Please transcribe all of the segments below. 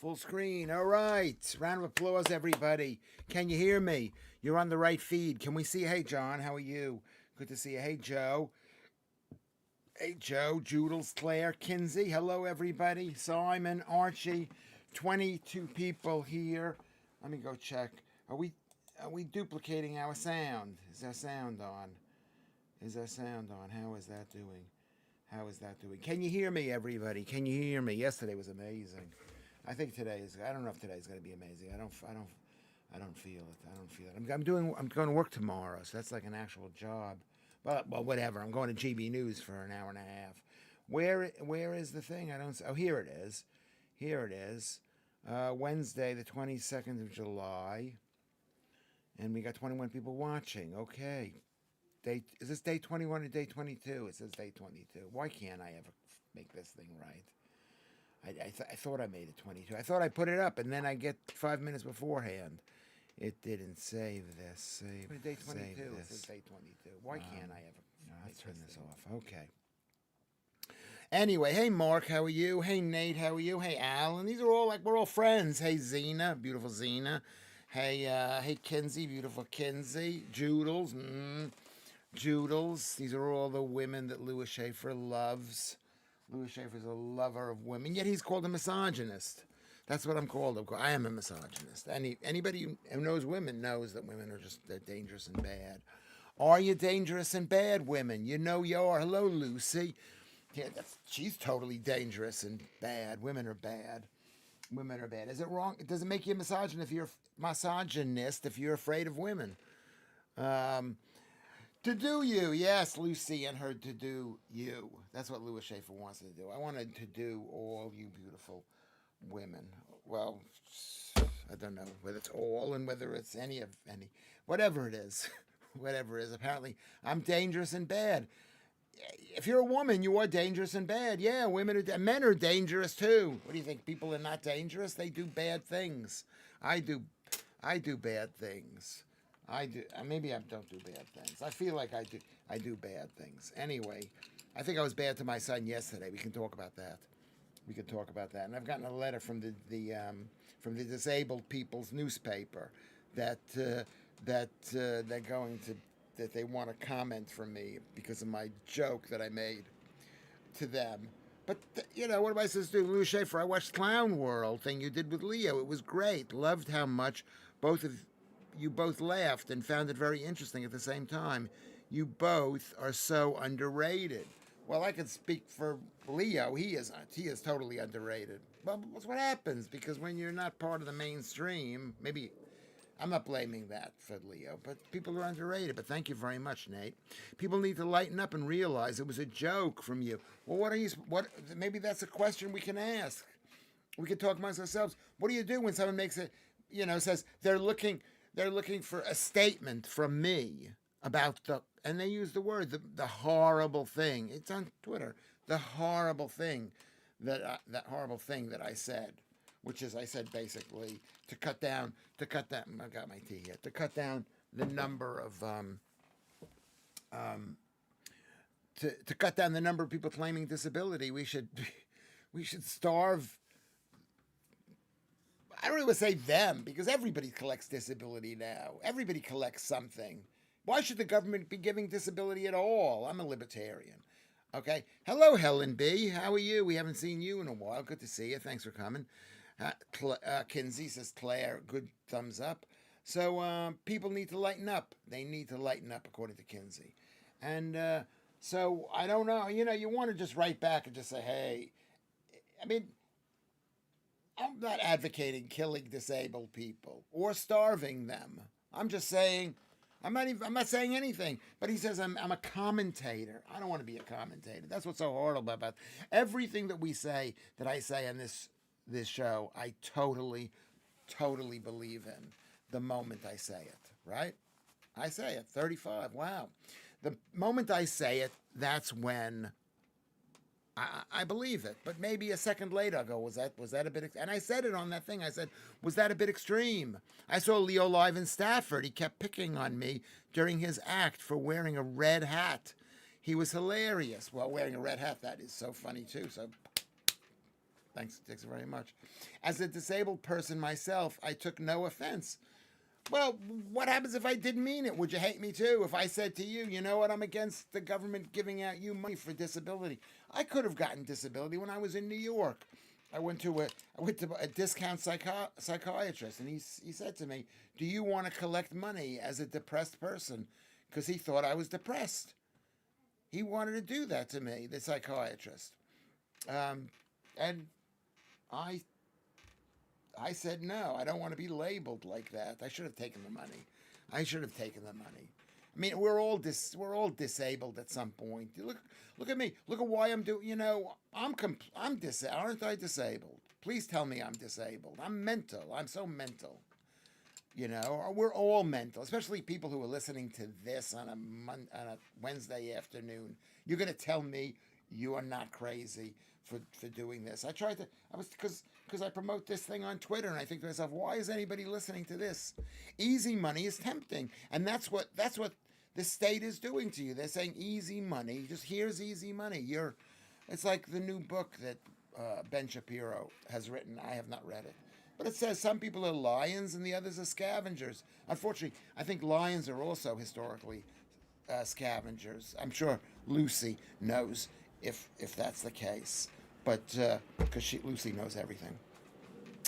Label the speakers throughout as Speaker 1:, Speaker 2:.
Speaker 1: Full screen. All right. Round of applause, everybody. Can you hear me? You're on the right feed. Can we see you? Hey, John. How are you? Good to see you. Hey, Joe. Hey, Joe. Joodles, Claire, Kinsey. Hello, everybody. Simon, Archie. 22 people here. Let me go check. Are we duplicating our sound? Is our sound on? Is our sound on? How is that doing? How is that doing? Can you hear me, everybody? Can you hear me? Yesterday was amazing. I think today is. I don't know if today's going to be amazing. I don't feel it. I don't feel it. I'm going to work tomorrow, so that's like an actual job. But well, whatever. I'm going to GB News for an hour and a half. Where is the thing? I don't. Oh, here it is. Here it is. Wednesday, the 22nd of July, and we got 21 people watching. Okay. Is this day 21 or day 22? It says day 22. Why can't I ever make this thing right? I thought I made it 22. I thought I put it up, and then I get 5 minutes beforehand. It didn't save this. Day 22. It says day 22. Why can't I ever? Let's turn this off. Okay. Anyway, hey Mark, how are you? Hey Nate, how are you? Hey Alan, these are all like we're all friends. Hey Zena, beautiful Zena. Hey Kinsey, beautiful Kinsey. Joodles, Joodles. These are all the women that Lewis Schaffer loves. Lewis Schaffer's a lover of women, yet he's called a misogynist. That's what I'm called. I am a misogynist. Anybody who knows women knows that women are they're dangerous and bad. Are you dangerous and bad, women? You know you are. Hello, Lucy. Yeah, she's totally dangerous and bad. Women are bad. Women are bad. Is it wrong? Does it make you a misogynist if you're afraid of women? To do you, yes, Lucy and her to do you. That's what Lewis Schaffer wants to do. I wanted to do all you beautiful women. Well, I don't know whether it's all and whether it's any. Whatever it is. Whatever it is. Apparently, I'm dangerous and bad. If you're a woman, you are dangerous and bad. Yeah, men are dangerous too. What do you think? People are not dangerous? They do bad things. I do bad things. I do. Maybe I don't do bad things. I feel like I do bad things. Anyway, I think I was bad to my son yesterday. We can talk about that. And I've gotten a letter from the disabled people's newspaper that they're going to that they want to comment from me because of my joke that I made to them. But what am I supposed to do? Lewis Schaffer, I watched Clown World thing you did with Leo. It was great. Loved how much you both laughed and found it very interesting at the same time. You both are so underrated. Well, I could speak for Leo. He is totally underrated. Well, that's what happens because when you're not part of the mainstream, maybe I'm not blaming that for Leo, but people are underrated. But thank you very much, Nate. People need to lighten up and realize it was a joke from you. Well, maybe that's a question we can ask. We can talk amongst ourselves. What do you do when someone makes it, says they're looking for a statement from me about and they use the word, the horrible thing. It's on Twitter. The horrible thing that I said, which is I said basically to cut down. I got my tea here. To cut down the number of to cut down the number of people claiming disability, we should starve. I don't even say them because everybody collects disability now. Everybody collects something. Why should the government be giving disability at all? I'm a libertarian. Okay. Hello, Helen B. How are you? We haven't seen you in a while. Good to see you. Thanks for coming. Kinsey says, Claire, good thumbs up. So people need to lighten up. They need to lighten up, according to Kinsey. And so I don't know. You want to just write back and just say, hey, I mean, I'm not advocating killing disabled people or starving them. I'm just saying, I'm not saying anything. But he says I'm a commentator. I don't want to be a commentator. That's what's so horrible about everything that I say on this show. I totally believe in the moment I say it. Right? I say it. 35. Wow. The moment I say it, that's when I believe it, but maybe a second later I go, was that a bit, and I said it on that thing, I said, was that a bit extreme? I saw Leo live in Stafford. He kept picking on me during his act for wearing a red hat. He was hilarious. Well, wearing a red hat, that is so funny too. So Thanks very much. As a disabled person myself, I took no offense. Well, what happens if I didn't mean it? Would you hate me too? If I said to you, you know what, I'm against the government giving out you money for disability. I could have gotten disability when I was in New York. I went to a discount psychiatrist, and he said to me, "Do you want to collect money as a depressed person?" Because he thought I was depressed. He wanted to do that to me, the psychiatrist. Um, and I I said no. I don't want to be labeled like that. I should have taken the money. I should have taken the money. I mean, we're all disabled at some point. Look at me. Look at why I'm doing. You know, I'm disabled. Aren't I disabled? Please tell me I'm disabled. I'm mental. I'm so mental. You know, we're all mental, especially people who are listening to this on on a Wednesday afternoon. You're going to tell me you are not crazy for doing this. I was because I promote this thing on Twitter, and I think to myself, why is anybody listening to this? Easy money is tempting, and that's what the state is doing to you. They're saying easy money. Just here's easy money. It's like the new book that Ben Shapiro has written. I have not read it. But it says some people are lions and the others are scavengers. Unfortunately, I think lions are also historically scavengers. I'm sure Lucy knows if that's the case, but because Lucy knows everything.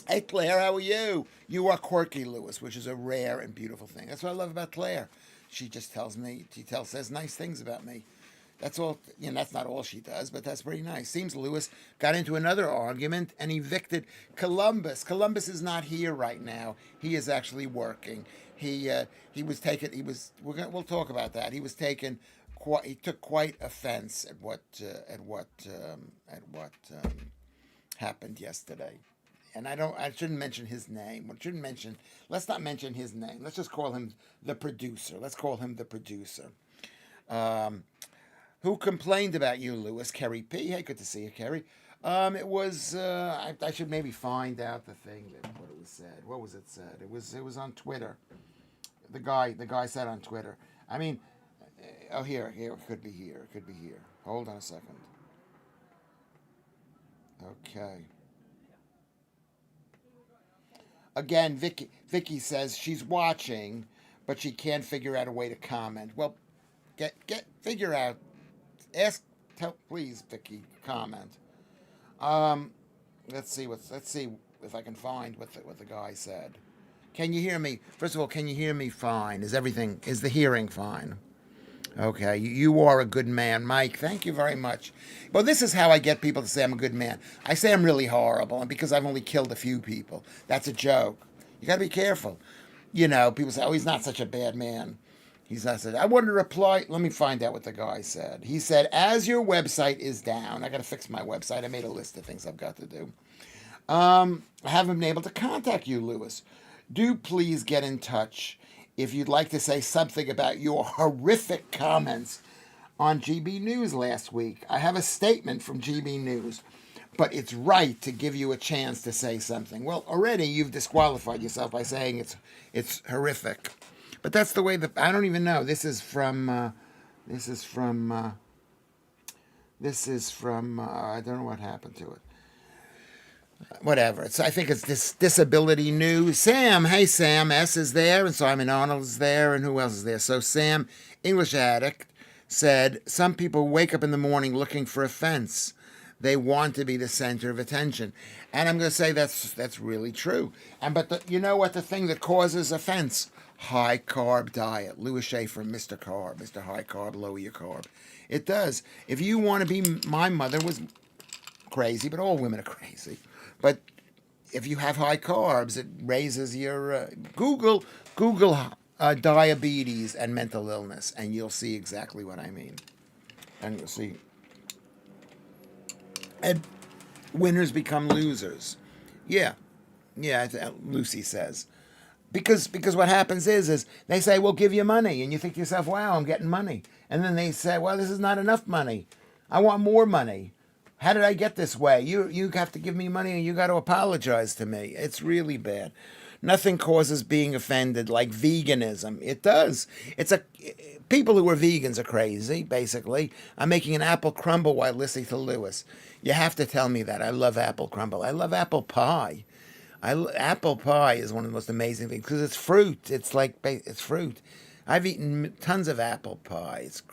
Speaker 1: Hey Claire, how are you? You are quirky, Lewis, which is a rare and beautiful thing. That's what I love about Claire. She just says nice things about me. That's all, that's not all she does, but that's pretty nice. Seems Lewis got into another argument and evicted Columbus. Columbus is not here right now. He is actually working. He was taken. We'll talk about that. He took quite offense at what happened yesterday. And I shouldn't mention his name. Let's not mention his name. Let's just call him the producer. Let's call him the producer. Who complained about you, Lewis? Kerry P. Hey, good to see you, Kerry. It was. I should maybe find out the thing what it was said. What was it said? It was on Twitter. The guy said on Twitter. I mean, here. It could be here. Hold on a second. Okay. Again, Vicky says she's watching, but she can't figure out a way to comment. Well, figure out. Please, Vicky, comment. Let's see if I can find what the guy said. Can you hear me? First of all, can you hear me fine? Is the hearing fine? Okay, you are a good man, Mike. Thank you very much. Well, this is how I get people to say I'm a good man. I say I'm really horrible, and because I've only killed a few people. That's a joke. You got to be careful. People say, "Oh, he's not such a bad man." He's not said. I wanted to reply. Let me find out what the guy said. He said, "As your website is down, I got to fix my website. I made a list of things I've got to do. I haven't been able to contact you, Lewis. Do please get in touch if you'd like to say something about your horrific comments on GB News last week. I have a statement from GB News, but it's right to give you a chance to say something." Well, already you've disqualified yourself by saying it's horrific. But that's the way I don't even know. This is from I don't know what happened to it. Whatever. I think it's this disability news. Sam, hey Sam, S is there, and Simon Arnold is there, and who else is there? So Sam, English addict, said, some people wake up in the morning looking for offense. They want to be the center of attention. And I'm going to say that's really true. But you know what the thing that causes offense? High carb diet. Lewis Schaffer, Mr. Carb, Mr. High Carb, lower your carb. It does. If you want to be, my mother was crazy, but all women are crazy. But if you have high carbs, it raises your Google diabetes and mental illness, and you'll see exactly what I mean. And you'll see. And winners become losers. Yeah, Lucy says. Because what happens is they say, we'll give you money. And you think to yourself, wow, I'm getting money. And then they say, well, this is not enough money. I want more money. How did I get this way? You have to give me money and you got to apologize to me. It's really bad. Nothing causes being offended like veganism. It does. It's a people who are vegans are crazy. Basically, I'm making an apple crumble while listening to Lewis. You have to tell me that. I love apple crumble. I love apple pie. Apple pie is one of the most amazing things because it's fruit. It's like it's fruit. I've eaten tons of apple pies.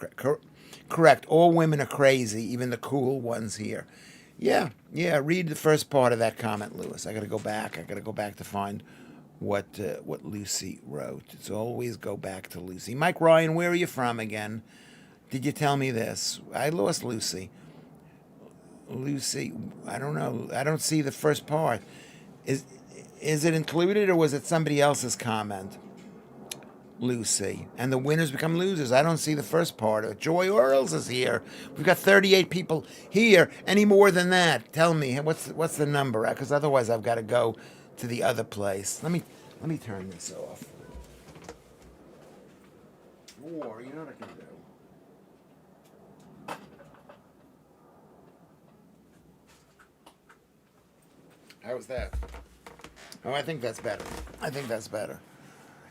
Speaker 1: Correct. All women are crazy, even the cool ones here. Yeah, yeah. Read the first part of that comment, Lewis. I got to go back. I got to go back to find what Lucy wrote. It's always go back to Lucy. Mike Ryan, where are you from again? Did you tell me this? I lost Lucy. Lucy, I don't know. I don't see the first part. Is is it included or was it somebody else's comment? Lucy. And the winners become losers. I don't see the first part of it. Joy Orals is here. We've got 38 people here. Any more than that? Tell me what's the number? Because otherwise I've got to go to the other place. Let me turn this off. Or you know what I can do? How's that? Oh, I think that's better. I think that's better.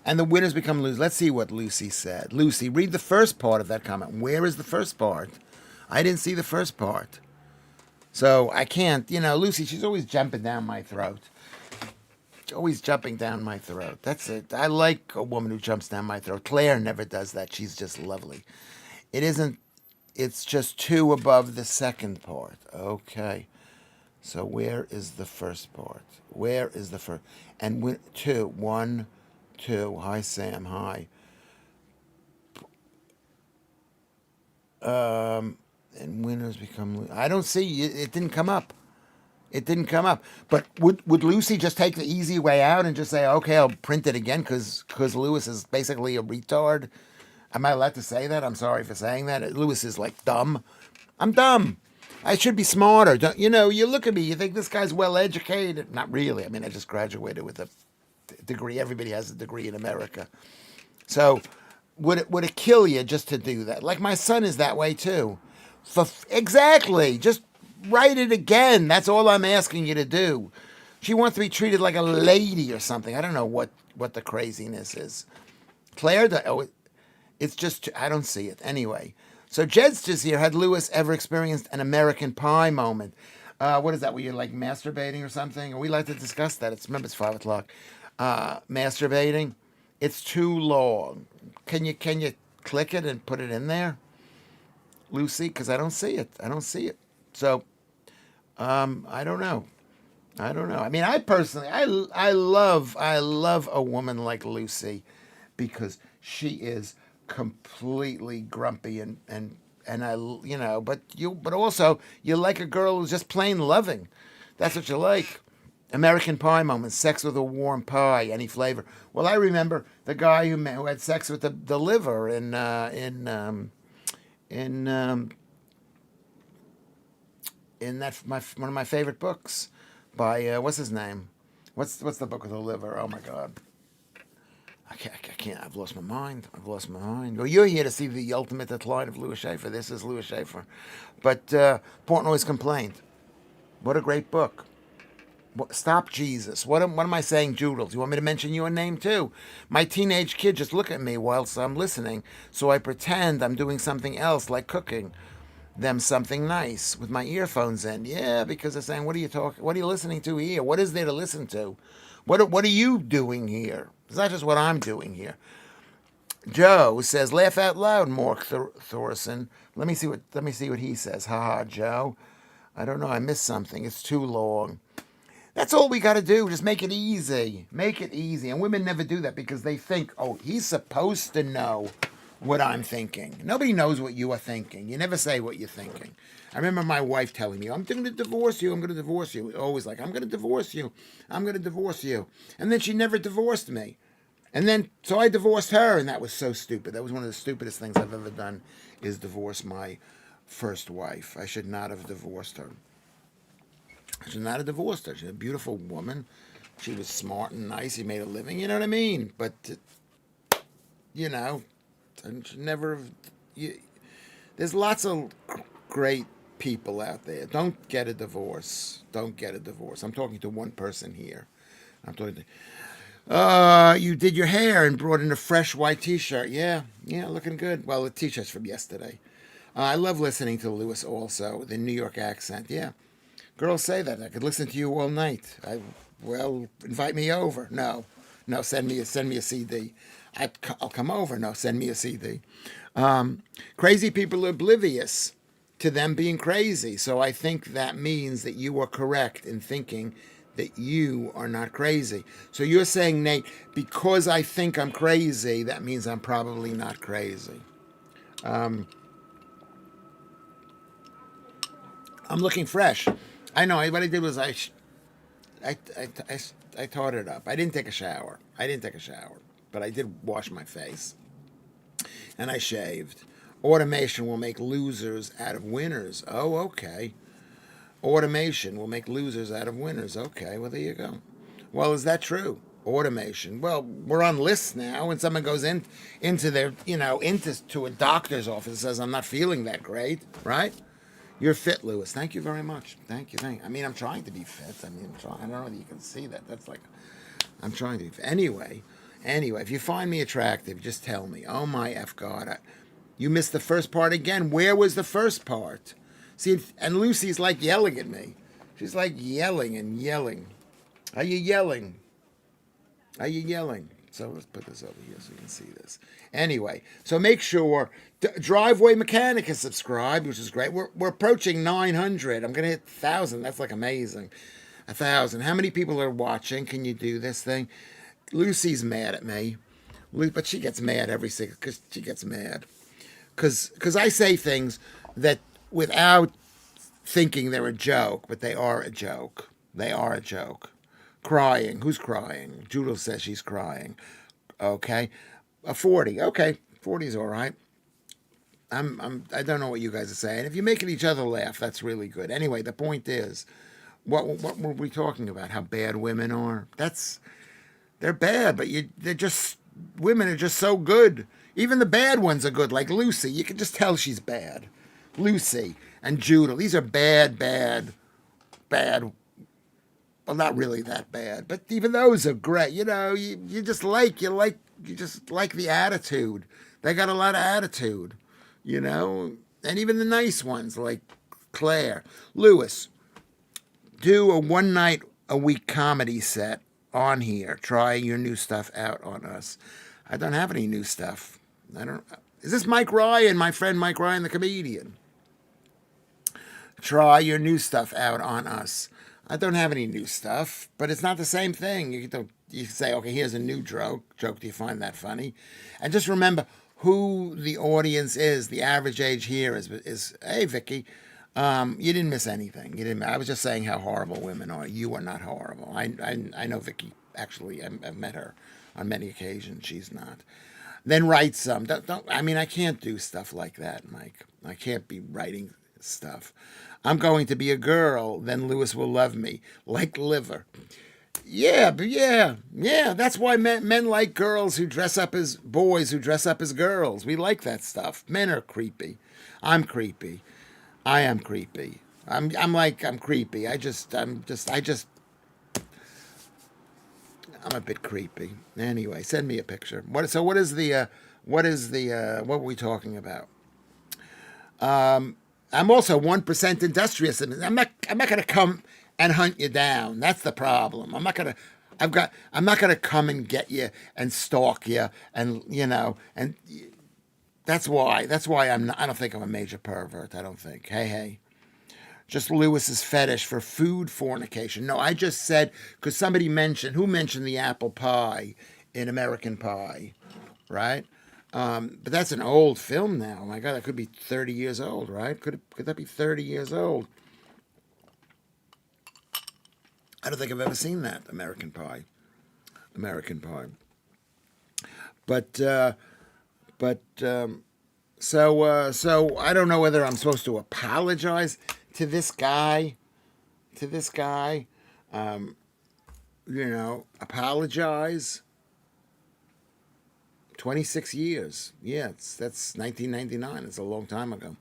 Speaker 1: And the winners become losers. Let's see what Lucy said. Lucy, read the first part of that comment. Where is the first part? I didn't see the first part. So I can't, Lucy, she's always jumping down my throat. She's always jumping down my throat. That's it. I like a woman who jumps down my throat. Claire never does that. She's just lovely. It isn't, it's just two above the second part. Okay. So where is the first part? Where is the first? And two, one, two. Hi, Sam. Hi. And winners become. I don't see it. It didn't come up. It didn't come up. But would Lucy just take the easy way out and just say, okay, I'll print it again because Lewis is basically a retard? Am I allowed to say that? I'm sorry for saying that. Lewis is like dumb. I'm dumb. I should be smarter. You look at me, you think this guy's well educated. Not really. I mean, I just graduated with a degree. Everybody has a degree in America. So would it kill you just to do that? Like my son is that way too. Exactly. Just write it again. That's all I'm asking you to do. She wants to be treated like a lady or something. I don't know what the craziness is. Claire, it's just, I don't see it. Anyway. So Jed's just here. Had Lewis ever experienced an American Pie moment? What is that? Were you like masturbating or something? We like to discuss that. Remember, it's 5:00. Masturbating. It's too long. Can you click it and put it in there, Lucy? Because I don't see it. I don't see it. So, I don't know. I don't know. I mean, I personally, I love a woman like Lucy because she is completely grumpy and I but also you like a girl who's just plain loving. That's what you like. American Pie moments, sex with a warm pie, any flavor. Well, I remember the guy who had sex with the liver in that one of my favorite books by what's his name? What's the book with the liver? Oh my God. I can't. I've lost my mind. Well, you're here to see the ultimate decline of Lewis Schaffer. This is Lewis Schaffer. But Portnoy's Complaint. What a great book. Stop Jesus. What am I saying, Joodles? You want me to mention your name too? My teenage kid just look at me whilst I'm listening, so I pretend I'm doing something else, like cooking them something nice with my earphones in. Yeah, because they're saying, what are you listening to here? What is there to listen to? What are you doing here? It's not just what I'm doing here. Joe says, laugh out loud, Mork Thorson. Let me see what he says. Ha, Joe. I don't know. I missed something. It's too long. That's all we got to do. Just make it easy. Make it easy. And women never do that because they think, oh, he's supposed to know what I'm thinking. Nobody knows what you are thinking. You never say what you're thinking. I remember my wife telling me, I'm going to divorce you. I'm going to divorce you. Always like, I'm going to divorce you. I'm going to divorce you. And then she never divorced me. And then, so I divorced her, and that was so stupid. That was one of the stupidest things I've ever done, is divorce my first wife. I should not have divorced her. I should not have divorced her. She's a beautiful woman. She was smart and nice. She made a living. You know what I mean? But, there's lots of great people out there. Don't get a divorce. Don't get a divorce. I'm talking to one person here. You did your hair and brought in a fresh white T-shirt. Yeah, yeah, looking good. Well, the T-shirt's from yesterday. I love listening to Lewis also, the New York accent. Yeah, girls say that. I could listen to you all night. Well, invite me over. No, no, send me a CD. I'll come over. No, send me a CD. Crazy people are oblivious to them being crazy. So I think that means that you are correct in thinking that you are not crazy. So you're saying, Nate, because I think I'm crazy, that means I'm probably not crazy. Um, I'm looking fresh. I know. What I did was I, I, I, I totted up. I didn't take a shower. But I did wash my face and I shaved. Automation will make losers out of winners. Oh, okay. Automation will make losers out of winners. Okay, well, there you go. Well, is that true? Automation. Well, we're on lists now. When someone goes into their, into to a doctor's office and says, I'm not feeling that great, right? You're fit, Lewis. Thank you very much. Thank you. I mean, I'm trying to be fit. I mean, I don't know if you can see that. That's like, I'm trying to be fit. Anyway, if you find me attractive, just tell me. Oh, my F God. You missed the first part again. Where was the first part? See, and Lucy's like yelling at me. She's like yelling and yelling. Are you yelling? Are you yelling? So let's put this over here so you can see this. Anyway, so make sure Driveway Mechanic is subscribed, which is great. We're approaching 900. I'm gonna hit 1,000. That's like amazing. 1,000. How many people are watching? Can you do this thing? Lucy's mad at me, but she gets mad every single because she gets mad because I say things that without thinking they're a joke, but they are a joke. They are a joke. Crying. Who's crying? Judith says she's crying. Okay. A 40. Okay. 40 is all right. I don't know what you guys are saying. If you're making each other laugh, that's really good. Anyway, the point is, what were we talking about? How bad women are? They're bad, but they're just women are just so good. Even the bad ones are good, like Lucy. You can just tell she's bad. Lucy and Judah. These are bad. Well, not really that bad, but even those are great. You just like the attitude. They got a lot of attitude, and even the nice ones like Claire, Lewis. Do a one night a week comedy set on here. Try your new stuff out on us. I don't have any new stuff. I don't. Is this Mike Ryan, my friend Mike Ryan, the comedian? Try your new stuff out on us. I don't have any new stuff, but it's not the same thing. You say, okay, here's a new joke. Do you find that funny? And just remember who the audience is. The average age here is hey, Vicky, you didn't miss anything. You didn't. I was just saying how horrible women are. You are not horrible. I know Vicky. Actually, I've met her on many occasions. She's not. Then write some. Don't. I mean, I can't do stuff like that, Mike. I can't be writing stuff. I'm going to be a girl, then Lewis will love me, like liver. Yeah, but yeah. That's why men like girls who dress up as boys who dress up as girls. We like that stuff. Men are creepy. I'm creepy. I am creepy. I'm creepy. I'm a bit creepy. Anyway, send me a picture. What were we talking about? I'm also 1% industrious. I'm not gonna come and hunt you down. That's the problem. I'm not gonna come and get you and stalk you and and that's why I don't think I'm a major pervert. I don't think. Hey. Just Lewis's fetish for food fornication. No, I just said because somebody mentioned the apple pie in American Pie, right? But that's an old film now. Oh my God, that could be 30 years old, right? Could that be 30 years old? I don't think I've ever seen that American Pie. American Pie. But so I don't know whether I'm supposed to apologize to this guy. Apologize. 26 years. Yeah, that's 1999. It's a long time ago.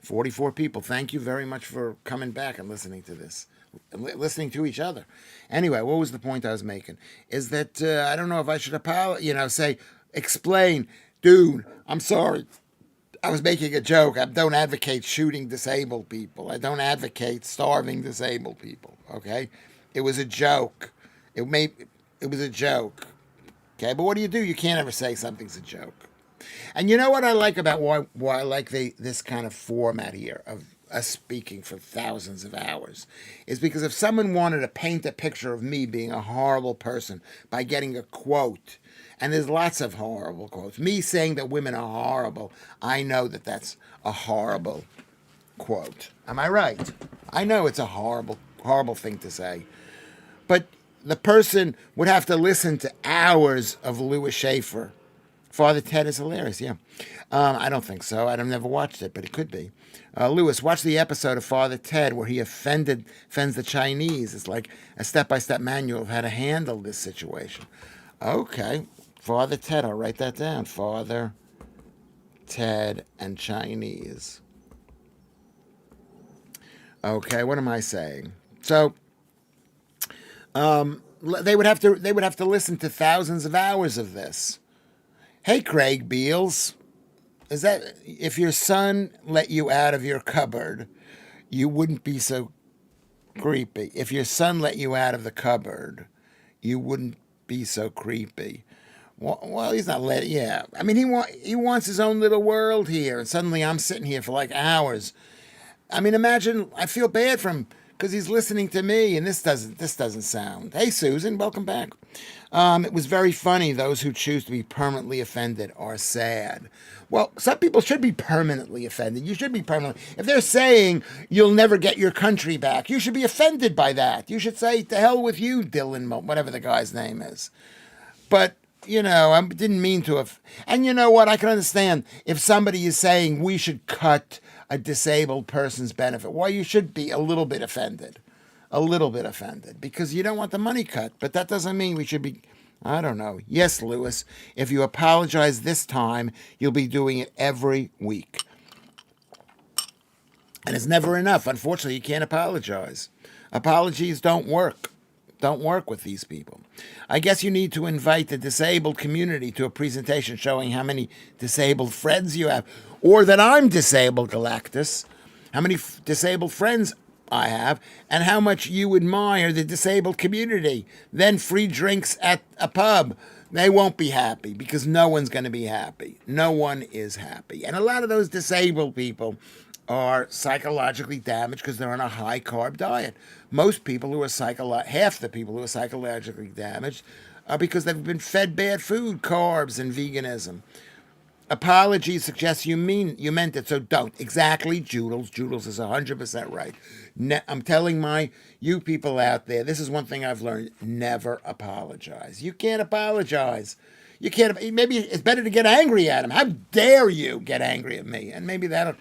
Speaker 1: 44 people. Thank you very much for coming back and listening to this. listening to each other. Anyway, what was the point I was making? Is that I don't know if I should apologize, say, explain, dude, I'm sorry. I was making a joke. I don't advocate shooting disabled people. I don't advocate starving disabled people. Okay, it was a joke. It was a joke. Okay, but what do? You can't ever say something's a joke. And you know what I like about why I like this kind of format here of us speaking for thousands of hours is because if someone wanted to paint a picture of me being a horrible person by getting a quote, and there's lots of horrible quotes, me saying that women are horrible, I know that that's a horrible quote. Am I right? I know it's a horrible, horrible thing to say. But the person would have to listen to hours of Lewis Schaffer. Father Ted is hilarious, yeah. I don't think so. I've never watched it, but it could be. Lewis, watch the episode of Father Ted where he offends the Chinese. It's like a step-by-step manual of how to handle this situation. Okay, Father Ted, I'll write that down. Father Ted and Chinese. Okay, what am I saying? So, they would have to listen to thousands of hours of this. Hey, Craig Beals, is that if your son let you out of your cupboard, you wouldn't be so creepy? If your son let you out of the cupboard, you wouldn't be so creepy. Well, he's not letting. Yeah, I mean, he wants his own little world here, and suddenly I'm sitting here for like hours. I mean, imagine. I feel bad for him because he's listening to me, and this doesn't sound. Hey, Susan, welcome back. It was very funny. Those who choose to be permanently offended are sad. Well, some people should be permanently offended. You should be permanently. If they're saying you'll never get your country back, you should be offended by that. You should say, to hell with you, Dylan, whatever the guy's name is. But, I didn't mean to have. And you know what? I can understand if somebody is saying we should cut a disabled person's benefit. Well, you should be a little bit offended. A little bit offended because you don't want the money cut. But that doesn't mean we should be, I don't know. Yes, Lewis, if you apologize this time, you'll be doing it every week. And it's never enough. Unfortunately, you can't apologize. Apologies don't work. Don't work with these people. I guess you need to invite the disabled community to a presentation showing how many disabled friends you have. Or that I'm disabled, Galactus. How many disabled friends I have, and how much you admire the disabled community. Then free drinks at a pub. They won't be happy because no one's going to be happy. No one is happy. And a lot of those disabled people are psychologically damaged because they're on a high-carb diet. Most people who are half the people who are psychologically damaged are because they've been fed bad food, carbs, and veganism. Apology suggests you meant it, so don't. Exactly, Joodles. Joodles is 100% right. I'm telling you people out there, this is one thing I've learned. Never apologize. You can't apologize. You can't. Maybe it's better to get angry at him. How dare you get angry at me? And maybe that'll.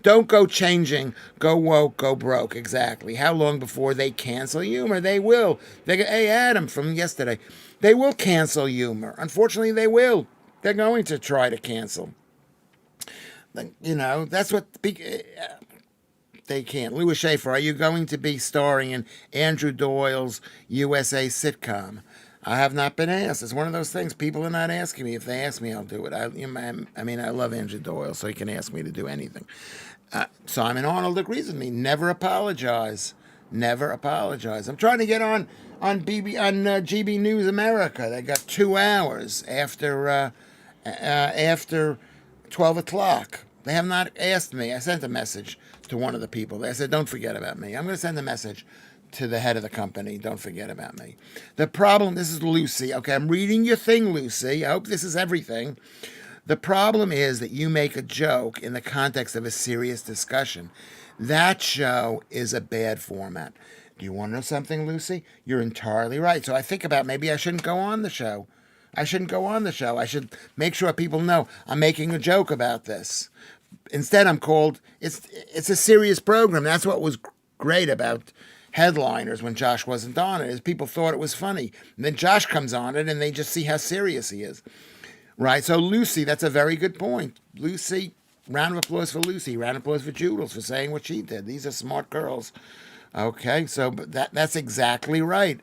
Speaker 1: Don't go changing. Go woke. Go broke. Exactly. How long before they cancel humor? They will. They go, hey, Adam from yesterday. They will cancel humor. Unfortunately, they will. They're going to try to cancel. That's what they can't. Lewis Schaffer, are you going to be starring in Andrew Doyle's USA sitcom? I have not been asked. It's one of those things. People are not asking me. If they ask me, I'll do it. I love Andrew Doyle, so he can ask me to do anything. Simon Arnold agrees with me. Never apologize. Never apologize. I'm trying to get on GB News America. They got 2 hours after 12 o'clock. They have not asked me. I sent a message to one of the people. They said, don't forget about me. I'm going to send a message to the head of the company. Don't forget about me. The problem, this is Lucy. Okay, I'm reading your thing, Lucy. I hope this is everything. The problem is that you make a joke in the context of a serious discussion. That show is a bad format. Do you want to know something, Lucy? You're entirely right. So I think about maybe I shouldn't go on the show. I should make sure people know I'm making a joke about this. Instead, it's a serious program. That's what was great about Headliners when Josh wasn't on it, is people thought it was funny. And then Josh comes on it and they just see how serious he is. Right? So Lucy, that's a very good point. Lucy, round of applause for Lucy. Round of applause for Joodles for saying what she did. These are smart girls. Okay, so but that's exactly right.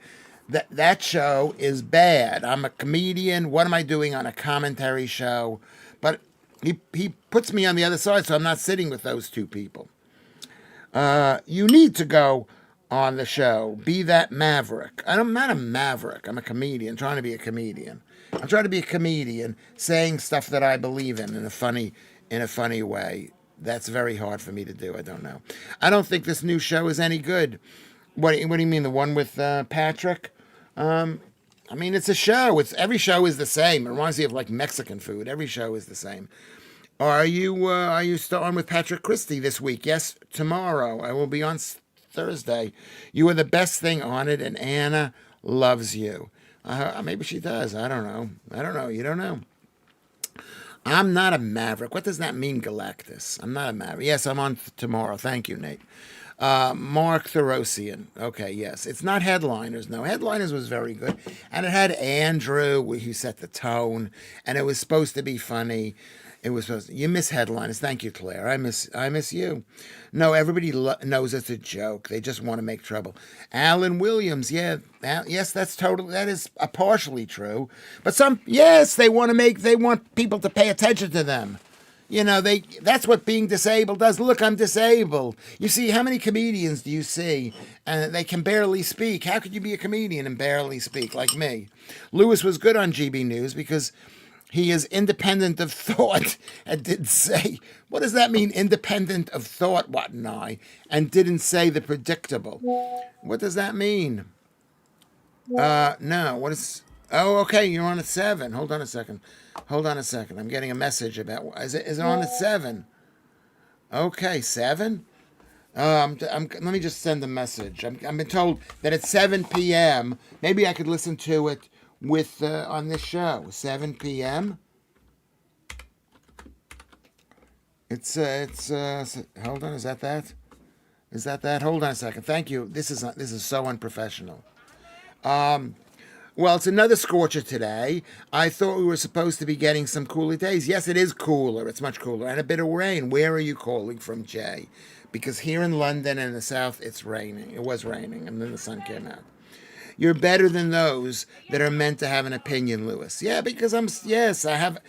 Speaker 1: That show is bad. I'm a comedian. What am I doing on a commentary show? But he puts me on the other side, so I'm not sitting with those two people. You need to go on the show. Be that maverick. I'm not a maverick. I'm a comedian trying to be a comedian. I'm trying to be a comedian saying stuff that I believe in a funny way. That's very hard for me to do. I don't know. I don't think this new show is any good. What do you mean the one with Patrick? I mean, it's a show. It's every show is the same. It reminds me of like Mexican food. Every show is the same. Are you still on with Patrick Christie this week? Yes, tomorrow. I will be on Thursday. You are the best thing on it, and Anna loves you. Maybe she does. I don't know. I don't know. You don't know. I'm not a maverick. What does that mean, Galactus? I'm not a maverick. Yes, I'm on tomorrow. Thank you, Nate. Mark Thorosian. Okay, yes. It's not Headliners. No, Headliners was very good. And it had Andrew, who set the tone. And it was supposed to be funny. It was supposed to, you miss Headliners. Thank you, Claire. I miss you. No, everybody knows it's a joke. They just want to make trouble. Alan Williams. Yeah. Yes, that is partially true. But yes, they want people to pay attention to them. That's what being disabled does. Look, I'm disabled. You see, how many comedians do you see and they can barely speak? How could you be a comedian and barely speak like me? Lewis was good on GB News because he is independent of thought and didn't say, what does that mean, independent of thought, what and I, and didn't say the predictable. What does that mean? No, what is, oh, okay, you're on at 7. Hold on a second. I'm getting a message about, is it on at 7? Okay, 7? Let me just send a message. I've been told that at 7 p.m., maybe I could listen to it with on this show. 7 p.m. It's hold on, is that? Is that? Hold on a second. Thank you. This is so unprofessional. Well, it's another scorcher today. I thought we were supposed to be getting some cooler days. Yes, it is cooler. It's much cooler. And a bit of rain. Where are you calling from, Jay? Because here in London and the south, it's raining. It was raining, and then the sun came out. You're better than those that are meant to have an opinion, Lewis. Yeah, because I have.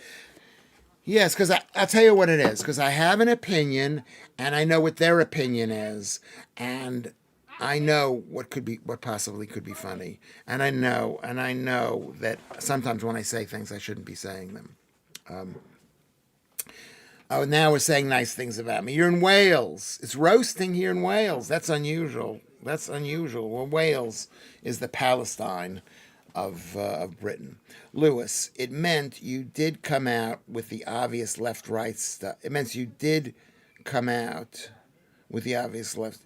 Speaker 1: Yes, because I'll tell you what it is. Because I have an opinion, and I know what their opinion is, and I know what possibly could be funny, and I know that sometimes when I say things, I shouldn't be saying them. Oh, now we're saying nice things about me. You're in Wales. It's roasting here in Wales. That's unusual. Well, Wales is the Palestine of Britain. Lewis, it meant you did come out with the obvious left-right stuff. It meant you did come out with the obvious left.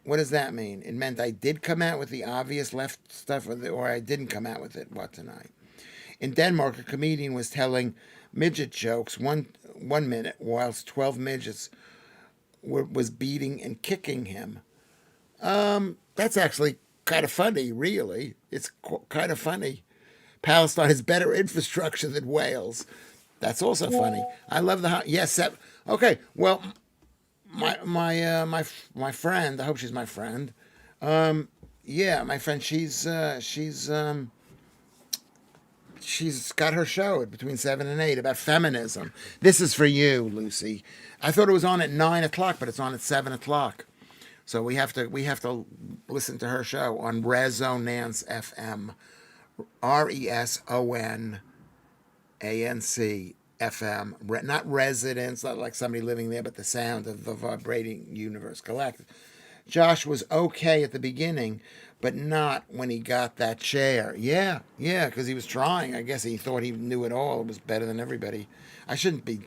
Speaker 1: What does that mean? It meant I did come out with the obvious left stuff, or I didn't come out with it. What tonight? In Denmark, a comedian was telling midget jokes one minute, whilst 12 midgets was beating and kicking him. That's actually kind of funny, really. It's kind of funny. Palestine has better infrastructure than Wales. That's also funny. I love yes. Okay. Well, my friend. I hope she's my friend. Yeah, my friend. She's got her show between 7 and 8 about feminism. This is for you, Lucy. I thought it was on at 9 o'clock, but it's on at 7 o'clock. So we have to listen to her show on Resonance FM, RESONANC FM. Not residence, not like somebody living there, but the sound of the vibrating universe galactic. Josh was okay at the beginning, but not when he got that chair. Yeah, because he was trying. I guess he thought he knew it all. It was better than everybody. I shouldn't be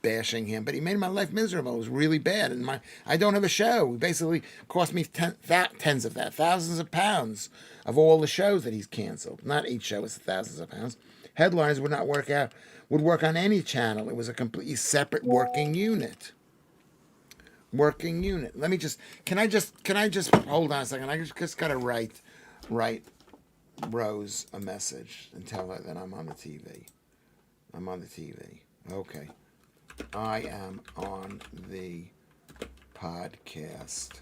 Speaker 1: bashing him, but he made my life miserable. It was really bad, and I don't have a show. It basically cost me thousands of pounds of all the shows that he's canceled. Not each show is thousands of pounds. Headlines would not work on any channel. It was a completely separate working unit. Let me just. Can I just hold on a second? I just gotta write Rose a message and tell her that I'm on the TV. Okay. I am on the podcast.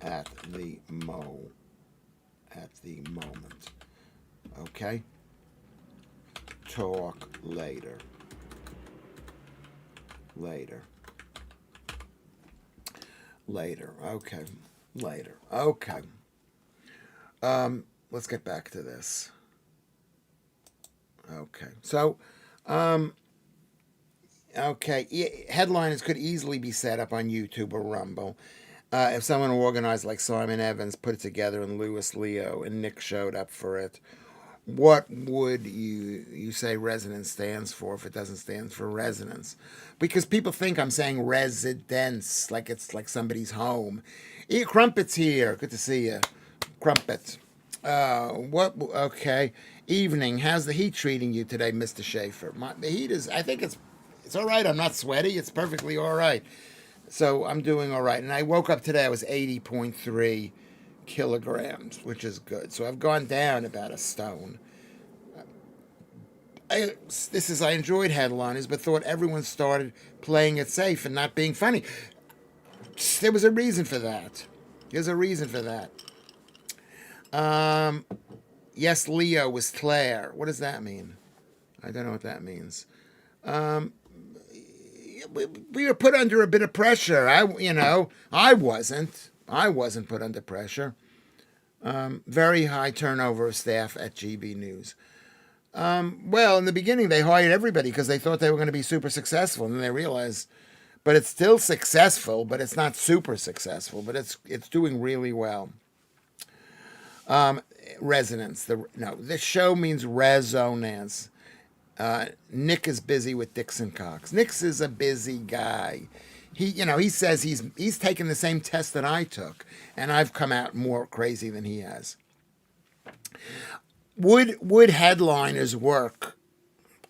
Speaker 1: at the moment. Okay? Talk later. Later. Okay. Later. Okay. Let's get back to this. Okay. So, okay. Headliners could easily be set up on YouTube or Rumble. If someone organized like Simon Evans put it together and Lewis, Leo, and Nick showed up for it, what would you say residence stands for if it doesn't stand for residence? Because people think I'm saying residence, like it's like somebody's home. Crumpet's here. Good to see you. Crumpet. What? Okay. Evening. How's the heat treating you today, Mr. Schaffer? The heat is, I think it's all right. I'm not sweaty. It's perfectly all right. So I'm doing all right. And I woke up today, I was 80.3 kilograms, which is good. So I've gone down about a stone. I enjoyed headliners, but thought everyone started playing it safe and not being funny. There was a reason for that. There's a reason for that. Yes, Leo was Claire. What does that mean? I don't know what that means. We were put under a bit of pressure. I wasn't put under pressure. Very high turnover of staff at GB News. Well, in the beginning, they hired everybody because they thought they were going to be super successful, and then they realized, but it's still successful, but it's not super successful, but it's doing really well. Resonance. This show means resonance. Nick is busy with Dixon Cox. Nick is a busy guy. He says he's taken the same test that I took, and I've come out more crazy than he has. Would headliners work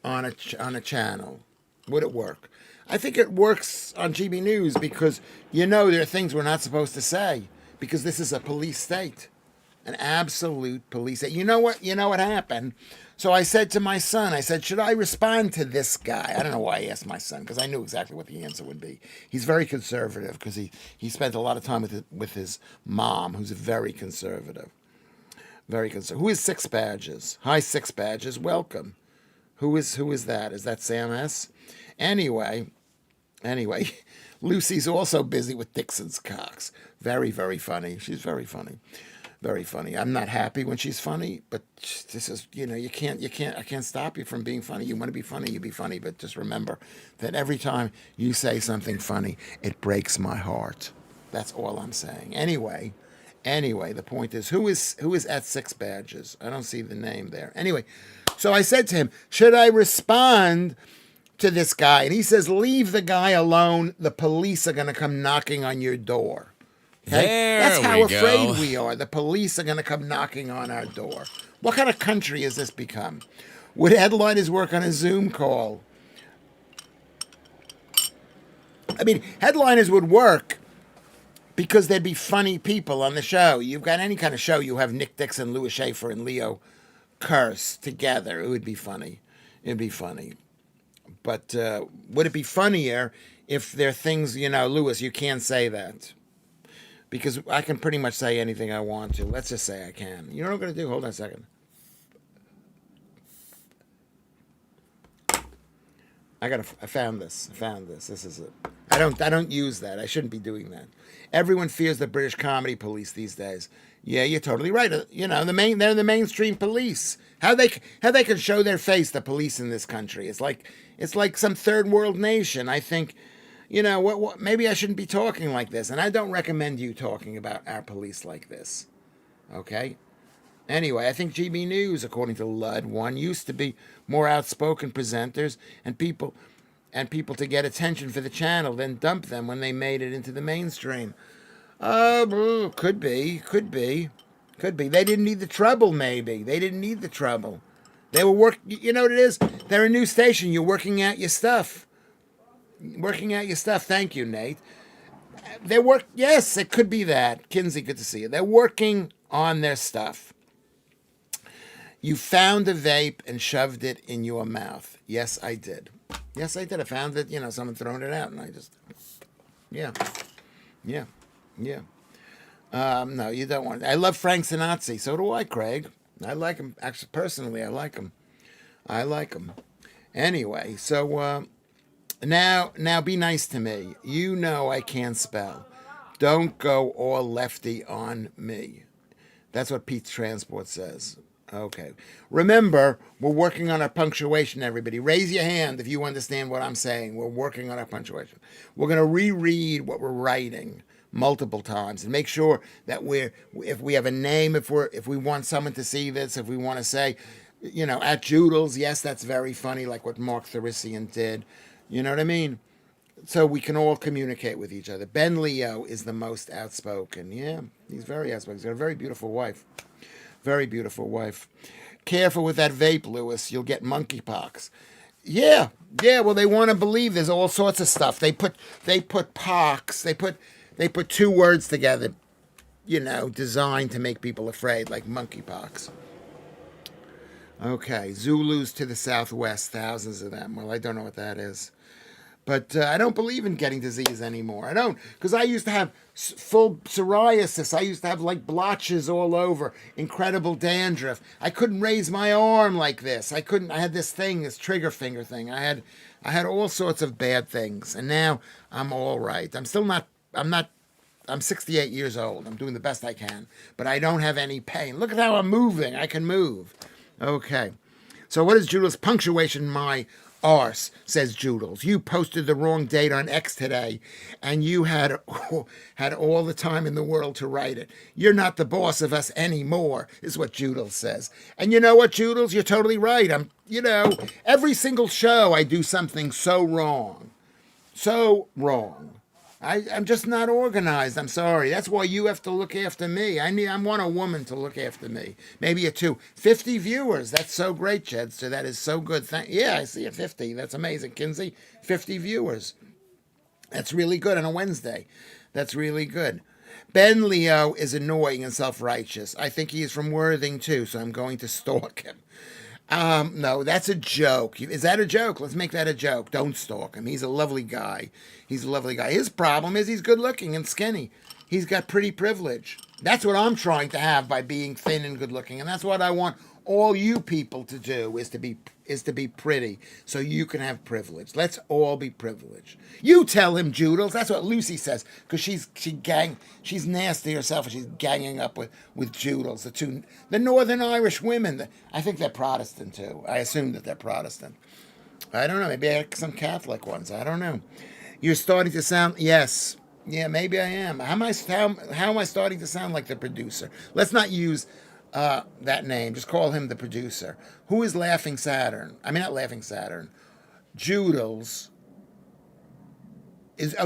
Speaker 1: on a channel? Would it work? I think it works on GB News because there are things we're not supposed to say because this is a police state, an absolute police state. You know what happened? So I said to my son, should I respond to this guy? I don't know why I asked my son because I knew exactly what the answer would be. He's very conservative because he spent a lot of time with his mom, who's very conservative. Very conservative. Who is Six Badges? Hi, Six Badges. Welcome. Who is that? Is that Sam S? Anyway, Lucy's also busy with Dixon's Cox. Very, very funny. She's very funny. Very funny. I'm not happy when she's funny, but this is, I can't stop you from being funny. You want to be funny, you be funny, but just remember that every time you say something funny, it breaks my heart. That's all I'm saying. Anyway, the point is, who is at Six Badges? I don't see the name there. Anyway, so I said to him, should I respond to this guy? And he says, leave the guy alone. The police are going to come knocking on your door. Okay? That's how afraid we are. The police are going to come knocking on our door. What kind of country has this become? Would headliners work on a Zoom call? I mean, headliners would work because there'd be funny people on the show. You've got any kind of show, you have Nick Dixon, Lewis Schaffer, and Leo Curse together. It would be funny. It'd be funny. But would it be funnier if there are things, Lewis, you can't say that? Because I can pretty much say anything I want to. Let's just say I can. You know what I'm going to do? Hold on a second. I found this. This is it. I don't use that. I shouldn't be doing that. Everyone fears the British comedy police these days. Yeah, you're totally right. They're the mainstream police. How they can show their face, the police in this country. It's like some third world nation. I think, what maybe I shouldn't be talking like this, and I don't recommend you talking about our police like this. Okay? Anyway, I think GB News, according to Lud1, used to be more outspoken presenters and people to get attention for the channel, then dump them when they made it into the mainstream. Could be. They didn't need the trouble, maybe. They didn't need the trouble. They were you know what it is? They're a new station. You're working out your stuff. Thank you, Nate. Yes, it could be that. Kinsey, good to see you. They're working on their stuff. You found a vape and shoved it in your mouth. Yes, I did. I found it, someone throwing it out, and I just, yeah. No, you don't want. I love Frank Sinatra. So do I, Craig. I like him. Actually, personally, I like him. I like him. Anyway, so now be nice to me. You know I can't spell. Don't go all lefty on me. That's what Pete's Transport says. Okay. Remember, we're working on our punctuation, everybody. Raise your hand if you understand what I'm saying. We're working on our punctuation. We're going to reread what we're writing multiple times and make sure that if we have a name, if we want someone to see this, if we want to say, at Joodles, yes, that's very funny, like what Mark Theresian did. You know what I mean? So we can all communicate with each other. Ben Leo is the most outspoken. Yeah, he's very outspoken. He's got a very beautiful wife. Very beautiful wife. Careful with that vape, Lewis. You'll get monkeypox. Yeah, yeah. Well, they want to believe there's all sorts of stuff. They put pox. They put two words together, designed to make people afraid, like monkeypox. Okay, Zulus to the southwest, thousands of them. Well, I don't know what that is. But I don't believe in getting disease anymore. I don't, because I used to have full psoriasis. I used to have like blotches all over, incredible dandruff. I couldn't raise my arm like this. I couldn't. I had this trigger finger thing. I had all sorts of bad things, and now I'm all right. I'm still not. I'm not. I'm 68 years old. I'm doing the best I can, but I don't have any pain. Look at how I'm moving. I can move. Okay. So what is Jules' punctuation? My arse, says Joodles. You posted the wrong date on X today, and you had all the time in the world to write it. You're not the boss of us anymore, is what Joodles says. And you know what, Joodles? You're totally right. Every single show I do something so wrong. So wrong. I'm just not organized. I'm sorry. That's why you have to look after me. I want a woman to look after me. Maybe a two. 50 viewers. That's so great, Jedster. That is so good. Yeah, I see it. 50. That's amazing, Kinsey. 50 viewers. That's really good on a Wednesday. That's really good. Ben Leo is annoying and self-righteous. I think he is from Worthing, too, so I'm going to stalk him. No, that's a joke. Is that a joke? Let's make that a joke. Don't stalk him. He's a lovely guy. He's a lovely guy. His problem is he's good looking and skinny. He's got pretty privilege. That's what I'm trying to have by being thin and good looking. And that's what I want all you people to do is to be pretty so you can have privilege. Let's all be privileged. You tell him, Joodles. That's what Lucy says, because she's nasty herself and she's ganging up with Joodles, the Northern Irish women. I think they're Protestant too. I assume that they're Protestant. I don't know. Maybe I have some Catholic ones. I don't know. You're starting to sound, yes. Yeah, maybe I am. How am I starting to sound like the producer? Let's not use that name. Just call him the producer. Who is Laughing Saturn? I mean, not Laughing Saturn. Joodles.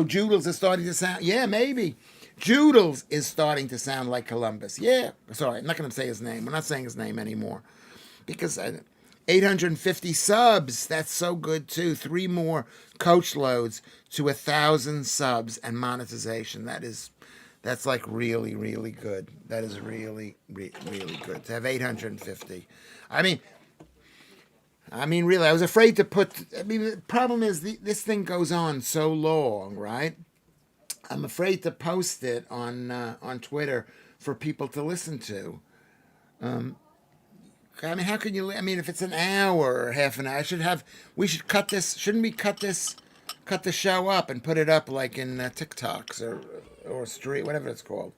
Speaker 1: Joodles is starting to sound. Yeah, maybe. Joodles is starting to sound like Columbus. Yeah. Sorry, I'm not going to say his name. We're not saying his name anymore. Because 850 subs. That's so good, too. 3 more coach loads to 1,000 subs and monetization. That's like really, really good. That is really, really good to have 850. I mean, really, I was afraid to put. The problem is this thing goes on so long, right? I'm afraid to post it on Twitter for people to listen to. How can you? If it's an hour or half an hour, we should cut this. Shouldn't we cut the show up and put it up like in TikToks or street, whatever it's called.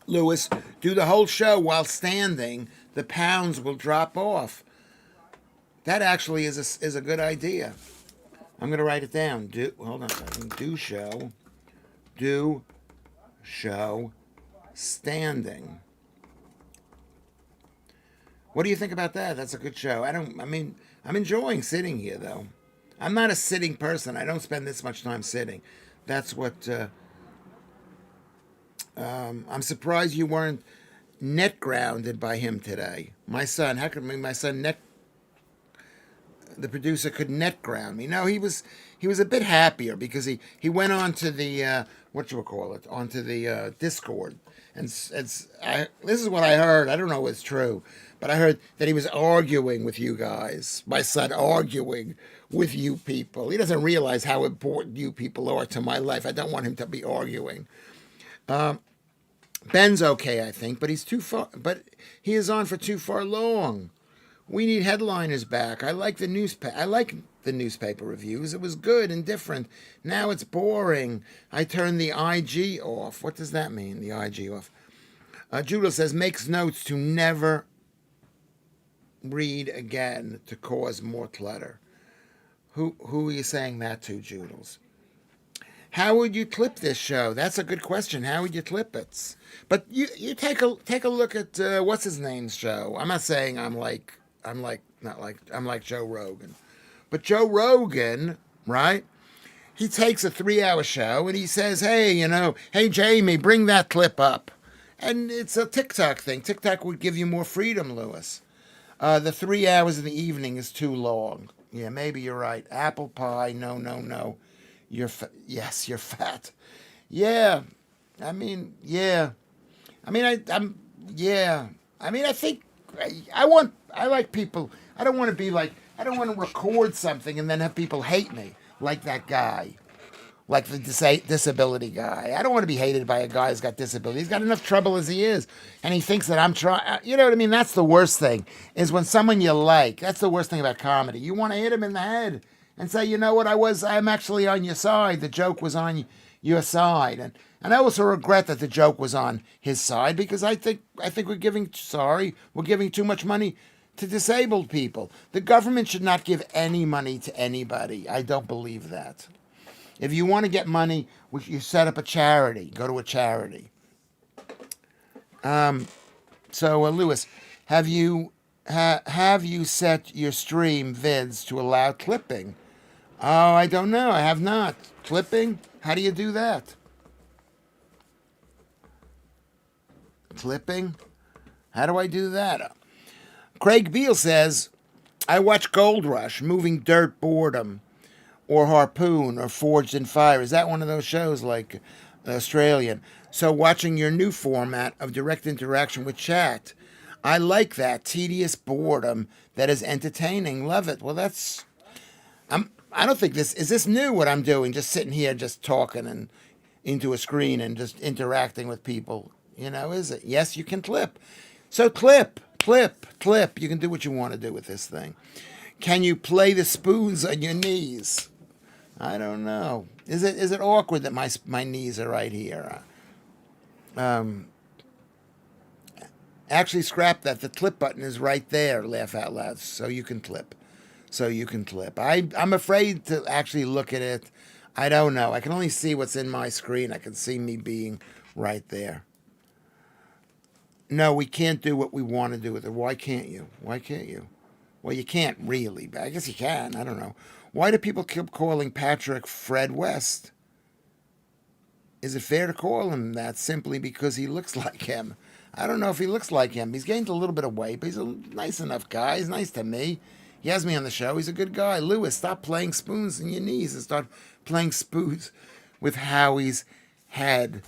Speaker 1: Lewis, do the whole show while standing. The pounds will drop off. That actually is a good idea. I'm going to write it down. Hold on a second. Do show standing. What do you think about that? That's a good show. I'm enjoying sitting here, though. I'm not a sitting person. I don't spend this much time sitting. That's what... I'm surprised you weren't net grounded by him today. My son, how could my son net... the producer could net ground me. No, he was a bit happier because he went on to the what you would call it, onto the Discord, and this is what I heard. I don't know if it's true, but I heard that he was arguing with you guys. My son arguing with you people. He doesn't realize how important you people are to my life. I don't want him to be arguing. Ben's okay, I think, but he's too far. But he is on for too far long. We need headliners back. I like the newspaper reviews. It was good and different. Now it's boring. I turned the IG off. What does that mean? The IG off. Judah says makes notes to never read again to cause more clutter. Who are you saying that to, Judels? How would you clip this show? That's a good question. How would you clip it? But you take a look at what's his name's show. I'm not saying I'm like Joe Rogan, but Joe Rogan, right? He takes a 3-hour show and he says, hey Jamie, bring that clip up, and it's a TikTok thing. TikTok would give you more freedom, Lewis. The 3 hours in the evening is too long. Yeah, maybe you're right. Apple pie, no. Yes, you're fat. Yeah, I mean, yeah. I mean, yeah. I mean, I think I like people. I don't want to record something and then have people hate me like that guy, like the disability guy. I don't want to be hated by a guy who's got disability. He's got enough trouble as he is, and he thinks that I'm trying. You know what I mean? That's the worst thing, is when someone you like. That's the worst thing about comedy. You want to hit him in the head and say, you know what, I'm actually on your side. The joke was on your side. And I also regret that the joke was on his side, because I think we're giving too much money to disabled people. The government should not give any money to anybody. I don't believe that. If you want to get money, you set up a charity. Go to a charity. So, Lewis, have you set your stream vids to allow clipping? Oh, I don't know. I have not. Clipping? How do you do that? Clipping? How do I do that? Craig Beal says, I watch Gold Rush, Moving Dirt Boredom, or Harpoon, or Forged in Fire. Is that one of those shows like Australian? So watching your new format of direct interaction with chat. I like that. Tedious boredom that is entertaining. Love it. Well, I don't think is this new, what I'm doing, just sitting here just talking and into a screen and just interacting with people, is it? Yes, you can clip. So clip. You can do what you want to do with this thing. Can you play the spoons on your knees? I don't know. Is it awkward that my knees are right here? Actually, scrap that. The clip button is right there, laugh out loud, so you can clip. I'm afraid to actually look at it. I don't know. I can only see what's in my screen. I can see me being right there. No, we can't do what we want to do with it. Why can't you? Well, you can't really, but I guess you can. I don't know. Why do people keep calling Patrick Fred West? Is it fair to call him that simply because he looks like him? I don't know if he looks like him. He's gained a little bit of weight, but he's a nice enough guy. He's nice to me. He has me on the show. He's a good guy. Lewis, stop playing spoons in your knees and start playing spoons with Howie's head.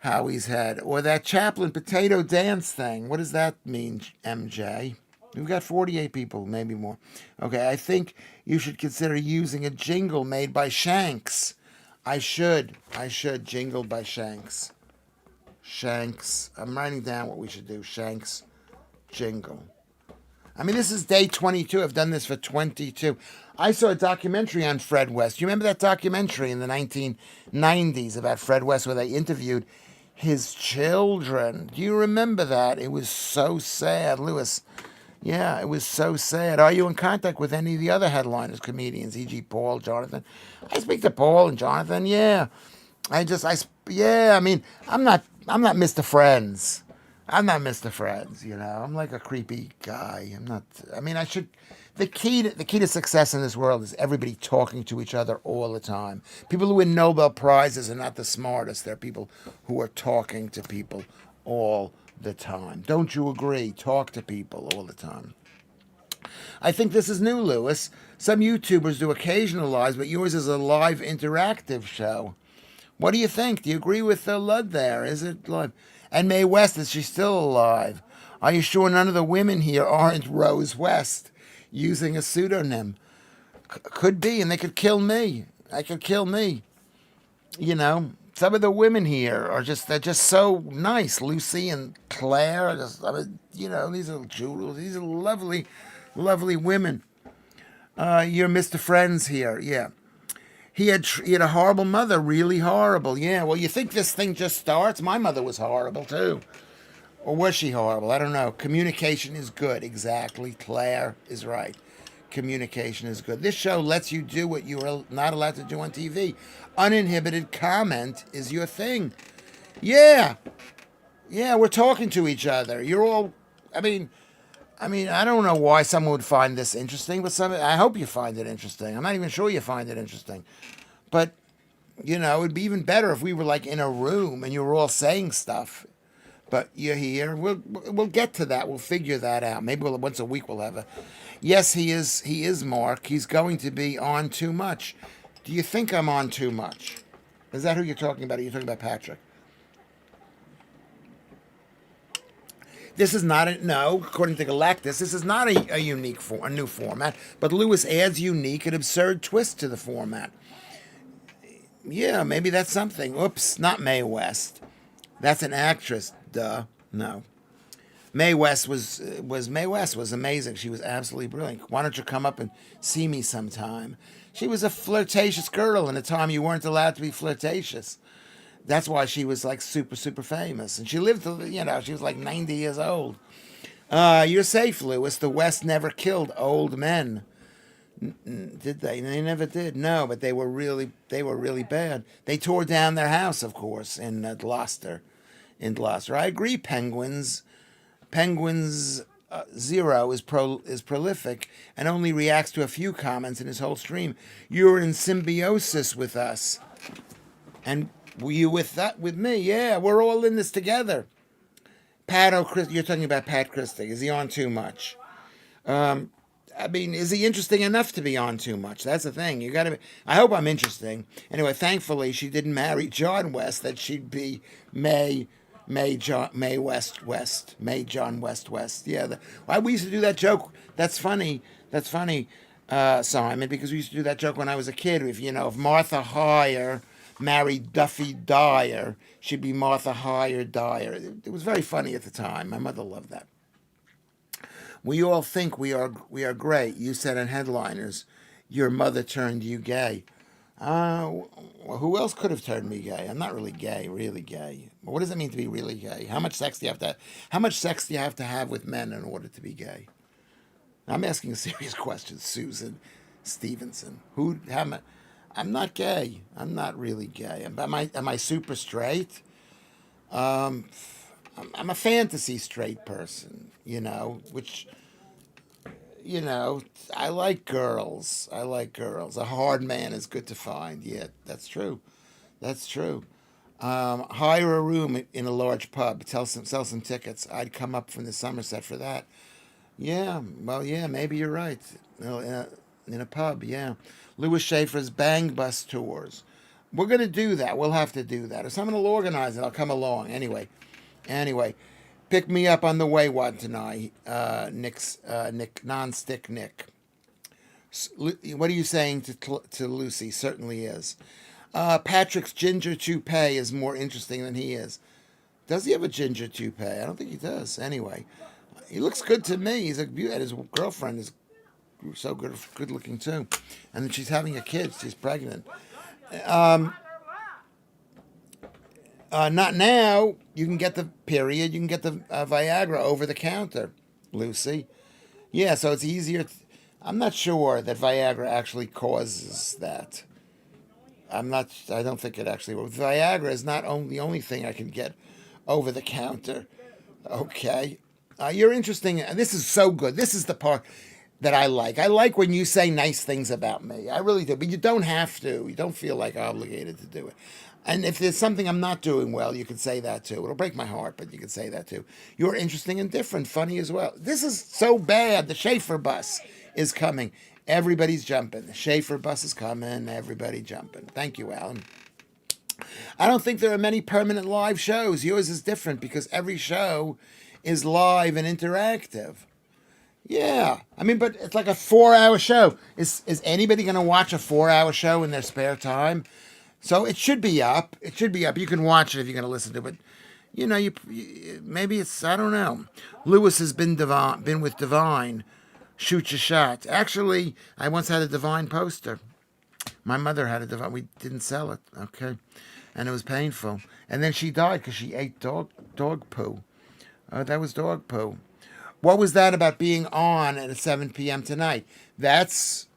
Speaker 1: Or that Chaplin potato dance thing. What does that mean, MJ? We've got 48 people, maybe more. Okay, I think you should consider using a jingle made by Shanks. I should. Jingle by Shanks. Shanks. I'm writing down what we should do. Shanks jingle. I mean, this is day 22. I've done this for 22. I saw a documentary on Fred West. You remember that documentary in the 1990s about Fred West where they interviewed his children? Do you remember that? It was so sad, Lewis. Yeah, it was so sad. Are you in contact with any of the other headliners, comedians, e.g. Paul, Jonathan? I speak to Paul and Jonathan, yeah. I'm not Mr. Friends. I'm not Mr. Friends, I'm like a creepy guy. The key to success in this world is everybody talking to each other all the time. People who win Nobel Prizes are not the smartest. They're people who are talking to people all the time. Don't you agree? Talk to people all the time. I think this is new, Lewis. Some YouTubers do occasional lives, but yours is a live interactive show. What do you think? Do you agree with Lud there? Is it live? And Mae West, is she still alive? Are you sure none of the women here aren't Rose West using a pseudonym? Could be, and they could kill me. I could kill me. You know, some of the women here are they're just so nice. Lucy and Claire, these are jewels. These are lovely, lovely women. You're Mr. Friends here, yeah. He had a horrible mother, really horrible. Yeah, well, you think this thing just starts? My mother was horrible too. Or was she horrible? I don't know. Communication is good. Exactly. Claire is right. Communication is good. This show lets you do what you are not allowed to do on TV. Uninhibited comment is your thing. Yeah. Yeah, we're talking to each other. You're all, I mean, I don't know why someone would find this interesting, but I hope you find it interesting. I'm not even sure you find it interesting. But, it'd be even better if we were like in a room and you were all saying stuff. But you're here. We'll get to that. We'll figure that out. Maybe once a week we'll have a. Yes, he is Mark. He's going to be on too much. Do you think I'm on too much? Is that who you're talking about? Are you talking about Patrick? This is not no, according to Galactus, this is not a new format, but Lewis adds unique and absurd twist to the format. Yeah, maybe that's something. Oops, not Mae West. That's an actress. Duh. No. Mae West was amazing. She was absolutely brilliant. Why don't you come up and see me sometime? She was a flirtatious girl in a time you weren't allowed to be flirtatious. That's why she was like super, super famous. And she lived, she was like 90 years old. You're safe, Lewis. The West never killed old men. Did they? They never did. No, but they were really bad. They tore down their house, of course, in Gloucester. I agree, Penguins. Zero is prolific and only reacts to a few comments in his whole stream. You're in symbiosis with us. And were you with me? Yeah, we're all in this together. You're talking about Pat Christie. Is he on too much? Is he interesting enough to be on too much? That's the thing. I hope I'm interesting. Anyway, thankfully, she didn't marry John West, that she'd be Mae John West. Yeah, we used to do that joke. That's funny, Simon, because we used to do that joke when I was a kid. If Martha Hyer married Duffy Dyer, she'd be Martha Hyer Dyer. It was very funny at the time. My mother loved that. We all think we are great. You said in Headliners, your mother turned you gay. Well, who else could have turned me gay? I'm not really gay. What does it mean to be really gay? How much sex do you have to have with men in order to be gay? I'm asking a serious question, Susan Stevenson. I'm not gay. I'm not really gay. Am I super straight? I'm a fantasy straight person, which, I like girls. A hard man is good to find. Yeah, that's true. Hire a room in a large pub. Sell some tickets. I'd come up from the Somerset for that. Yeah, well, yeah, maybe you're right. In a pub, yeah. Lewis Schaffer's Bang Bus Tours. We're going to do that. We'll have to do that. If someone will organize it, I'll come along. Anyway, pick me up on the way one tonight, Nick, non-stick Nick. What are you saying to Lucy? Certainly is. Patrick's ginger toupee is more interesting than he is. Does he have a ginger toupee? I don't think he does. Anyway, he looks good to me. And his girlfriend is so good looking too. And then she's having a kid. She's pregnant. Not now. You can get the period. You can get the Viagra over the counter, Lucy. Yeah, so it's easier. I'm not sure that Viagra actually causes that. I don't think it actually works. Viagra is not the only thing I can get over the counter. Okay. You're interesting. This is so good. This is the part that I like. I like when you say nice things about me. I really do. But you don't have to. You don't feel like obligated to do it. And if there's something I'm not doing well, you can say that too. It'll break my heart, but you can say that too. You're interesting and different, funny as well. This is so bad. The Schaffer bus is coming. Everybody's jumping. The Schaffer bus is coming. Everybody jumping. Thank you, Alan. I don't think there are many permanent live shows. Yours is different because every show is live and interactive. Yeah, I mean, but it's like a 4-hour show. Is anybody going to watch a 4-hour show in their spare time? So it should be up. It should be up. You can watch it if you're going to listen to it. But, maybe it's, I don't know. Lewis has been with Divine. Shoot your shot. Actually, I once had a Divine poster. My mother had a Divine. We didn't sell it. Okay, and it was painful. And then she died because she ate dog poo. That was dog poo. What was that about being on at 7 p.m. tonight? That's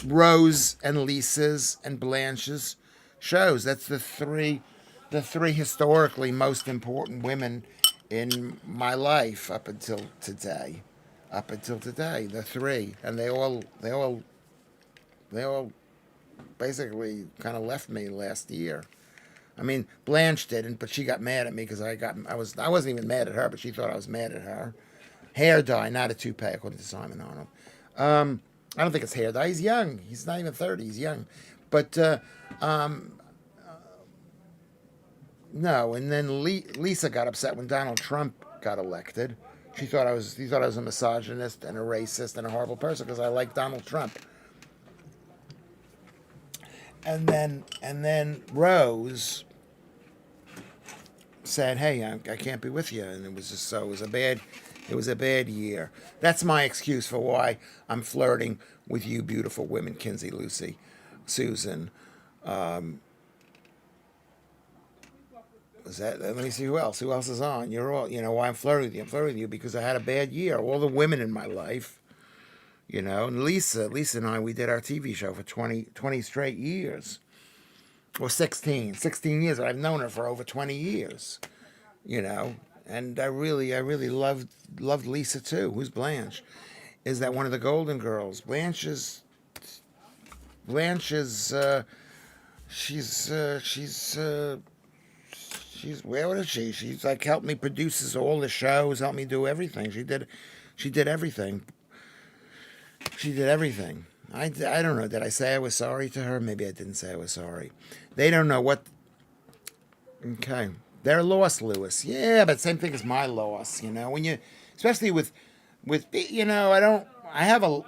Speaker 1: Rose and Lisa's and Blanche's shows. That's the three historically most important women in my life up until today. The three, and they all basically kind of left me last year. I mean, Blanche didn't, but she got mad at me because I wasn't even mad at her, but she thought I was mad at her. Hair dye, not a toupee, according to Simon Arnold. I don't think it's hair dye. He's young. He's not even 30. He's young. But, no. And then Lisa got upset when Donald Trump got elected. He thought I was a misogynist and a racist and a horrible person because I like Donald Trump. And then Rose said, "Hey, I can't be with you," and it was a bad year. That's my excuse for why I'm flirting with you, beautiful women, Kinsey, Lucy, Susan. Let me see who else. Who else is on? You're all. Why I'm flirting with you. I'm flirting with you because I had a bad year. All the women in my life. And Lisa and I, we did our TV show for 20 straight years. Or 16 years. I've known her for over 20 years. And I really loved Lisa too. Who's Blanche? Is that one of the Golden Girls? Blanche is she's where is she? She's like helped me produces all the shows, helped me do everything. She did everything. She did everything. I don't know. Did I say I was sorry to her? Maybe I didn't say I was sorry. They don't know what. Okay. Their loss, Lewis. Yeah, but same thing as my loss, when you, especially with, I have a,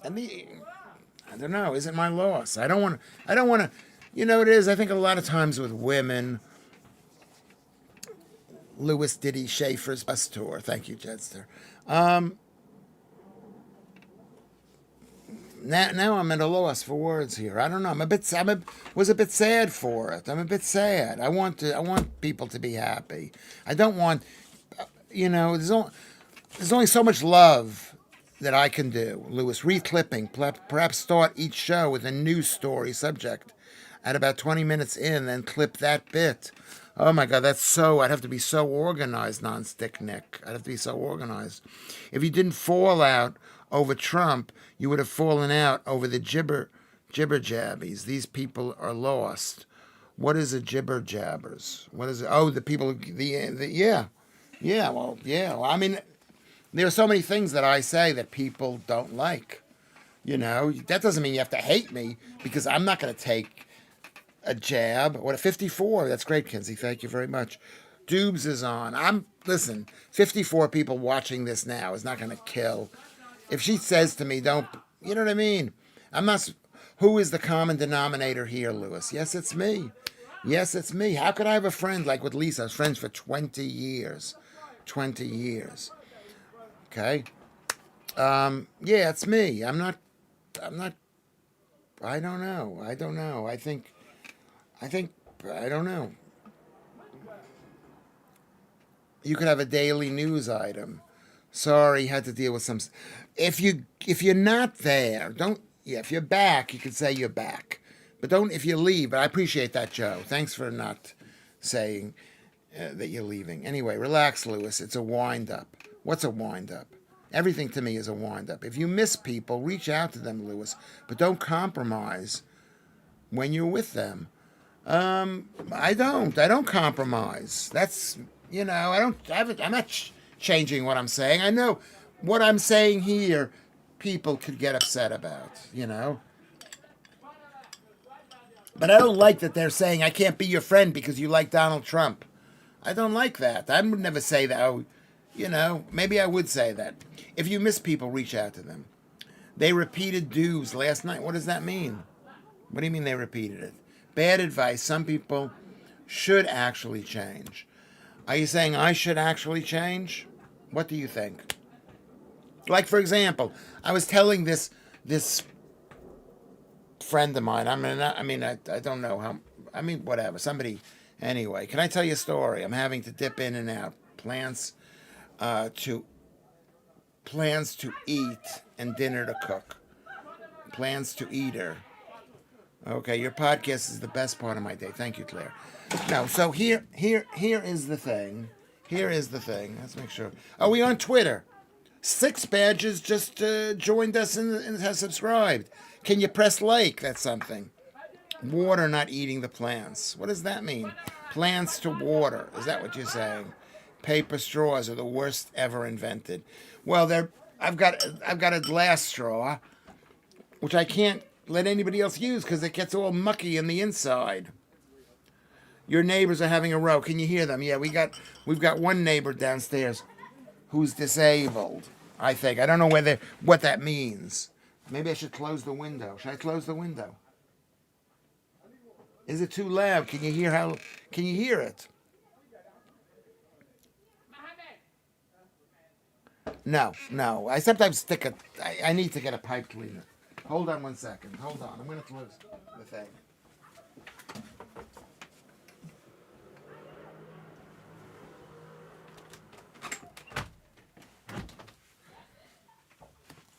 Speaker 1: I mean, I don't know, is it my loss? I don't want to, it is, I think a lot of times with women, Lewis Diddy Schaffer's bus tour. Thank you, Jedster. Now I'm at a loss for words here. I don't know. Was a bit sad for it. I'm a bit sad. I want people to be happy. I don't want, there's only so much love that I can do. Lewis, reclipping, perhaps start each show with a news story subject at about 20 minutes in, then clip that bit. Oh my God, I'd have to be so organized, Non-Stick Nick. I'd have to be so organized. If you didn't fall out over Trump, you would have fallen out over the jibber jabbies. These people are lost. What is a jibber jabbers? What is it? Oh, the people, yeah. Well, I mean, there are so many things that I say that people don't like. That doesn't mean you have to hate me because I'm not going to take a jab. What a 54. That's great, Kinsey. Thank you very much. Dubes is on. Listen, 54 people watching this now is not going to kill. If she says to me, don't, you know what I mean? I'm not, who is the common denominator here, Lewis? Yes, it's me. How could I have a friend like with Lisa? I was friends for 20 years. 20 years. Okay? Yeah, it's me. I'm not, I don't know. I think, I don't know. You could have a daily news item. Sorry, had to deal with some. If you're not there, don't. Yeah, if you're back, you could say you're back. But don't if you leave. But I appreciate that, Joe. Thanks for not saying that you're leaving. Anyway, relax, Lewis. It's a wind up. What's a wind up? Everything to me is a wind up. If you miss people, reach out to them, Lewis. But don't compromise when you're with them. I don't. I don't compromise. That's I don't. I'm not changing what I'm saying. I know what I'm saying here. People could get upset about. But I don't like that they're saying I can't be your friend because you like Donald Trump. I don't like that. I would never say that. Oh, maybe I would say that. If you miss people, reach out to them. They repeated dues last night. What does that mean? What do you mean they repeated it? Bad advice. Some people should actually change. Are you saying I should actually change? What do you think? Like, for example, I was telling this friend of mine. I don't know how. Whatever. Somebody. Anyway, can I tell you a story? I'm having to dip in and out. Uh, to plans to eat and dinner to cook. Plans to eat her. Okay, your podcast is the best part of my day. Thank you, Claire. No, so here is the thing. Here is the thing. Let's make sure. Are we on Twitter? 6 badges just joined us and has subscribed. Can you press like? That's something. Water not eating the plants. What does that mean? Plants to water. Is that what you're saying? Paper straws are the worst ever invented. Well, I've got a glass straw, which I can't let anybody else use because it gets all mucky in the inside. Your neighbors are having a row. Can you hear them? Yeah, we've got one neighbor downstairs who's disabled. I think I don't know what that means. Maybe I should close the window. Should I close the window? Is it too loud? Can you hear it? No. I sometimes I need to get a pipe cleaner. Hold on one second. Hold on. I'm going to close the thing.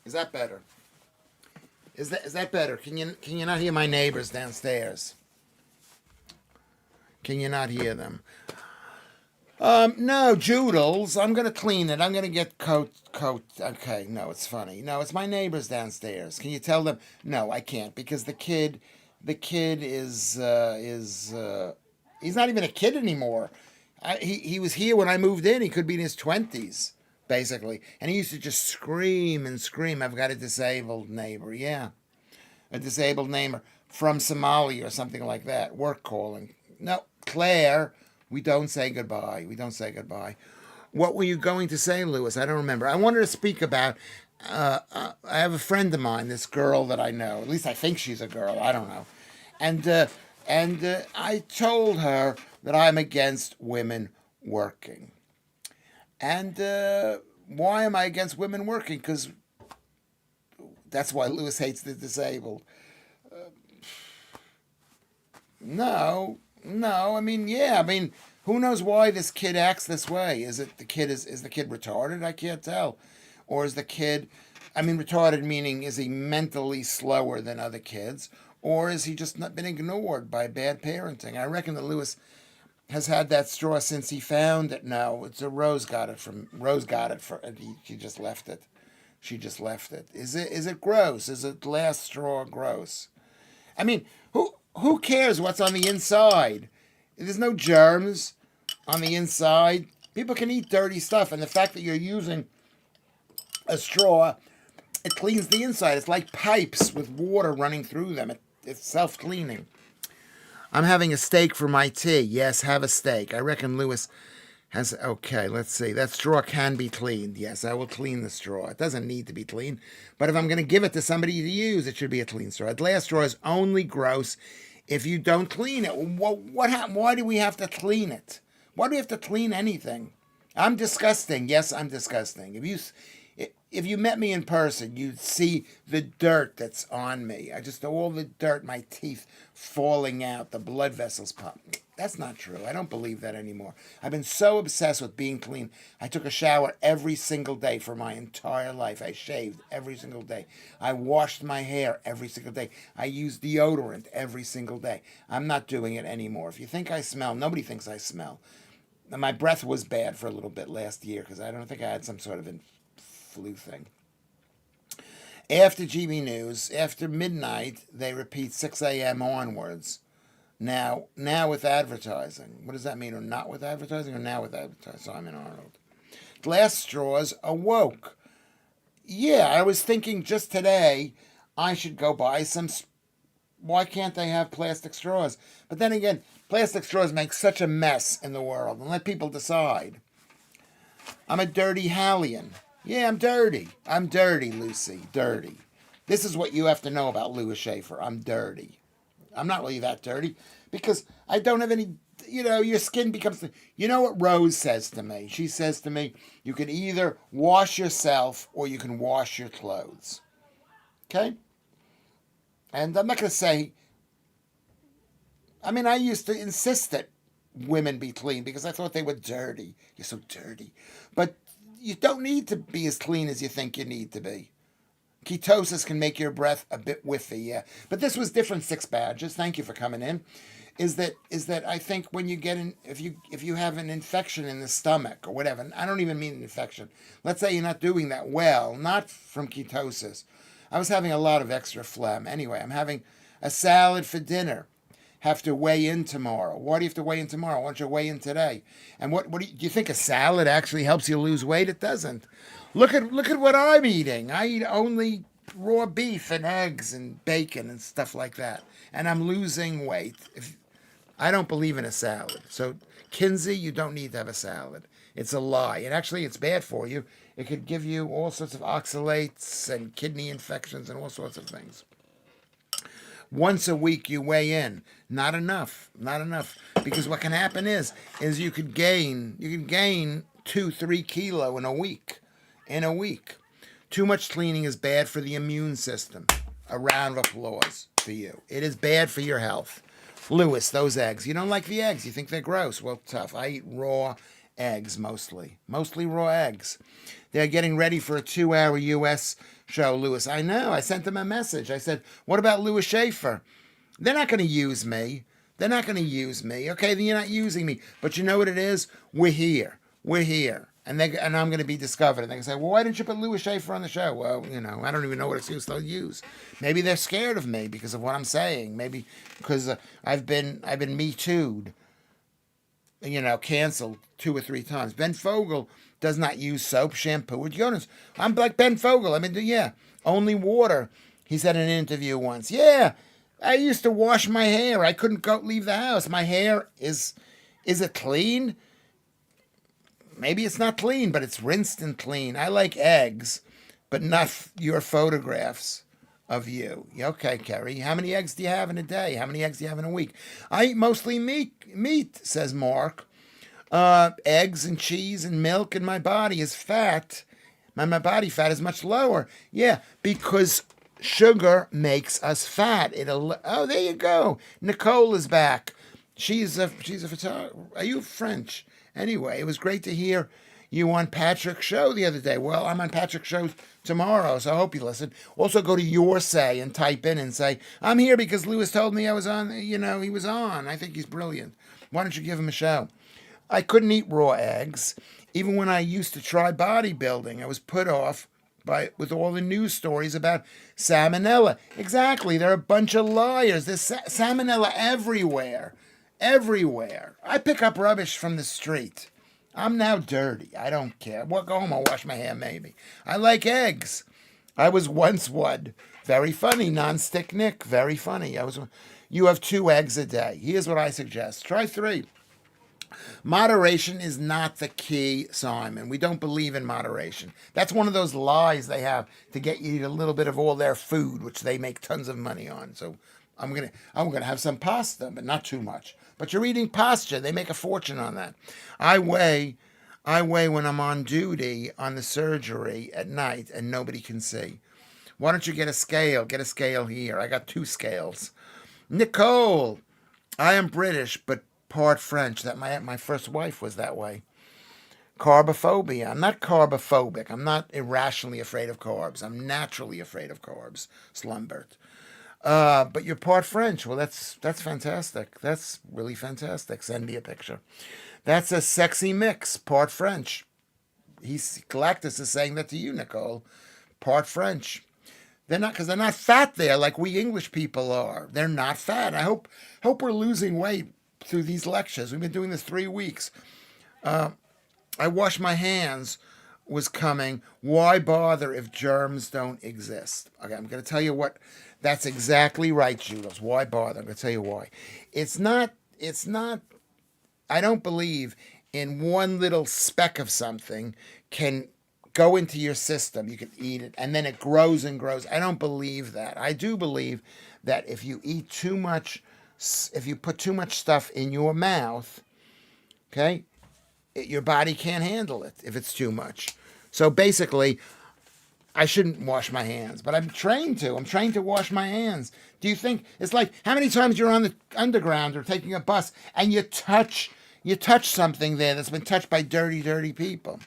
Speaker 1: Is that better? Is that better? Can you not hear my neighbors downstairs? Can you not hear them? No, Joodles. I'm gonna clean it. I'm gonna get coat. Okay, no, it's funny. No, it's my neighbors downstairs. Can you tell them? No, I can't because the kid is he's not even a kid anymore. He was here when I moved in. He could be in his 20s, basically, and he used to just scream and scream. I've got a disabled neighbor. Yeah, a disabled neighbor from Somalia or something like that. Work calling. No, Claire. We don't say goodbye. We don't say goodbye. What were you going to say, Lewis? I don't remember. I wanted to speak about. I have a friend of mine, this girl that I know. At least I think she's a girl. I don't know. And I told her that I'm against women working. And why am I against women working? Because that's why Lewis hates the disabled. No, no. Yeah. Who knows why this kid acts this way? Is it the kid is the kid retarded? I can't tell. Or is the kid, retarded meaning is he mentally slower than other kids, or is he just not been ignored by bad parenting? I reckon that Lewis has had that straw since he found it. No, it's a Rose got it for. And she just left it. She just left it. Is it gross? Is a glass straw gross? Who cares what's on the inside? There's no germs on the inside. People can eat dirty stuff, and the fact that you're using a straw, it cleans the inside. It's like pipes with water running through them. It's self-cleaning. I'm having a steak for my tea. Yes, have a steak. I reckon Lewis has. Okay, let's see. That straw can be cleaned. Yes, I will clean the straw. It doesn't need to be cleaned, but if I'm going to give it to somebody to use, it should be a clean straw. A glass straw is only gross if you don't clean it. Why do we have to clean it? Why do we have to clean anything? I'm disgusting. Yes, I'm disgusting. If you met me in person, you'd see the dirt that's on me. All the dirt, my teeth falling out, the blood vessels pop. That's not true. I don't believe that anymore. I've been so obsessed with being clean. I took a shower every single day for my entire life. I shaved every single day. I washed my hair every single day. I used deodorant every single day. I'm not doing it anymore. If you think I smell, nobody thinks I smell. My breath was bad for a little bit last year because I don't think I had some sort of flu thing. After GB News, after midnight, they repeat 6 a.m. onwards. Now with advertising. What does that mean? Or not with advertising, or now with advertising? Simon Arnold. Glass straws awoke. Yeah, I was thinking just today I should go buy some. Why can't they have plastic straws? But then again, plastic straws make such a mess in the world, and let people decide. I'm a dirty Hallian. Yeah, I'm dirty. I'm dirty, Lucy. Dirty. This is what you have to know about Lewis Schaffer. I'm dirty. I'm not really that dirty because I don't have any, your skin becomes, you know what Rose says to me? She says to me, you can either wash yourself or you can wash your clothes. Okay? And I'm not going to say, I used to insist that women be clean because I thought they were dirty. You're so dirty. But you don't need to be as clean as you think you need to be. Ketosis can make your breath a bit whiffy, yeah. But this was different, Six Badges. Thank you for coming in. Is that I think when you get in, if you have an infection in the stomach or whatever, I don't even mean an infection. Let's say you're not doing that well, not from ketosis. I was having a lot of extra phlegm. Anyway, I'm having a salad for dinner. Have to weigh in tomorrow. Why do you have to weigh in tomorrow? Why don't you weigh in today? And what do you think a salad actually helps you lose weight? It doesn't. Look at what I'm eating. I eat only raw beef and eggs and bacon and stuff like that. And I'm losing weight. I don't believe in a salad. So, Kinsey, you don't need to have a salad. It's a lie. And actually, it's bad for you. It could give you all sorts of oxalates and kidney infections and all sorts of things. Once a week you weigh in. Not enough. Because what can happen is you can gain 2-3 kilo in a week. Too much cleaning is bad for the immune system. A round of applause for you. It is bad for your health. Lewis, those eggs. You don't like the eggs. You think they're gross. Well, tough. I eat raw eggs mostly. Mostly raw eggs. They're getting ready for a 2-hour U.S. show, Lewis. I know. I sent them a message. I said, what about Lewis Schaffer? They're not going to use me. Okay, then you're not using me. But you know what it is? We're here. And I'm going to be discovered. And they can say, well, why didn't you put Lewis Schaffer on the show? Well, I don't even know what excuse they'll use. Maybe they're scared of me because of what I'm saying. Maybe because I've been Me Too'd, canceled 2 or 3 times. Ben Fogle does not use soap, shampoo, or deodorants. I'm like Ben Fogle. Only water. He said in an interview once, yeah, I used to wash my hair. I couldn't leave the house. My hair is it clean? Maybe it's not clean, but it's rinsed and clean. I like eggs, but not your photographs of you. Okay, Kerry. How many eggs do you have in a day? How many eggs do you have in a week? I eat mostly meat, says Mark. Eggs and cheese and milk, and my body is fat. My body fat is much lower. Yeah, because sugar makes us fat. Oh, there you go. Nicole is back. She's a photographer. Are you French? Anyway, it was great to hear you on Patrick's show the other day. Well, I'm on Patrick's show tomorrow, so I hope you listen. Also, go to Your Say and type in and say, I'm here because Lewis told me I was on, he was on. I think he's brilliant. Why don't you give him a show? I couldn't eat raw eggs. Even when I used to try bodybuilding, I was put off with all the news stories about salmonella. Exactly. They're a bunch of liars. There's salmonella everywhere. I pick up rubbish from the street. I'm now dirty. I don't care. Well, go home. I'll wash my hair maybe. I like eggs. I was once one. Very funny. Non-stick Nick. Very funny. You have 2 eggs a day. Here's what I suggest. Try 3. Moderation is not the key, Simon. We don't believe in moderation. That's one of those lies they have to get you to eat a little bit of all their food, which they make tons of money on. So I'm gonna have some pasta, but not too much. But you're eating pasta. They make a fortune on that. I weigh when I'm on duty on the surgery at night and nobody can see. Why don't you get a scale? Get a scale here. I got 2 scales. Nicole, I am British, but part French. That my first wife was that way. Carbophobia. I'm not carbophobic. I'm not irrationally afraid of carbs. I'm naturally afraid of carbs, Slumbert. But you're part French. Well, that's fantastic. That's really fantastic. Send me a picture. That's a sexy mix. Part French. Galactus is saying that to you, Nicole. Part French. They're not, because they're not fat there like we English people are. They're not fat. I hope we're losing weight through these lectures. We've been doing this 3 weeks. I wash my hands was coming. Why bother if germs don't exist? Okay, I'm going to tell you what. That's exactly right, Judas. Why bother? I'm going to tell you why. It's not. It's not. I don't believe in one little speck of something can go into your system. You can eat it, and then it grows and grows. I don't believe that. I do believe that if you eat too much, if you put too much stuff in your mouth, okay, your body can't handle it if it's too much. So basically, I shouldn't wash my hands, but I'm trained to. I'm trained to wash my hands. Do you think it's like how many times you're on the underground or taking a bus and you touch something there that's been touched by dirty, dirty people?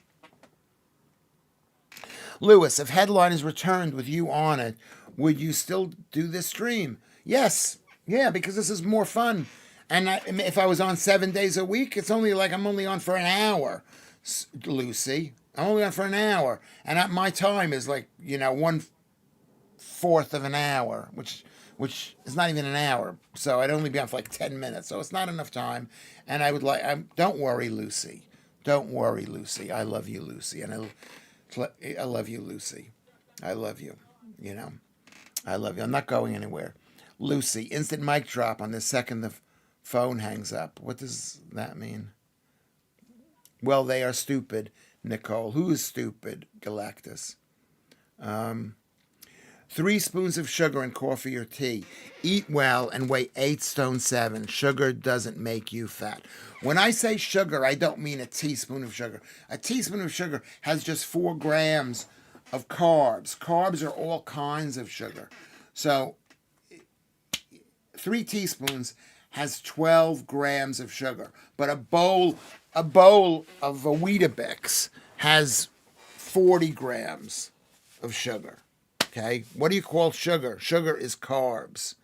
Speaker 1: Lewis, if headline is returned with you on it, would you still do this stream? Yes. Yeah, because this is more fun. And if I was on 7 days a week, it's only like I'm only on for an hour, Lucy. I'm only on for an hour. And my time is like, 1/4 of an hour, which is not even an hour. So I'd only be on for like 10 minutes. So it's not enough time. And I would don't worry, Lucy. Don't worry, Lucy. I love you, Lucy. And I love you, Lucy. I love you. I love you. I'm not going anywhere. Lucy, instant mic drop on the second the phone hangs up. What does that mean? Well, they are stupid, Nicole. Who is stupid? Galactus. 3 spoons of sugar in coffee or tea. Eat well and weigh 8 stone 7. Sugar doesn't make you fat. When I say sugar, I don't mean a teaspoon of sugar. A teaspoon of sugar has just 4 grams of carbs. Carbs are all kinds of sugar. So 3 teaspoons has 12 grams of sugar. But a bowl of a Weetabix has 40 grams of sugar. Okay? What do you call sugar? Sugar is carbs.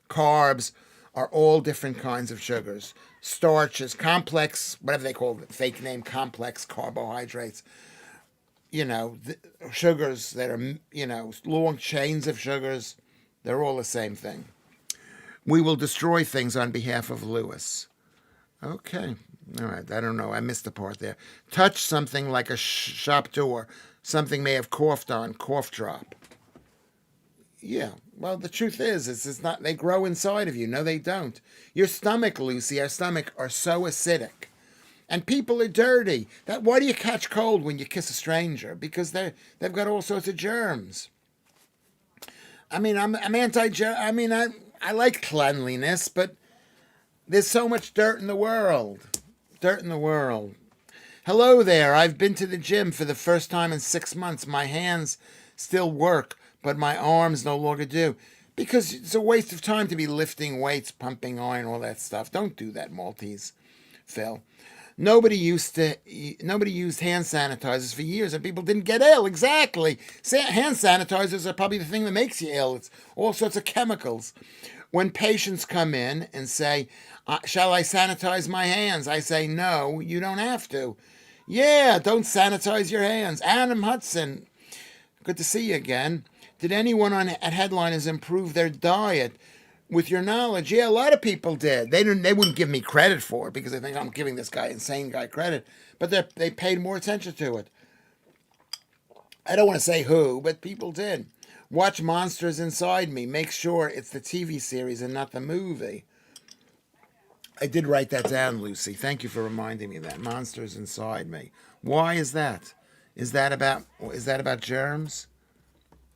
Speaker 1: Carbs are all different kinds of sugars. Starches, complex, whatever they call it, fake name, complex carbohydrates. Sugars that are, long chains of sugars, they're all the same thing. We will destroy things on behalf of Lewis. Okay. All right. I don't know. I missed the part there. Touch something like a shop door. Something may have coughed on. Cough drop. Yeah. Well, the truth is, it's not. They grow inside of you. No, they don't. Your stomach, Lucy, our stomach are so acidic. And people are dirty. Why do you catch cold when you kiss a stranger? Because they've got all sorts of germs. I mean, I'm anti-germ. I mean, I like cleanliness, but there's so much dirt in the world. Dirt in the world. Hello there. I've been to the gym for the first time in 6 months. My hands still work, but my arms no longer do. Because it's a waste of time to be lifting weights, pumping iron, all that stuff. Don't do that, Maltese, Phil. Nobody used hand sanitizers for years, and people didn't get ill. Exactly. Hand sanitizers are probably the thing that makes you ill. It's all sorts of chemicals. When patients come in and say, shall I sanitize my hands? I say, no, you don't have to. Yeah, don't sanitize your hands. Adam Hudson, good to see you again. Did anyone at Headliners improve their diet with your knowledge? Yeah, a lot of people did. They wouldn't give me credit for it because they think I'm giving this insane guy credit. But they paid more attention to it. I don't want to say who, but people did. Watch Monsters Inside Me. Make sure it's the TV series and not the movie. I did write that down, Lucy. Thank you for reminding me of that. Monsters Inside Me. Why is that? Is that about germs?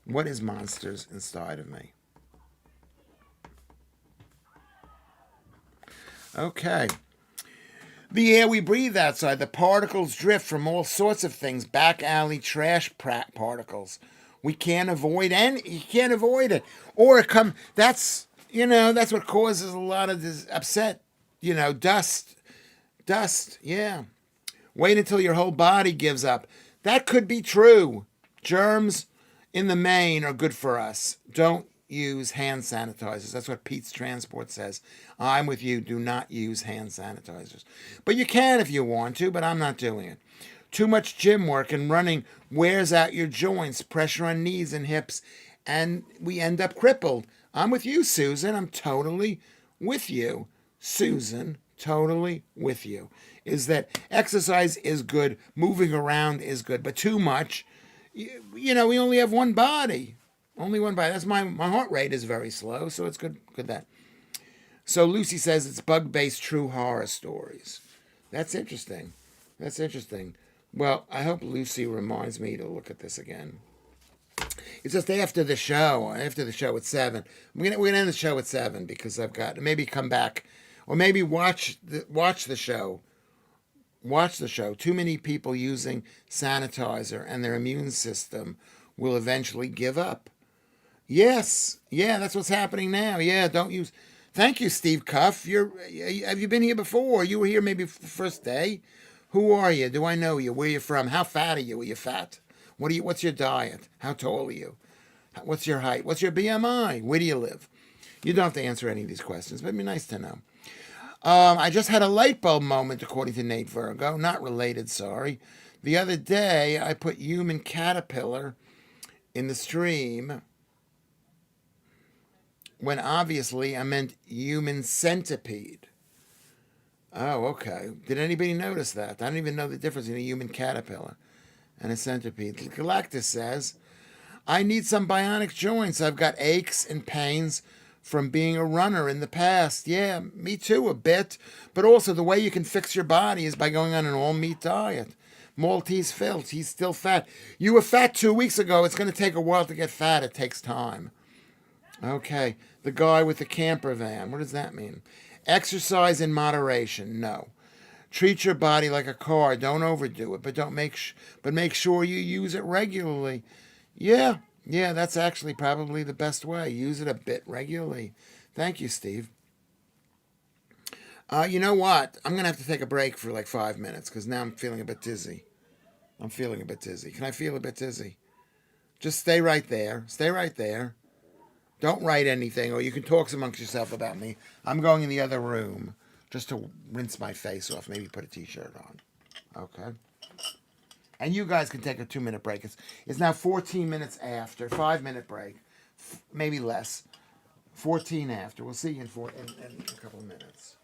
Speaker 1: What is Monsters Inside of Me? Okay. The air we breathe outside, the particles drift from all sorts of things, back alley trash particles. We can't avoid you can't avoid it. Or that's what causes a lot of this upset, dust, yeah. Wait until your whole body gives up. That could be true. Germs in the main are good for us. Don't use hand sanitizers. That's what Pete's Transport says. I'm with you. Do not use hand sanitizers. But you can if you want to, but I'm not doing it. Too much gym work and running wears out your joints, pressure on knees and hips, and we end up crippled. I'm with you, Susan. I'm totally with you, Susan. Totally with you. Is that exercise is good, moving around is good, but too much, we only have one body. Only one body. That's my heart rate is very slow, so it's good that. So Lucy says it's bug-based true horror stories. That's interesting. That's interesting. Well, I hope Lucy reminds me to look at this again. It's just after the show. After the show at 7, we're gonna end the show at 7 because I've got maybe come back, or maybe watch the show. Watch the show. Too many people using sanitizer and their immune system will eventually give up. Yes, yeah, that's what's happening now. Yeah, don't use. Thank you, Steve Cuff. Have you been here before? You were here maybe first day. Who are you? Do I know you? Where you from? How fat are you? Are you fat? What's your diet? How tall are you? What's your height? What's your BMI? Where do you live? You don't have to answer any of these questions, but it'd be nice to know. I just had a light bulb moment, according to Nate Virgo. Not related, sorry. The other day, I put human caterpillar in the stream when obviously I meant human centipede. Oh, okay. Did anybody notice that? I don't even know the difference in a human caterpillar and a centipede. Galactus says, I need some bionic joints. I've got aches and pains from being a runner in the past. Yeah, me too, a bit. But also, the way you can fix your body is by going on an all-meat diet. Maltese Phil, he's still fat. You were fat 2 weeks ago. It's going to take a while to get fat. It takes time. Okay, the guy with the camper van. What does that mean? Exercise in moderation. No. Treat your body like a car. Don't overdo it, but make sure you use it regularly. Yeah, yeah, that's actually probably the best way. Use it a bit regularly. Thank you, Steve. You know what? I'm gonna have to take a break for like 5 minutes because now I'm feeling a bit dizzy. I'm feeling a bit dizzy. Can I feel a bit dizzy? Just stay right there. Stay right there. Don't write anything, or you can talk amongst yourself about me. I'm going in the other room just to rinse my face off. Maybe put a t-shirt on. Okay. And you guys can take a 2-minute break. It's now 14 minutes after. 5-minute break. Maybe less. 14 after. We'll see you in a couple of minutes.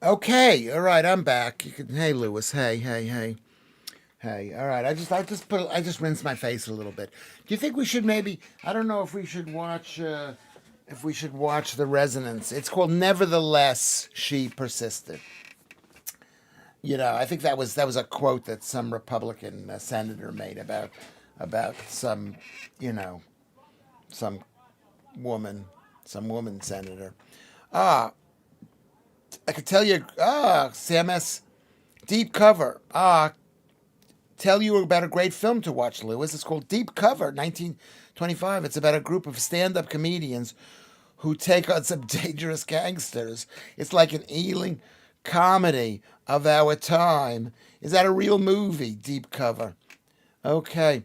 Speaker 1: Okay, all right, I'm back. You can, hey, Lewis, hey. All right, I just rinsed my face a little bit. Do you think we should maybe? I don't know if we should watch. If we should watch The Resonance. It's called Nevertheless She Persisted. I think that was a quote that some Republican senator made about some, you know, some woman, some woman senator. Ah, I could tell you. CMS Deep Cover. Tell you about a great film to watch, Lewis. It's called Deep Cover, 1925. It's about a group of stand-up comedians who take on some dangerous gangsters. It's like an Ealing comedy of our time. Is that a real movie, Deep Cover? Okay.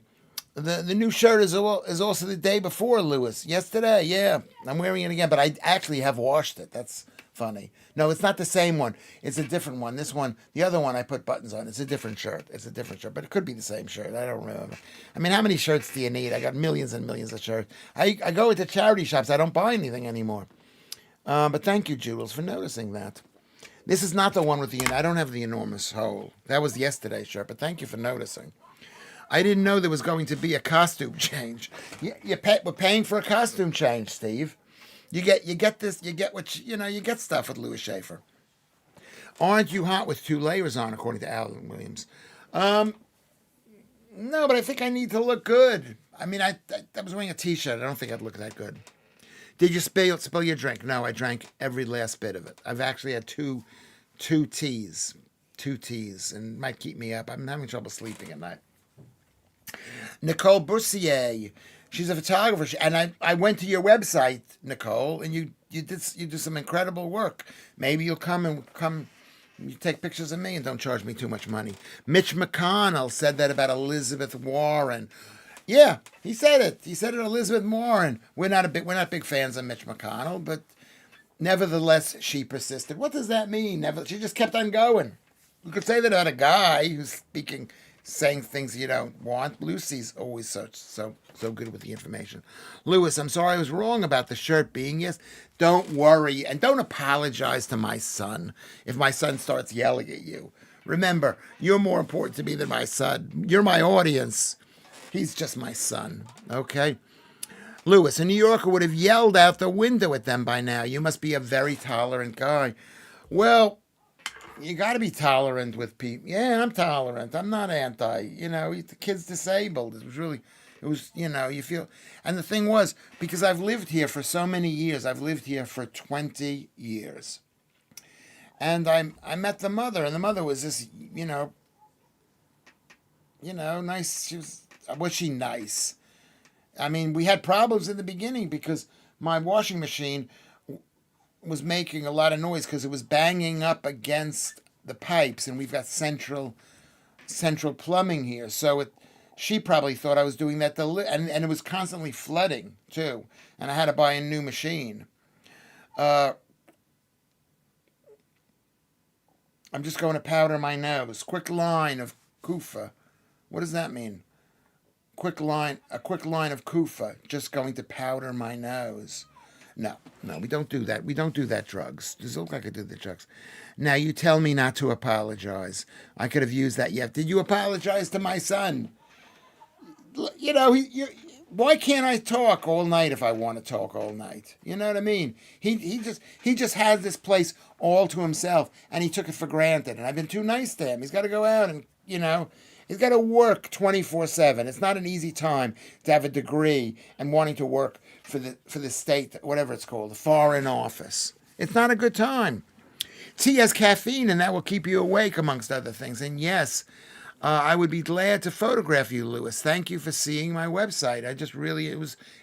Speaker 1: The new shirt is also the day before, Lewis. Yesterday, yeah. I'm wearing it again, but I actually have washed it. That's funny. No, it's not the same one. It's a different one. This one, the other one I put buttons on. It's a different shirt. It's a different shirt, but it could be the same shirt. I don't remember. I mean, how many shirts do you need? I got millions and millions of shirts. I go into charity shops. I don't buy anything anymore. But thank you, Jules, for noticing that. This is not the one with I don't have the enormous hole. That was yesterday's shirt, but thank you for noticing. I didn't know there was going to be a costume change. We're paying for a costume change, Steve. You get this. You get you get stuff with Lewis Schaffer. Aren't you hot with two layers on, according to Alan Williams? No, but I think I need to look good. I mean, I was wearing a T-shirt. I don't think I'd look that good. Did you spill your drink? No, I drank every last bit of it. I've actually had two teas, and it might keep me up. I'm having trouble sleeping at night. Nicole Bussier, she's a photographer, and I went to your website, Nicole, and you do some incredible work. Maybe you'll come. You take pictures of me and don't charge me too much money. Mitch McConnell said that about Elizabeth Warren. Yeah, he said it. He said it, Elizabeth Warren. We're not big fans of Mitch McConnell, but nevertheless, she persisted. What does that mean? She just kept on going. You could say that about a guy who's saying things you don't want. Lucy's always so good with the information. Lewis, I'm sorry I was wrong about the shirt being yes. Don't worry, and don't apologize to my son if my son starts yelling at you. Remember, you're more important to me than my son. You're my audience. He's just my son, okay? Lewis, a New Yorker would have yelled out the window at them by now. You must be a very tolerant guy. Well, you got to be tolerant with people. Yeah, I'm tolerant. I'm not anti. The kid's disabled. You feel. And the thing was, because I've lived here for so many years, I've lived here for 20 years. And I met the mother, and the mother was this, nice. Was she nice? I mean, we had problems in the beginning because my washing machine was making a lot of noise because it was banging up against the pipes, and we've got central plumbing here. So she probably thought I was doing that and it was constantly flooding too, and I had to buy a new machine. I'm just going to powder my nose. Quick line of Kufa. What does that mean? A quick line of Kufa. Just going to powder my nose. No, we don't do that. We don't do that, drugs. Does it look like I do the drugs? Now, you tell me not to apologize. I could have used that yet. Did you apologize to my son? Why can't I talk all night if I want to talk all night? You know what I mean? He just has this place all to himself, and he took it for granted. And I've been too nice to him. He's got to go out and, he's got to work 24/7. It's not an easy time to have a degree and wanting to work for the state, whatever it's called, the Foreign Office. It's not a good time. Tea has caffeine, and that will keep you awake, amongst other things. And yes, I would be glad to photograph you, Lewis. Thank you for seeing my website.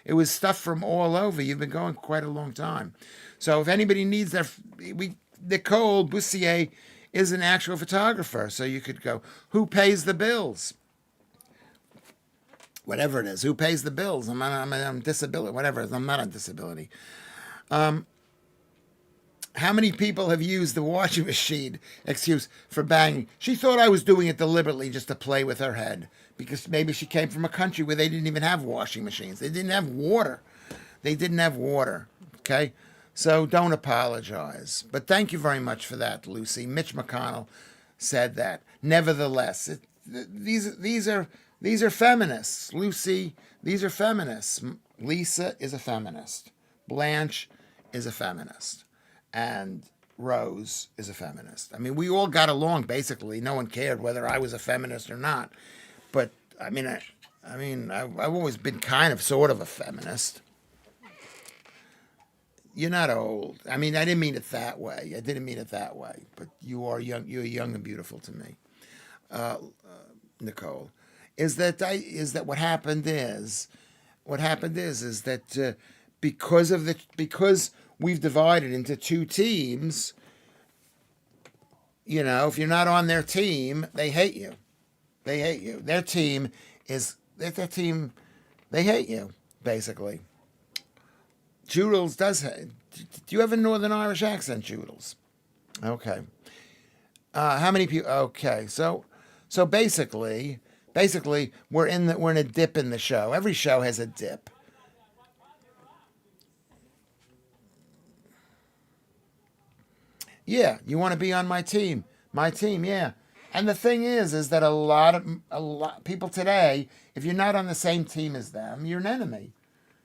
Speaker 1: It was stuff from all over. You've been going quite a long time. So if anybody needs that, Nicole Bussier is an actual photographer. So you could go, who pays the bills? Whatever it is, who pays the bills? I'm on disability, whatever. I'm not on disability. How many people have used the washing machine excuse for banging? She thought I was doing it deliberately just to play with her head, because maybe she came from a country where they didn't even have washing machines. They didn't have water. Okay? So don't apologize. But thank you very much for that, Lucy. Mitch McConnell said that. Nevertheless, these are feminists, Lucy. These are feminists. Lisa is a feminist. Blanche is a feminist, and Rose is a feminist. I mean, we all got along basically. No one cared whether I was a feminist or not. But I've always been kind of, sort of a feminist. You're not old. I mean, I didn't mean it that way. I didn't mean it that way. But you are young. You're young and beautiful to me, Nicole. Is that what happened is that because we've divided into two teams. If you're not on their team, they hate you. They hate you. Their team is their team. They hate you basically. Joodles does. Do you have a Northern Irish accent, Joodles? Okay. How many people? Okay. So basically, we're in a dip in the show. Every show has a dip. Yeah, you want to be on my team. My team, yeah. And the thing is that a lot people today, if you're not on the same team as them, you're an enemy.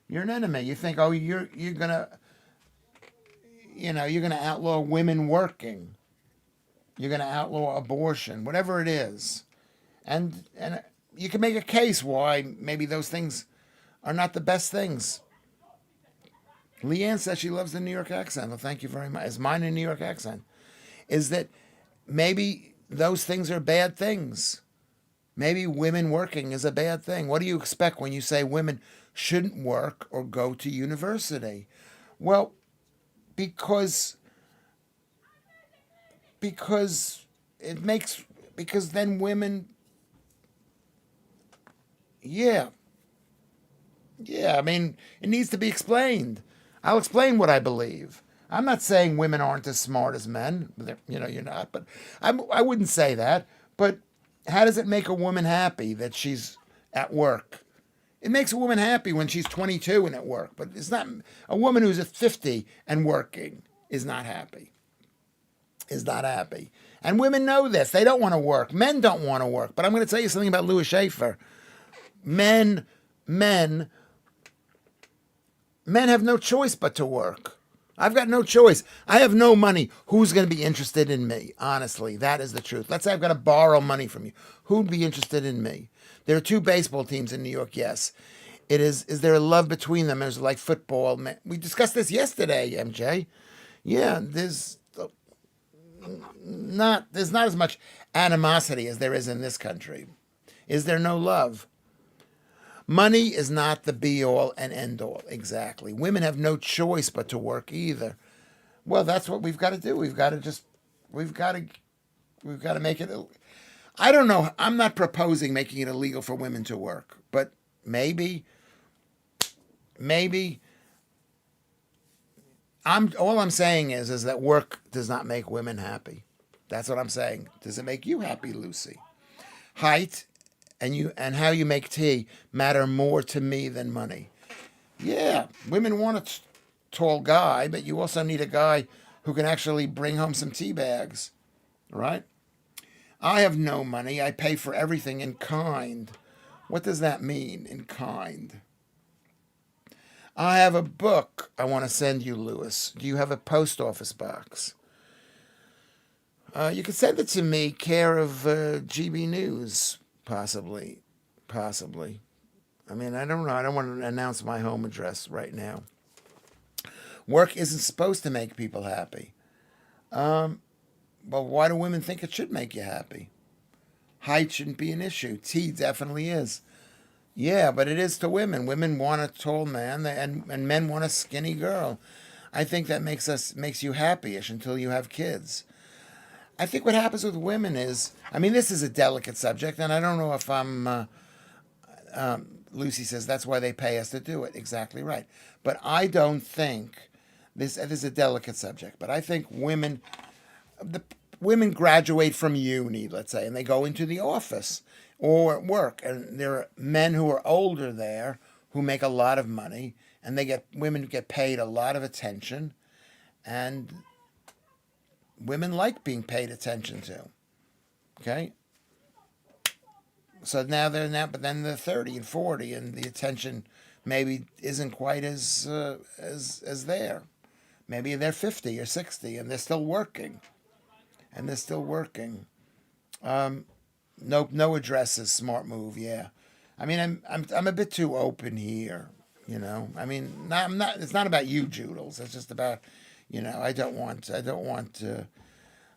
Speaker 1: You're an enemy. You think, oh, you're gonna outlaw women working. You're gonna outlaw abortion, whatever it is, and you can make a case why maybe those things are not the best things. Leanne says she loves the New York accent. Well, thank you very much. Is mine a New York accent? Is that maybe those things are bad things? Maybe women working is a bad thing. What do you expect when you say women shouldn't work or go to university? Well, because because it makes because then women, yeah, yeah. I mean, it needs to be explained. I'll explain what I believe. I'm not saying women aren't as smart as men. You're not, but I wouldn't say that. But how does it make a woman happy that she's at work? It makes a woman happy when she's 22 and at work, but it's not a woman who's at 50 and working is not happy. Is not happy. And women know this. They don't want to work. Men don't want to work. But I'm going to tell you something about Lewis Schaffer. Men, men, men have no choice but to work. I've got no choice. I have no money. Who's going to be interested in me? Honestly, that is the truth. Let's say I've got to borrow money from you. Who'd be interested in me? There are two baseball teams in New York, yes. It is. Is there a love between them? There's like football. We discussed this yesterday, MJ. Yeah, there's not as much animosity as there is in this country. Is there no love? Money is not the be all and end all. Exactly. Women have no choice but to work either. Well, that's what we've got to do. We've got to make it. I don't know. I'm not proposing making it illegal for women to work, but maybe all I'm saying is that work does not make women happy. That's what I'm saying. Does it make you happy, Lucy? Height and how you make tea matter more to me than money. Yeah, women want tall guy, but you also need a guy who can actually bring home some tea bags, right? I have no money. I pay for everything in kind. What does that mean, in kind? I have a book I want to send you, Lewis. Do you have a post office box? You could send it to me, care of GB News, possibly. Possibly. I mean, I don't know. I don't want to announce my home address right now. Work isn't supposed to make people happy. But why do women think it should make you happy? Height shouldn't be an issue. Tea definitely is. Yeah, but it is to women. Women want a tall man, and men want a skinny girl. I think that makes you happyish until you have kids. I think what happens with women is, I mean, this is a delicate subject, and I don't know if I'm. Lucy says that's why they pay us to do it. Exactly right. But I don't think this is a delicate subject. But I think the women graduate from uni, let's say, and they go into the office or at work, and there are men who are older there who make a lot of money, and women get paid a lot of attention, And women like being paid attention to. Okay? So now but then they're 30 and 40, and the attention maybe isn't quite as there. Maybe they're 50 or 60, and they're still working. No addresses, smart move. Yeah, I mean, I'm a bit too open here. I mean, I'm not. It's not about you, Joodles. It's just about, I don't want to.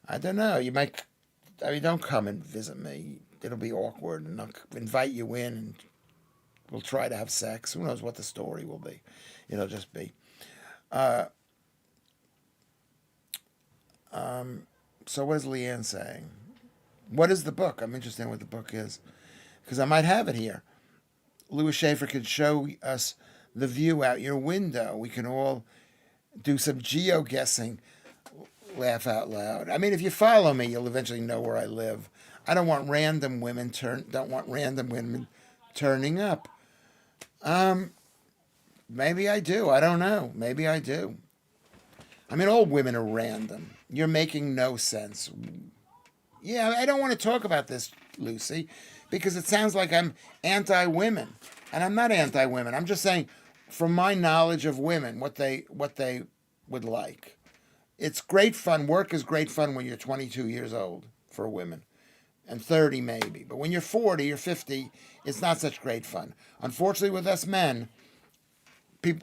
Speaker 1: I don't know. You might. I mean, don't come and visit me. It'll be awkward, and I'll invite you in, and we'll try to have sex. Who knows what the story will be? It'll just be. So what is Leanne saying? What is the book? I'm interested in what the book is, because I might have it here. Lewis Schaffer could show us the view out your window. We can all do some geo-guessing. Laugh out loud. I mean, if you follow me, you'll eventually know where I live. I don't want random women turning up. Maybe I do. I don't know. Maybe I do. I mean, all women are random. You're making no sense. Yeah, I don't want to talk about this, Lucy, because it sounds like I'm anti-women, and I'm not anti-women. I'm just saying, from my knowledge of women, what they would like. It's great fun. Work is great fun when you're 22 years old for women, and 30 maybe. But when you're 40 or 50, it's not such great fun. Unfortunately, with us men,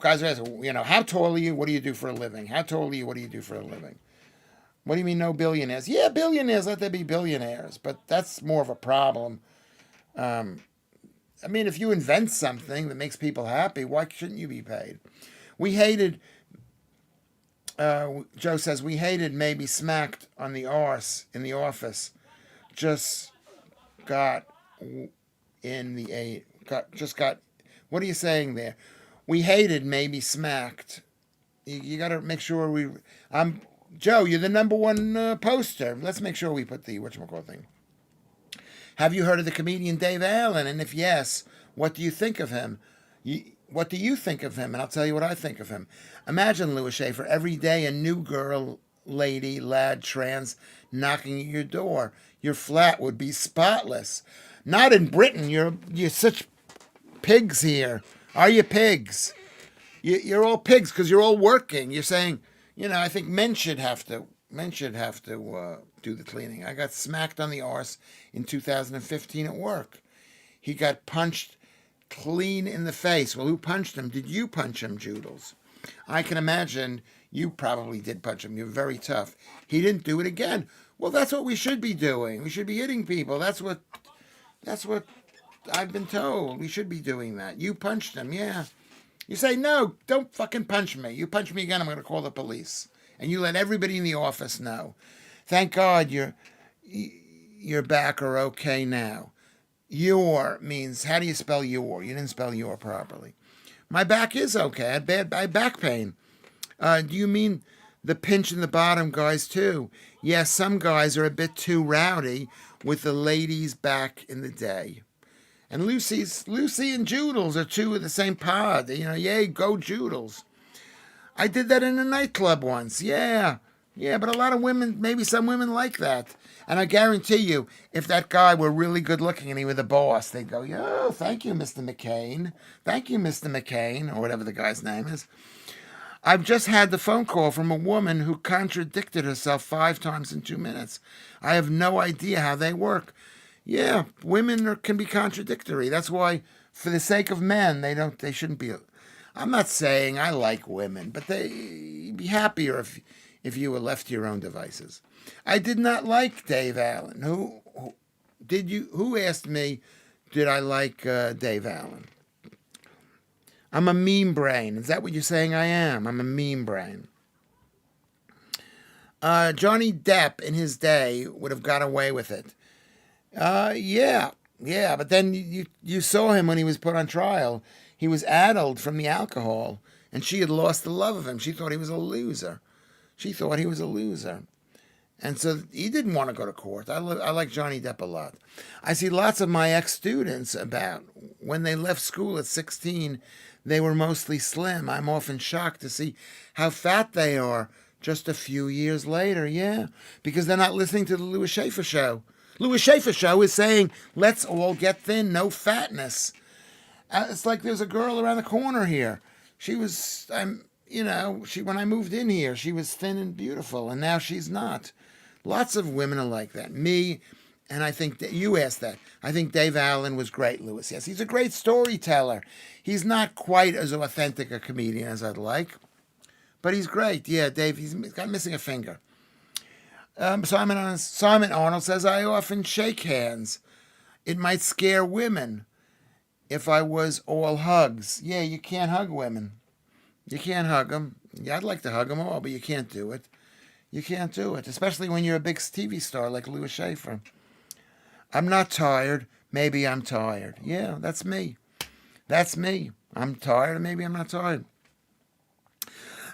Speaker 1: guys are asking, how tall are you? What do you do for a living? How tall are you? What do you do for a living? What do you mean no billionaires? Yeah, billionaires, let there be billionaires. But that's more of a problem. I mean, if you invent something that makes people happy, why shouldn't you be paid? We hated, Joe says, we hated maybe smacked on the arse in the office. Just got what are you saying there? We hated maybe smacked. You got to make sure Joe, you're the number one poster. Let's make sure we put the whatchamacallit thing. Have you heard of the comedian Dave Allen? And if yes, what do you think of him? What do you think of him? And I'll tell you what I think of him. Imagine, Lewis Schaffer, every day a new girl, lady, lad, trans, knocking at your door. Your flat would be spotless. Not in Britain. You're such pigs here. Are you pigs? You're all pigs because you're all working. You're saying, I think men should have to do the cleaning. I got smacked on the arse in 2015 at work. He got punched clean in the face. Well, who punched him? Did you punch him, Joodles? I can imagine you probably did punch him. You're very tough. He didn't do it again. Well, that's what we should be doing. We should be hitting people. That's what I've been told. We should be doing that. You punched him, yeah. You say, no, don't fucking punch me. You punch me again, I'm going to call the police. And you let everybody in the office know. Thank God your back are okay now. Your means, how do you spell your? You didn't spell your properly. My back is okay. I had back pain. Do you mean the pinch in the bottom guys too? Yes, some guys are a bit too rowdy with the ladies back in the day. And Lucy and Joodles are two of the same pod. Yay, go Joodles. I did that in a nightclub once. Yeah, but a lot of women, maybe some women like that. And I guarantee you, if that guy were really good looking and he were the boss, they'd go, yo, thank you, Mr. McCain. Thank you, Mr. McCain, or whatever the guy's name is. I've just had the phone call from a woman who contradicted herself 5 times in 2 minutes. I have no idea how they work. Yeah, women can be contradictory. That's why, for the sake of men, they shouldn't be. I'm not saying I like women, but they'd be happier if you were left to your own devices. I did not like Dave Allen. Who asked me, did I like Dave Allen? I'm a meme brain. Is that what you're saying I am? I'm a meme brain. Johnny Depp in his day would have got away with it. Yeah, but then you saw him when he was put on trial. He was addled from the alcohol, and she had lost the love of him. She thought he was a loser. And so he didn't want to go to court. I like Johnny Depp a lot. I see lots of my ex-students about when they left school at 16, they were mostly slim. I'm often shocked to see how fat they are Just a few years later, yeah, because they're not listening to the Lewis Schaffer show. Lewis Schaffer show is saying, let's all get thin, no fatness. It's like there's a girl around the corner here. She was, when I moved in here, she was thin and beautiful, and now she's not. Lots of women are like that. Me, and I think that you asked that. I think Dave Allen was great, Lewis. Yes, he's a great storyteller. He's not quite as authentic a comedian as I'd like, but he's great. Yeah, Dave, he's got missing a finger. Simon Arnold says, I often shake hands. It might scare women if I was all hugs. Yeah, you can't hug women. You can't hug them. Yeah, I'd like to hug them all, but you can't do it. You can't do it, especially when you're a big TV star like Lewis Schaffer. I'm not tired. Maybe I'm tired. Yeah, that's me. That's me. I'm tired, or maybe I'm not tired.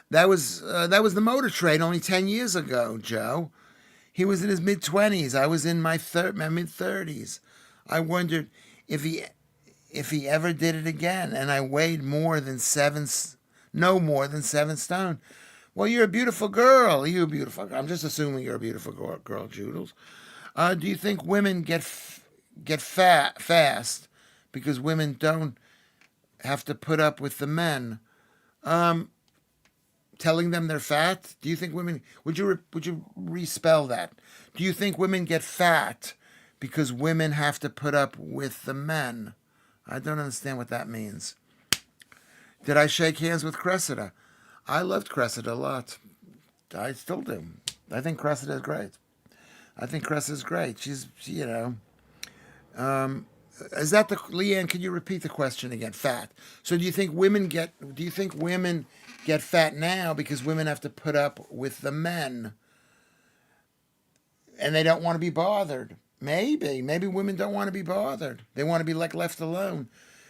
Speaker 1: That was the Motor Trade only 10 years ago, Joe. He was in his mid-20s. I was in my mid-30s. I wondered if he ever did it again, and I weighed no more than 7 stone. Well, you're a beautiful girl. You're a beautiful girl. I'm just assuming you're a beautiful girl, Joodles. Do you think women get fat fast because women don't have to put up with the men telling them they're fat? Do you think women would you respell that? Do you think women get fat because women have to put up with the men? I don't understand what that means. Did I shake hands with Cressida? I loved Cressida a lot. I still do. I think Cressida is great. She's, is that Leanne, can you repeat the question again? Fat. So do you think women get fat now because women have to put up with the men and they don't want to be bothered? Maybe women don't want to be bothered. They want to be left alone.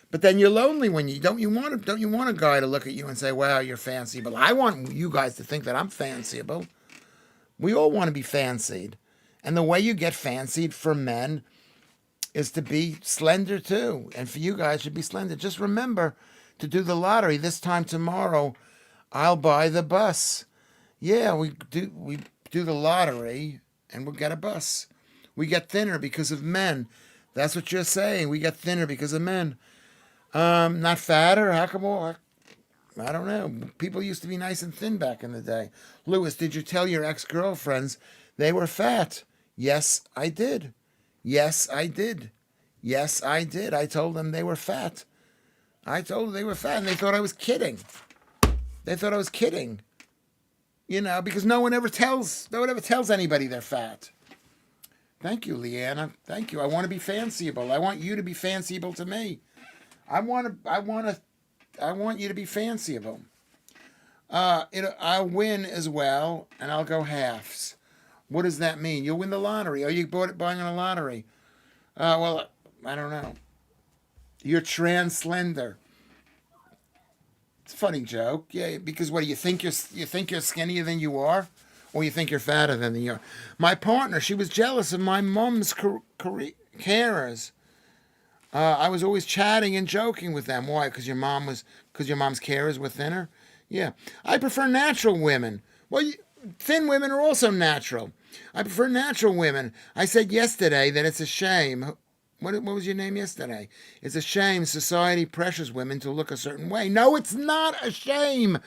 Speaker 1: But then you're lonely when don't you want a guy to look at you and say, wow, you're fanciable. I want you guys to think that I'm fanciable. We all want to be fancied. And the way you get fancied for men is to be slender too. And for you guys to be slender. Just remember to do the lottery. This time tomorrow, I'll buy the bus. Yeah, we do the lottery and we'll get a bus. We get thinner because of men. That's what you're saying. We get thinner because of men. Not fatter. How come all? I don't know. People used to be nice and thin back in the day. Lewis, did you tell your ex-girlfriends they were fat? Yes, I did. Yes, I did. Yes, I did. I told them they were fat. I told them they were fat, and they thought I was kidding. Because no one ever tells anybody they're fat. Thank you, Leanna. Thank you. I want to be fanciable. I want you to be fanciable to me. I want you to be fanciable. I'll win as well, and I'll go halves. What does that mean? You'll win the lottery. Are you buying on a lottery? Well, I don't know. You're trans-slender. It's a funny joke. Yeah, because what do you think you're skinnier than you are? Or you think you're fatter than you are? My partner, she was jealous of my mom's carers. I was always chatting and joking with them. Why? Because your mom's carers were thinner? Yeah. I prefer natural women. Well, thin women are also natural. I prefer natural women. I said yesterday that it's a shame. What was your name yesterday? It's a shame society pressures women to look a certain way. No, it's not a shame.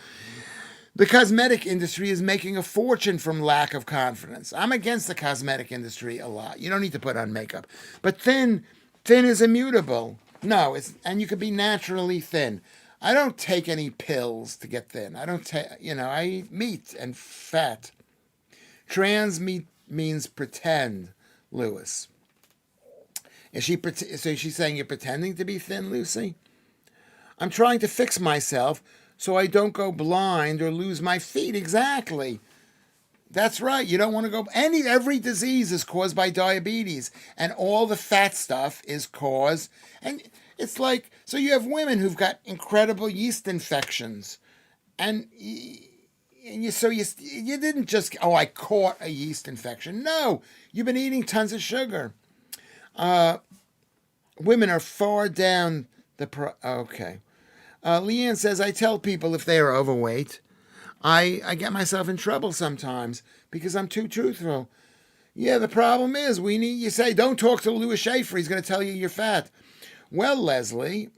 Speaker 1: The cosmetic industry is making a fortune from lack of confidence. I'm against the cosmetic industry a lot. You don't need to put on makeup. But thin is immutable. No, and you could be naturally thin. I don't take any pills to get thin. I eat meat and fat. Trans meat means pretend, Lewis. So she's saying you're pretending to be thin, Lucy? I'm trying to fix myself so I don't go blind or lose my feet. Exactly. That's right. You don't want to go. Every disease is caused by diabetes, and all the fat stuff is caused. And it's like, so you have women who've got incredible yeast infections, and you didn't just, I caught a yeast infection. No, you've been eating tons of sugar. Women are far down the okay. Leanne says, I tell people if they are overweight, I get myself in trouble sometimes because I'm too truthful. Yeah, the problem is you say, don't talk to Lewis Schaffer. He's going to tell you you're fat. Well, Leslie,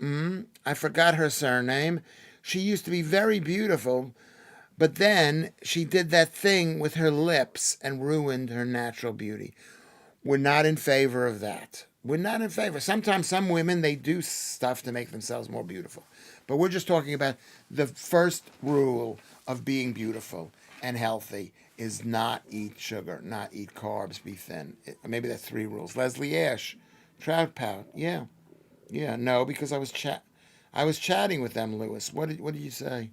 Speaker 1: I forgot her surname. She used to be very beautiful, but then she did that thing with her lips and ruined her natural beauty. We're not in favor of that. We're not in favor. Sometimes some women, they do stuff to make themselves more beautiful. But we're just talking about the first rule of being beautiful and healthy is not eat sugar, not eat carbs, be thin. Maybe that's 3 rules. Leslie Ash, Trout Pout. Yeah. Yeah, no, because I was chatting with them, Lewis. What did you say?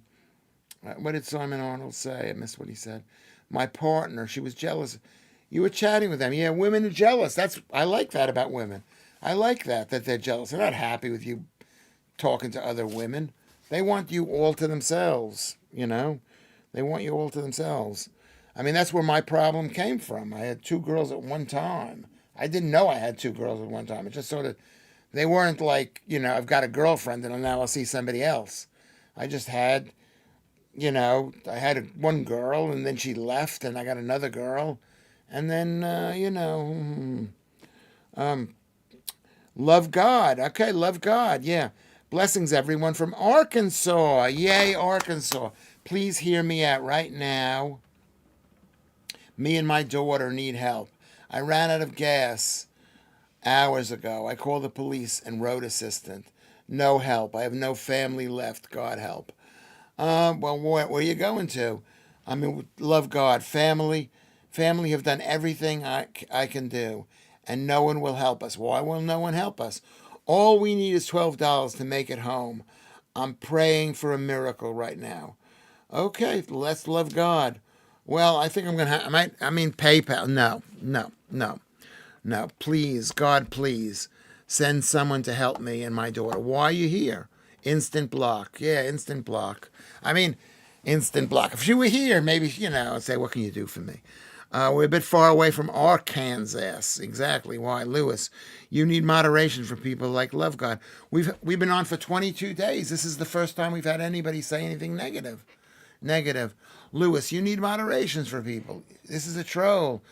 Speaker 1: What did Simon Arnold say? I missed what he said. My partner, she was jealous. You were chatting with them. Yeah, women are jealous. I like that about women. I like that they're jealous. They're not happy with you talking to other women. They want you all to themselves, you know? They want you all to themselves. I mean, that's where my problem came from. I had 2 girls at one time. I didn't know I had 2 girls at one time. It just sort of, they weren't like, I've got a girlfriend and now I'll see somebody else. I just had, I had one girl and then she left and I got another girl. And then, love God. Okay, love God. Yeah. Blessings, everyone from Arkansas. Yay, Arkansas. Please hear me out right now. Me and my daughter need help. I ran out of gas hours ago. I called the police and road assistant. No help. I have no family left. God help. Well, where are you going to? I mean, love God. Family have done everything I can do, and no one will help us. Why will no one help us? All we need is $12 to make it home. I'm praying for a miracle right now. Okay, let's love God. Well, I think I'm going to PayPal. No. Please, God, please send someone to help me and my daughter. Why are you here? Instant block. Yeah, instant block. Instant block. If she were here, maybe, I'd say, what can you do for me? We're a bit far away from Arkansas. Exactly. Why? Lewis, you need moderation for people like Love God. We've been on for 22 days. This is the first time we've had anybody say anything negative. Lewis, you need moderations for people. This is a troll.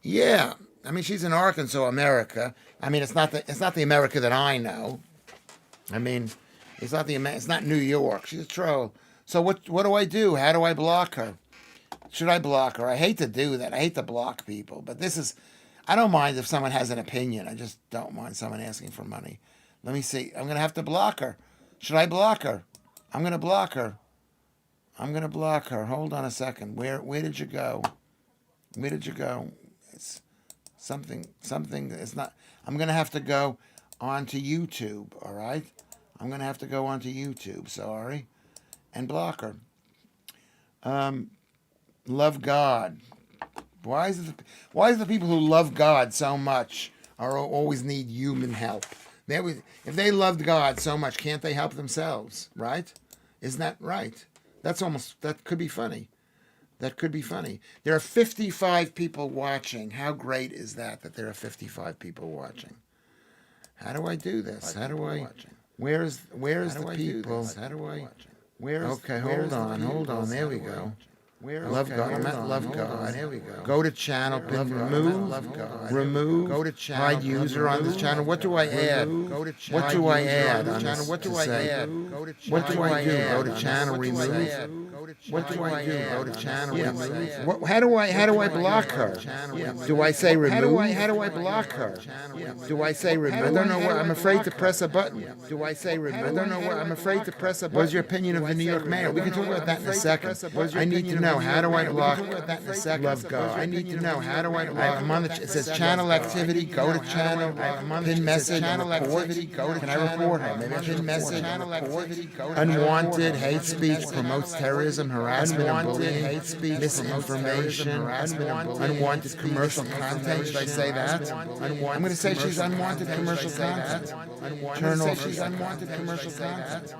Speaker 1: Yeah. She's in Arkansas, America. It's not the America that I know. It's not New York. She's a troll. So what do I do? How do I block her? Should I block her? I hate to do that. I hate to block people. But I don't mind if someone has an opinion. I just don't mind someone asking for money. Let me see. I'm going to have to block her. Should I block her? I'm going to block her. Hold on a second. Where did you go? It's something. It's not. I'm going to have to go onto YouTube, all right? I'm going to have to go onto YouTube, sorry, and block her. Love God. Why is the people who love God so much always need human help? If they loved God so much, can't they help themselves? Right? Isn't that right? That could be funny. That could be funny. There are 55 people watching. How great is that there are 55 people watching? How do I do this? Where's the people? Okay, hold on. There we go. Love God. I'm at Love God. There we go. Go to channel, pin, remove, go to channel, hide user on this channel. What do I add? What do I add on this? What do I add? What do I do? Go to channel, remove. What do I do? Go to channel, remove. How do I block her? Do I say remove? How do I block her? Do I say remove? I don't know what. I'm afraid to press a button. Do I say remove? I don't know what. I'm afraid to press a button. What's your opinion of the New York mayor? We can talk about that in a second. I need to know. How do I block Love God? I need to know. How do I block? I'm on it says channel activity. Go to channel. Pin message. Channel activity. Go to. Can I report her? Maybe pin message. Unwanted hate speech promotes terrorism, harassment, and bullying. Hate speech, misinformation, unwanted commercial content. Should I say that? I'm going to say she's unwanted commercial content. Turn off. She's unwanted commercial content.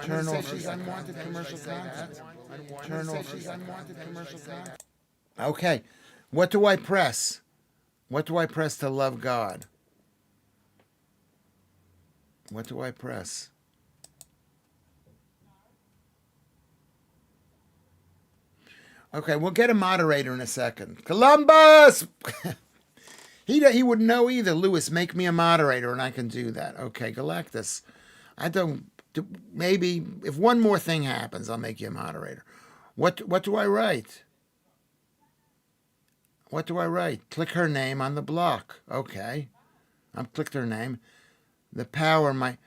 Speaker 1: Turn off. She's unwanted commercial content. Turn off. She's unwanted commercial content. Okay. What do I press? What do I press to love God? What do I press? Okay, we'll get a moderator in a second. Columbus! He wouldn't know either. Lewis, make me a moderator and I can do that. Okay, Galactus. I don't. Maybe if one more thing happens, I'll make you a moderator. What do I write? What do I write? Click her name on the block. Okay, I've clicked her name. The power my.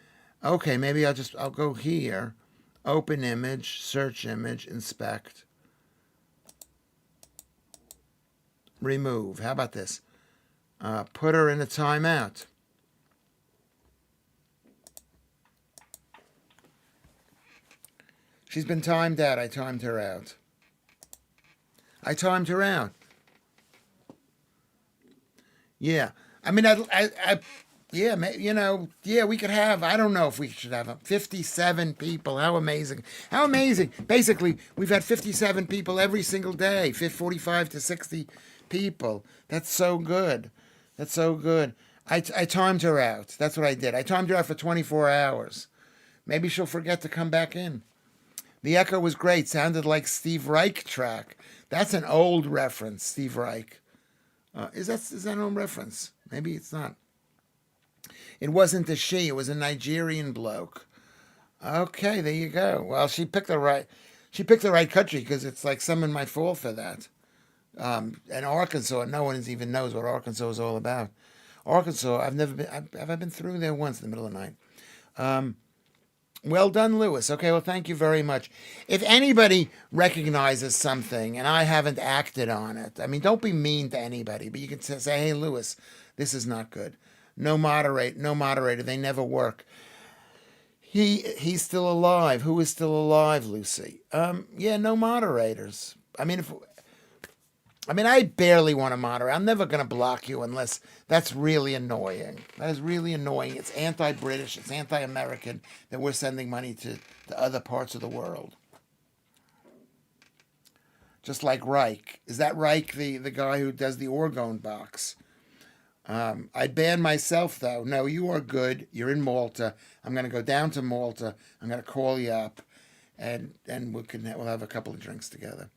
Speaker 1: Okay, maybe I'll go here. Open image, search image, inspect. Remove. How about this? Put her in a timeout. She's been timed out. I timed her out. I timed her out. Yeah. I mean, yeah, yeah, we could have, I don't know if we should have 57 people. How amazing. How amazing. Basically, we've had 57 people every single day, 45 to 60 people. That's so good. That's so good. I timed her out. That's what I did. I timed her out for 24 hours. Maybe she'll forget to come back in. The echo was great. Sounded like Steve Reich track. That's an old reference, Steve Reich. Is that an old reference? Maybe it's not. It wasn't a she. It was a Nigerian bloke. Okay, there you go. Well, she picked the right country because it's like someone might fall for that. And Arkansas, no one even knows what Arkansas is all about. Arkansas, I've never been. Have I been through there once in the middle of the night? Well done, Lewis. Okay, well, thank you very much. If anybody recognizes something and I haven't acted on it, I mean, don't be mean to anybody, but you can say, hey, Lewis, this is not good. No moderator. They never work. He's still alive. Who is still alive, Lucy? Yeah, no moderators. I mean, I barely want to moderate. I'm never going to block you unless that's really annoying. That is really annoying. It's anti-British. It's anti-American that we're sending money to other parts of the world. Just like Reich. Is that Reich, the guy who does the orgone box? I banned myself, though. No, you are good. You're in Malta. I'm going to go down to Malta. I'm going to call you up, and we'll have a couple of drinks together.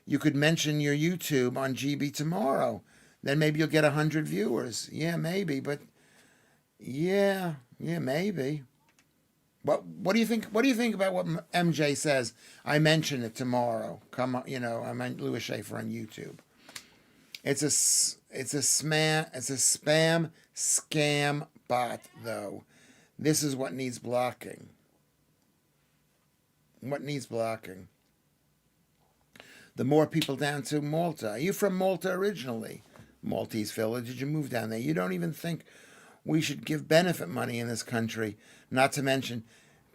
Speaker 1: You could mention your YouTube on GB tomorrow. Then maybe you'll get 100 viewers. Yeah, maybe. But yeah, maybe. What do you think? What do you think about what MJ says? I mention it tomorrow. Come on, I'm Lewis Schaffer on YouTube. It's a spam scam bot though. This is what needs blocking. What needs blocking? The more people down to Malta. Are you from Malta originally? Maltese village. Did you move down there? You don't even think we should give benefit money in this country, not to mention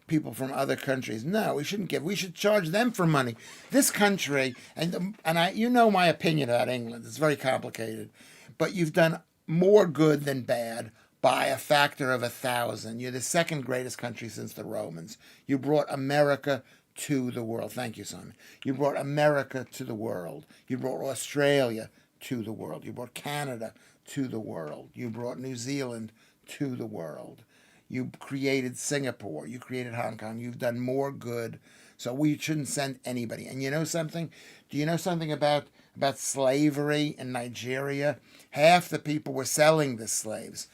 Speaker 1: people from other countries. No, we shouldn't give. We should charge them for money. This country, and my opinion about England. It's very complicated, but you've done more good than bad by a factor of 1,000. You're the second greatest country since the Romans. You brought America to the world. Thank you, Simon. You brought America to the world. You brought Australia to the world. You brought Canada to the world. You brought New Zealand to the world. You created Singapore. You created Hong Kong. You've done more good. So we shouldn't send anybody. And you know something? Do you know something about slavery in Nigeria? Half the people were selling the slaves.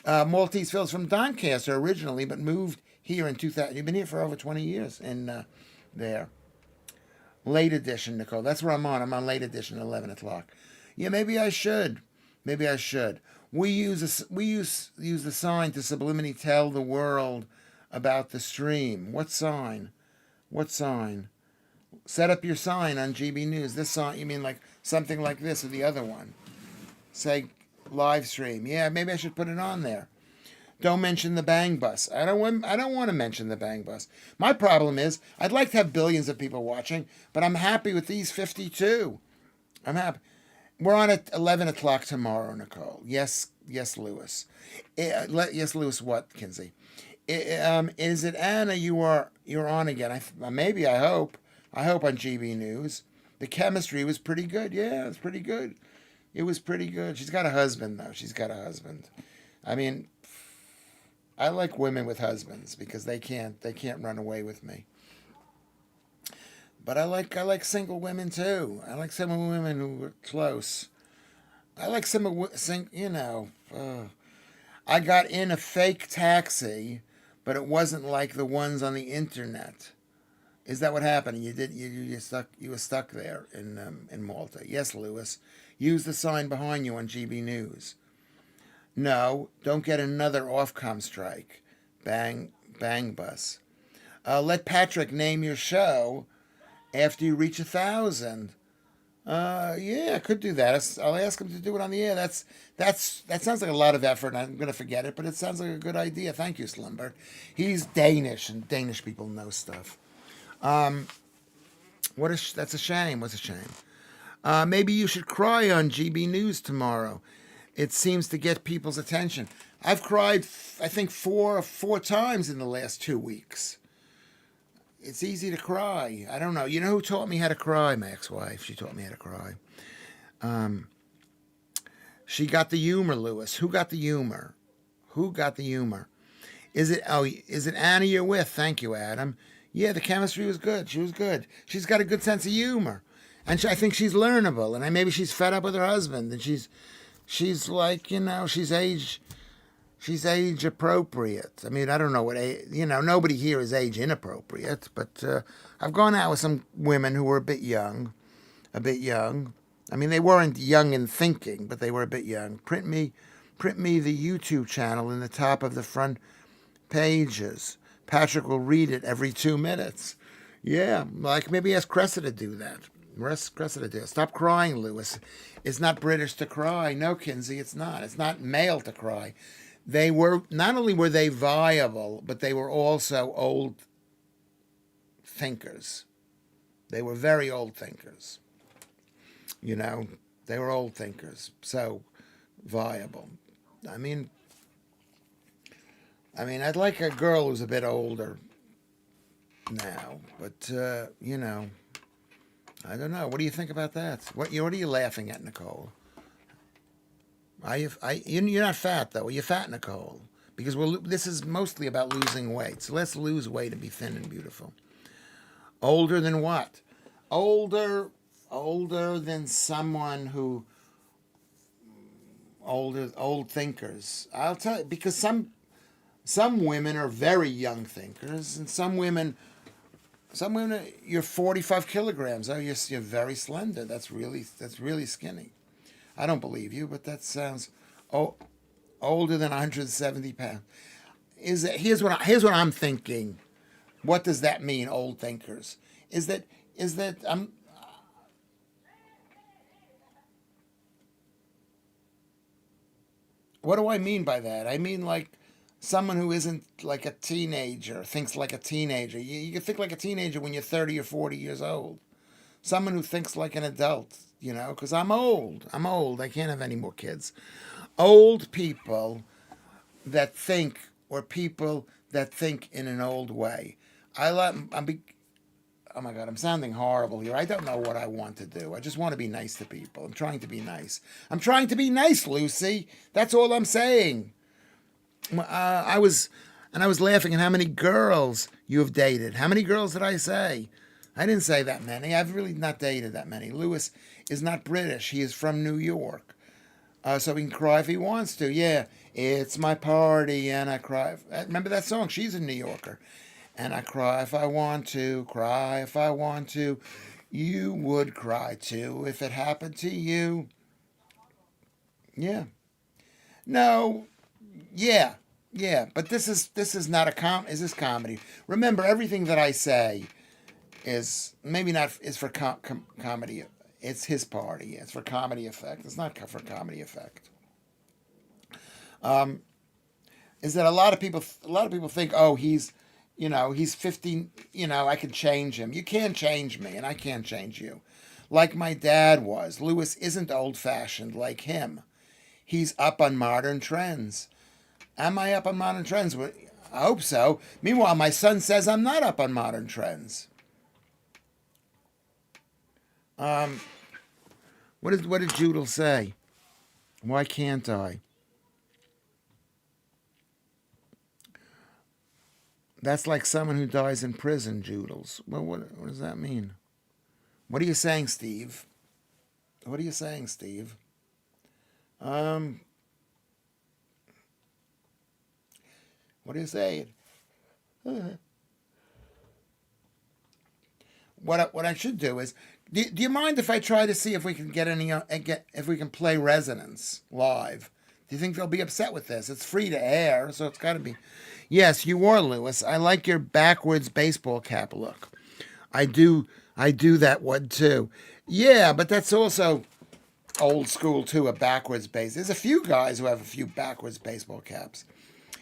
Speaker 1: Maltese Phil's from Doncaster originally, but moved here in 2000. You've been here for over 20 years in there. Late edition, Nicole. That's where I'm on. I'm on late edition, 11 o'clock. Yeah, maybe I should. We use the sign to subliminally tell the world about the stream. What sign? Set up your sign on GB News. This sign, you mean like something like this or the other one? Say live stream. Yeah, maybe I should put it on there. Don't mention the bang bus. I don't want to mention the bang bus. My problem is I'd like to have billions of people watching, but I'm happy with these 52. I'm happy. We're on at 11 o'clock tomorrow, Nicole. Yes, Lewis. Yes, Lewis. What, Kinsey? Is it Anna? You're on again. I hope on GB News. The chemistry was pretty good. Yeah, it was pretty good. She's got a husband though. I mean, I like women with husbands because they can't run away with me. I like single women too. I like some women who are close. I like some I got in a fake taxi, but it wasn't like the ones on the internet. Is that what happened? You were stuck there in Malta. Yes, Lewis. Use the sign behind you on GB News. No, don't get another Ofcom strike. Bang bang bus. Let Patrick name your show after you reach 1,000. Yeah, I could do that. I'll ask him to do it on the air. That sounds like a lot of effort, and I'm gonna forget it, but it sounds like a good idea. Thank you, Slimbert. He's Danish, and Danish people know stuff. That's a shame. What's a shame? Maybe you should cry on GB News tomorrow. It seems to get people's attention. I've cried, I think, four times in the last 2 weeks. It's easy to cry. I don't know. You know who taught me how to cry? My ex-wife. She taught me how to cry. She got the humor, Lewis. Who got the humor? Who got the humor? Is it Anna you're with? Thank you, Adam. Yeah, the chemistry was good. She was good. She's got a good sense of humor. And I think she's learnable. And maybe she's fed up with her husband. And she's like, she's age appropriate. I mean, I don't know what nobody here is age inappropriate, but I've gone out with some women who were a bit young. I mean, they weren't young in thinking, but they were a bit young. Print me the YouTube channel in the top of the front pages. Patrick will read it every 2 minutes. Yeah, like maybe ask Cressa to do that. Cressa to do it. Stop crying, Lewis. It's not British to cry. No, Kinsey, it's not. It's not male to cry. They were, not only were they viable, but they were also old thinkers. They were very old thinkers. They were old thinkers. So viable. I mean, I'd like a girl who's a bit older now, but I don't know. What do you think about that? What are you laughing at, Nicole? You're not fat though. Are you fat, Nicole? Because this is mostly about losing weight. So let's lose weight and be thin and beautiful. Older than what? Older than someone who old thinkers. I'll tell you, because some women are very young thinkers, and some women you're 45 kilograms. Oh, you're very slender. That's really skinny. I don't believe you, but that sounds older than 170 pounds. Here's what I'm thinking. What does that mean, old thinkers? Is that what do I mean by that? I mean like someone who isn't like a teenager, thinks like a teenager. You can think like a teenager when you're 30 or 40 years old. Someone who thinks like an adult, because I'm old. I can't have any more kids. Old people that think, or people that think in an old way. Oh my God, I'm sounding horrible here. I don't know what I want to do. I just want to be nice to people. I'm trying to be nice. I'm trying to be nice, Lucy. That's all I'm saying. I was laughing at how many girls you have dated. How many girls did I say? I didn't say that many. I've really not dated that many. Lewis is not British. He is from New York. So he can cry if he wants to. Yeah, it's my party and I cry. Remember that song? She's a New Yorker. And I cry if I want to, cry if I want to. You would cry too if it happened to you. Yeah. No. Yeah. Yeah. But this is not is this comedy? Remember, everything that I say is maybe not is for comedy. It's his party. It's for comedy effect. It's not for comedy effect. Is that a lot of people think, oh, he's 15, I can change him. You can't change me, and I can't change you. Like my dad was. Lewis isn't old-fashioned like him. He's up on modern trends. Am I up on modern trends? I hope so. Meanwhile, my son says I'm not up on modern trends. What did Judel say? Why can't I? That's like someone who dies in prison, Judels. Well, what does that mean? What are you saying, Steve? What are you saying, Steve? Um, what are you saying? What I should do is, do you mind if I try to see if we can get any if we can play Resonance live? Do you think they'll be upset with this? It's free to air, so it's got to be. Yes, you are, Lewis. I like your backwards baseball cap look. I do. I do that one too. Yeah, but that's also old school too. A backwards base. There's a few guys who have a few backwards baseball caps.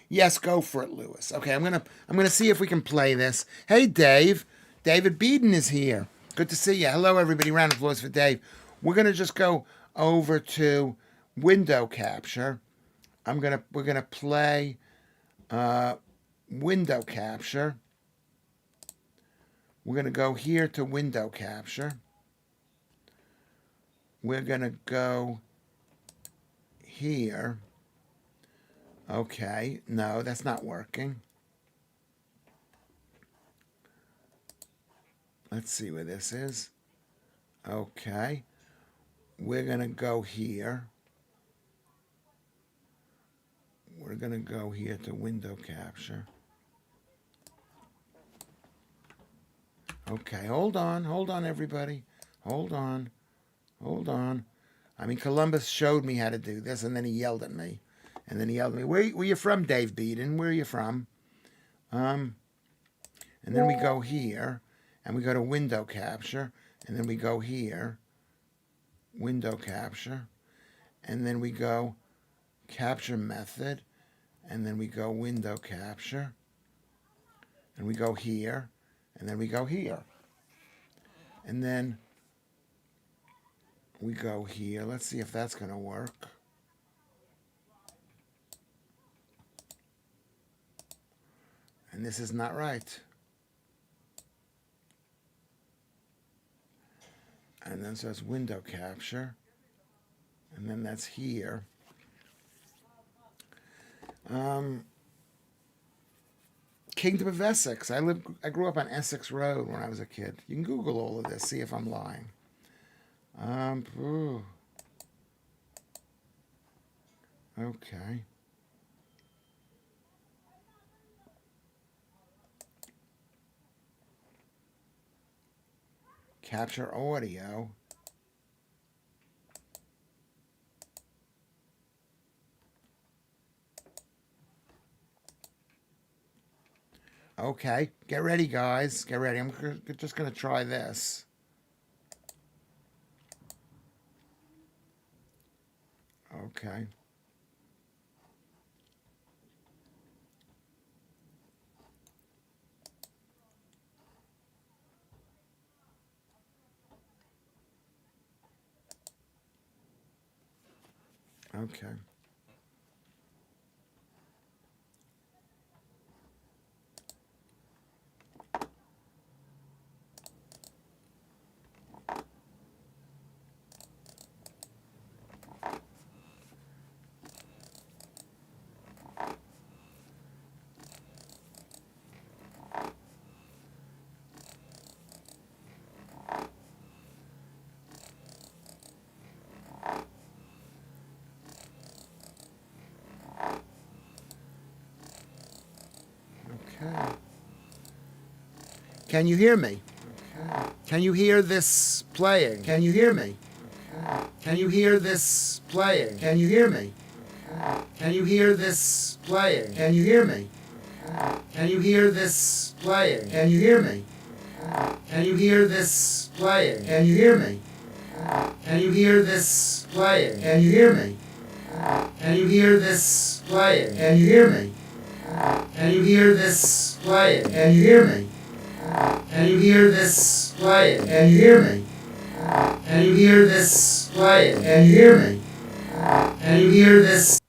Speaker 1: Yes, go for it, Lewis. Okay, I'm gonna see if we can play this. Hey, Dave. David Beeden is here. Good to see you. Hello, everybody. Round of applause for Dave. We're gonna just go over to window capture. We're gonna play window capture. We're gonna go here to window capture. We're gonna go here. Okay, no, that's not working. Let's see where this is. Okay, we're gonna go here. We're gonna go here to window capture. Okay, hold on, everybody. Hold on. I mean, Columbus showed me how to do this, and then he yelled at me. Where you from, Dave Beeden? Where are you from? And then we go here, and we go to window capture, and then we go here, window capture, and then we go capture method, and then we go window capture, and we go here, and then we go here. And then we go here. Let's see if that's going to work. And this is not right. And then so it's window capture. And then that's here. Kingdom of Essex. I grew up on Essex Road when I was a kid. You can Google all of this, see if I'm lying. Okay. Capture audio. Okay, get ready, guys. Get ready. I'm just going to try this. Okay. Okay. Okay. Can you hear me? Okay. Can you hear this playing? Can you hear me? Okay. Can you hear this playing? Can you hear me? Okay. Can you hear this playing? Can you hear me? Okay. Can you hear this playing? Can you hear me? Okay. Can you hear this playing? Can you hear me? Okay. Can you hear this playing? Can you hear me? Okay. Can you hear this playing? Can you hear me? Can you hear this playing? Can you hear me? Can you hear this playing? Can you hear me? Can you hear this playing? Can you hear me? Can you hear this?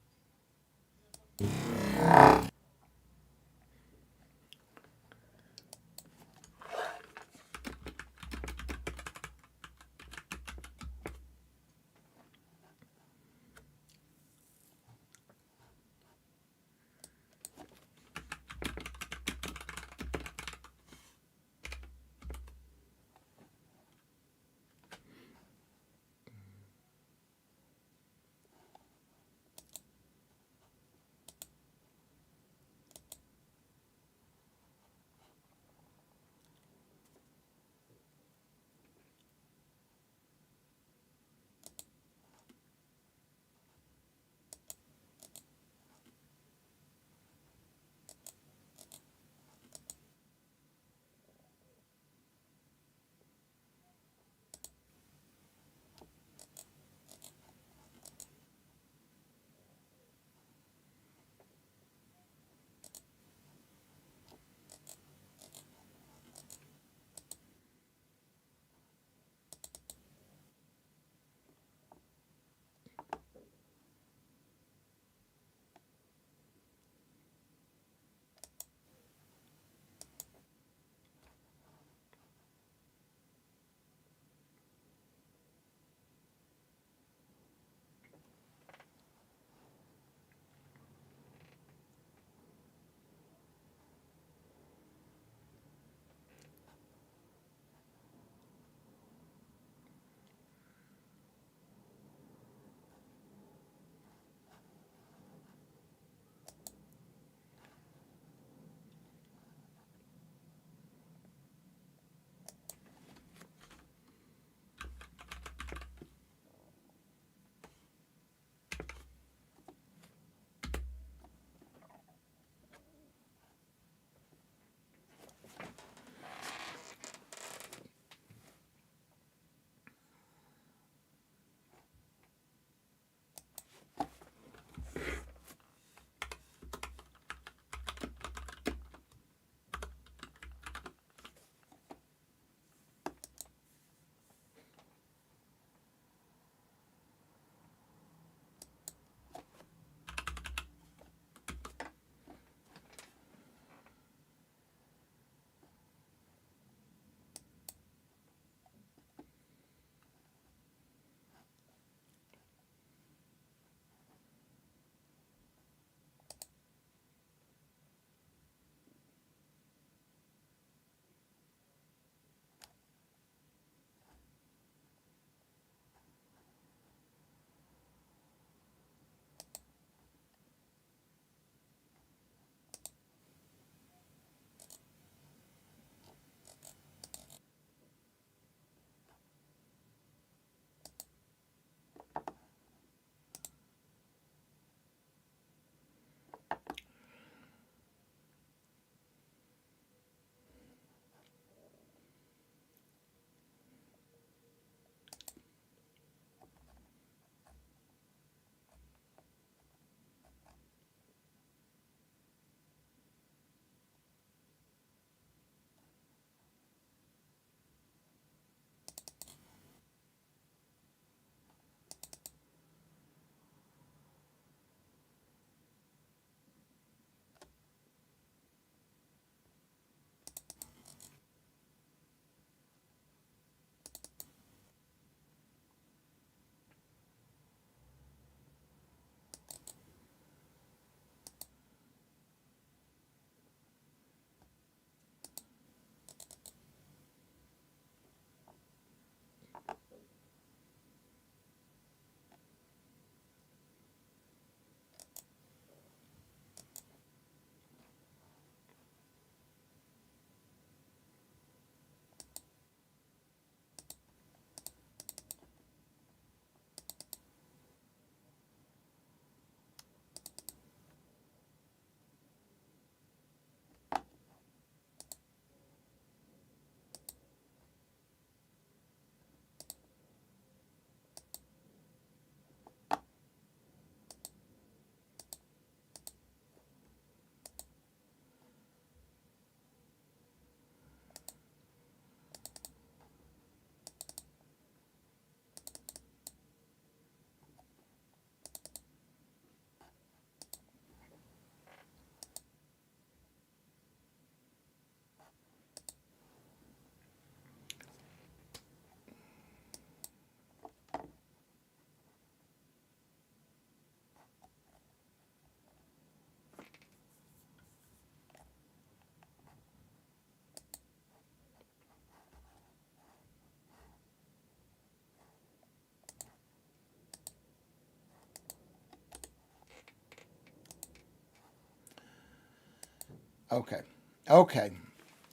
Speaker 1: Okay. Okay.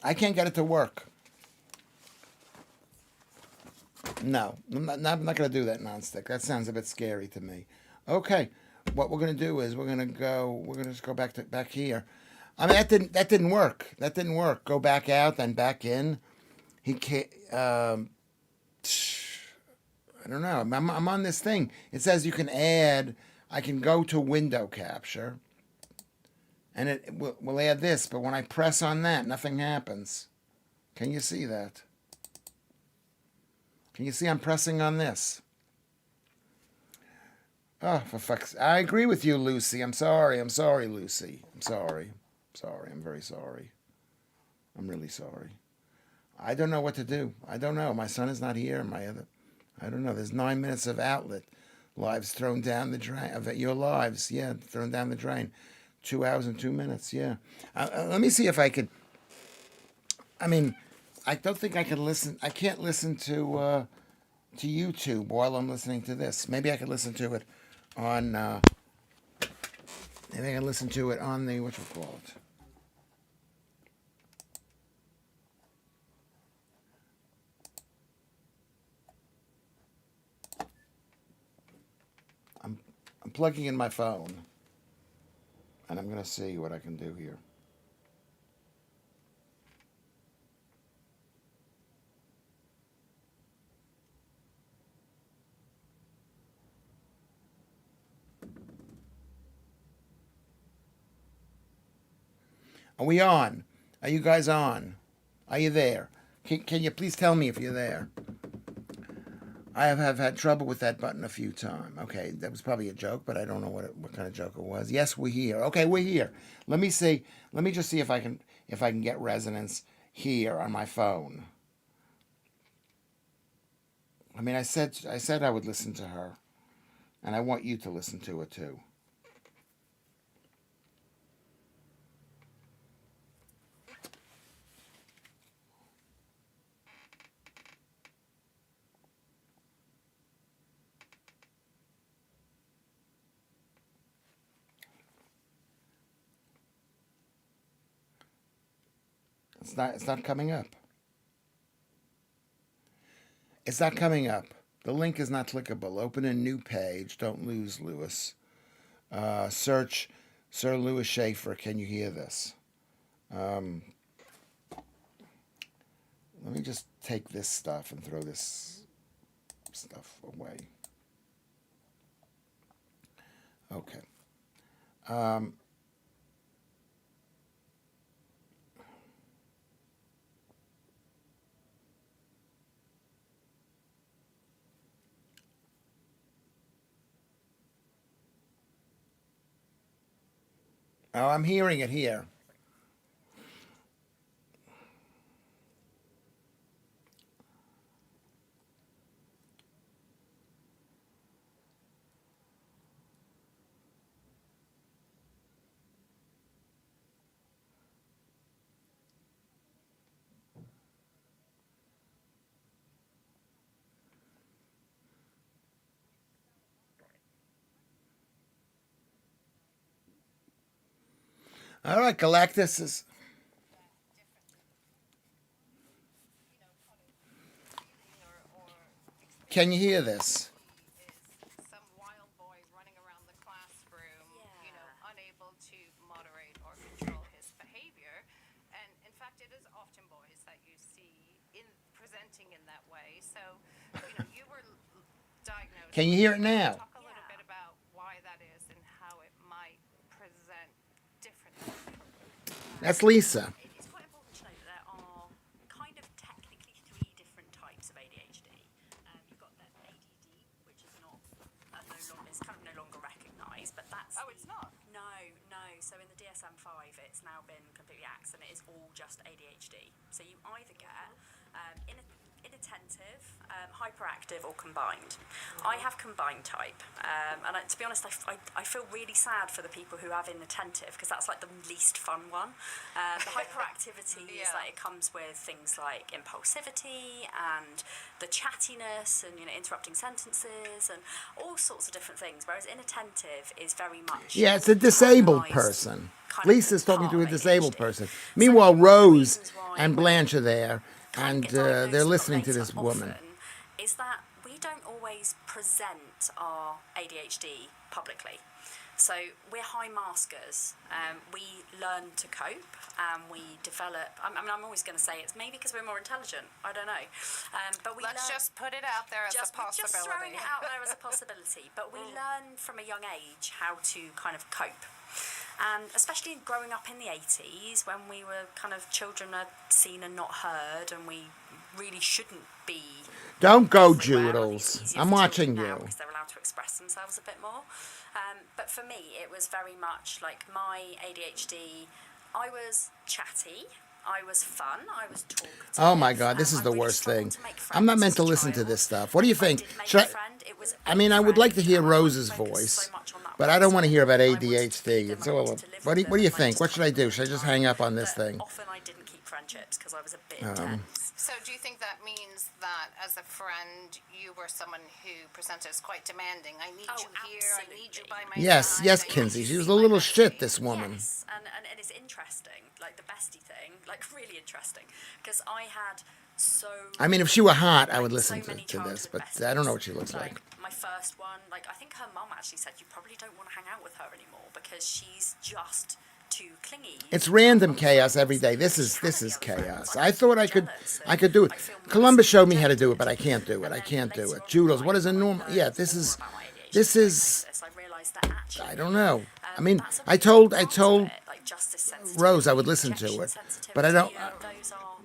Speaker 1: I can't get it to work. No, I'm not going to do that nonstick. That sounds a bit scary to me. Okay, what we're going to do is we're going to just go back here. I mean, that didn't work. That didn't work. Go back out, then back in. He can't. I don't know. I'm on this thing. It says you can add. I can go to window capture, and will add this. But when I press on that, nothing happens. Can you see that? Can you see I'm pressing on this? Oh, for fuck's... I agree with you, Lucy. I'm sorry. I'm sorry, Lucy. I'm sorry. Sorry. I'm very sorry. I'm really sorry. I don't know what to do. I don't know. My son is not here. I don't know. There's 9 minutes of outlet. Lives thrown down the drain. Of your lives, yeah, thrown down the drain. 2 hours and 2 minutes, yeah. Let me see if I could... I mean, I don't think I can listen... I can't listen to YouTube while I'm listening to this. Maybe I could listen to it on... maybe I can listen to it on the... Whatchamacallit? I'm plugging in my phone, and I'm going to see what I can do here. Are we on? Are you guys on? Are you there? Can you please tell me if you're there? I have had trouble with that button a few times. Okay, that was probably a joke, but I don't know what kind of joke it was. Yes, we're here. Okay, we're here. Let me see. Let me just see if I can get resonance here on my phone. I mean, I said I would listen to her, and I want you to listen to it too. It's not coming up. It's not coming up. The link is not clickable. Open a new page. Don't lose Lewis. Search Sir Lewis Schaffer. Can you hear this? Let me just take this stuff and throw this stuff away. Okay. Oh, I'm hearing it here. All right, Galactus is. Can you hear this? Can you hear it now? That's Lisa.
Speaker 2: It's quite important to know that there are kind of technically three different types of ADHD. You've got the ADD, which is not it's kind of no longer recognised, but that's
Speaker 3: it's not.
Speaker 2: No. So in the DSM-5, it's now been completely axed, and it is all just ADHD. So you either get in a inattentive, hyperactive, or combined. I have combined type, and to be honest, I feel really sad for the people who have inattentive, because that's like the least fun one. The hyperactivity is like, it comes with things like impulsivity and the chattiness and, you know, interrupting sentences and all sorts of different things, whereas inattentive is very much...
Speaker 1: Yeah, it's a disabled person. Lisa's talking to a disabled person. Meanwhile, Rose and Blanche are there, and they're listening to this woman.
Speaker 2: Is that we don't always present our ADHD publicly. So we're high maskers. We learn to cope, and we develop. I mean, I'm always going to say it's maybe because we're more intelligent. I don't know, but
Speaker 3: let's just put it out there as a possibility.
Speaker 2: Just throwing it out there as a possibility. But we learn from a young age how to kind of cope. And especially growing up in the 80s, when we were kind of children are seen and not heard, and we really shouldn't be.
Speaker 1: Don't go, Joodles. I'm watching you.
Speaker 2: Because they're allowed to express themselves a bit more. But for me, it was very much like my ADHD. I was chatty. I was fun. I was talkative.
Speaker 1: Oh my God, this is the worst thing. I'm not meant to listen to this stuff. What do you think? I mean, I would like to hear Rose's voice, but I don't want to hear about ADHD. It's all. What do you think? What should I do? Should I just hang up on this thing?
Speaker 2: Often I didn't keep friendships because I was a bit intense.
Speaker 3: So do you think that means that as a friend, you were someone who presented as quite demanding? I need you here. I need you by my side.
Speaker 1: Yes, Kinsey. She was a little shit, this woman.
Speaker 2: Yes, and it's interesting, like the bestie thing, like really interesting, because I had so...
Speaker 1: I mean, if she were hot, I would listen to this, but I don't know what she looks like.
Speaker 2: My first one, like, I think her mum actually said, you probably don't want to hang out with her anymore because she's just too clingy.
Speaker 1: It's random chaos every day. This is chaos. I thought I could do it. Columbus showed me how to do it, but I can't do it. I can't do it. Joodles, what is a normal? Yeah, this is. I don't know. I mean, I told Rose I would listen to it, but I don't.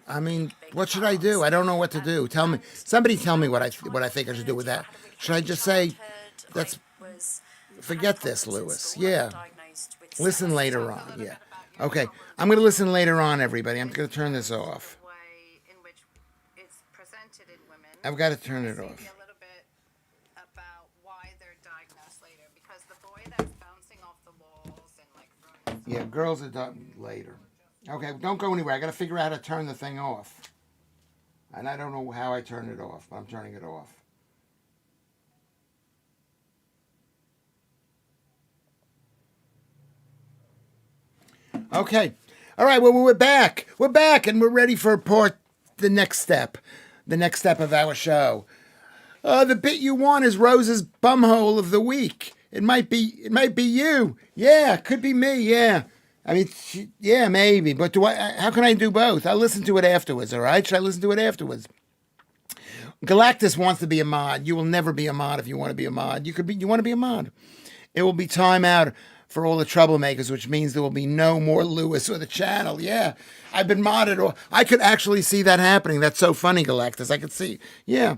Speaker 1: I mean, what should I do? I don't know what to do. Tell me, somebody tell me what I think I should do with that. Should I just say, forget this, Lewis? Yeah. Listen later on. Yeah. Okay. I'm going to listen later on, everybody. I'm going to turn this off. I've got to turn it off. Yeah, girls are done later. Okay, don't go anywhere. I got to figure out how to turn the thing off. And I don't know how I turn it off, but I'm turning it off. Okay. All right, well, we're back. We're back, and we're ready for the next step of our show. The bit you want is Rose's bumhole of the week. It might be you. Yeah, it could be me, yeah. I mean, yeah, maybe. But how can I do both? I'll listen to it afterwards, all right? Should I listen to it afterwards? Galactus wants to be a mod. You will never be a mod if you want to be a mod. You want to be a mod. It will be time out for all the troublemakers, which means there will be no more Lewis or the channel. Yeah, I've been modded. Or I could actually see that happening. That's so funny, Galactus. I could see. Yeah.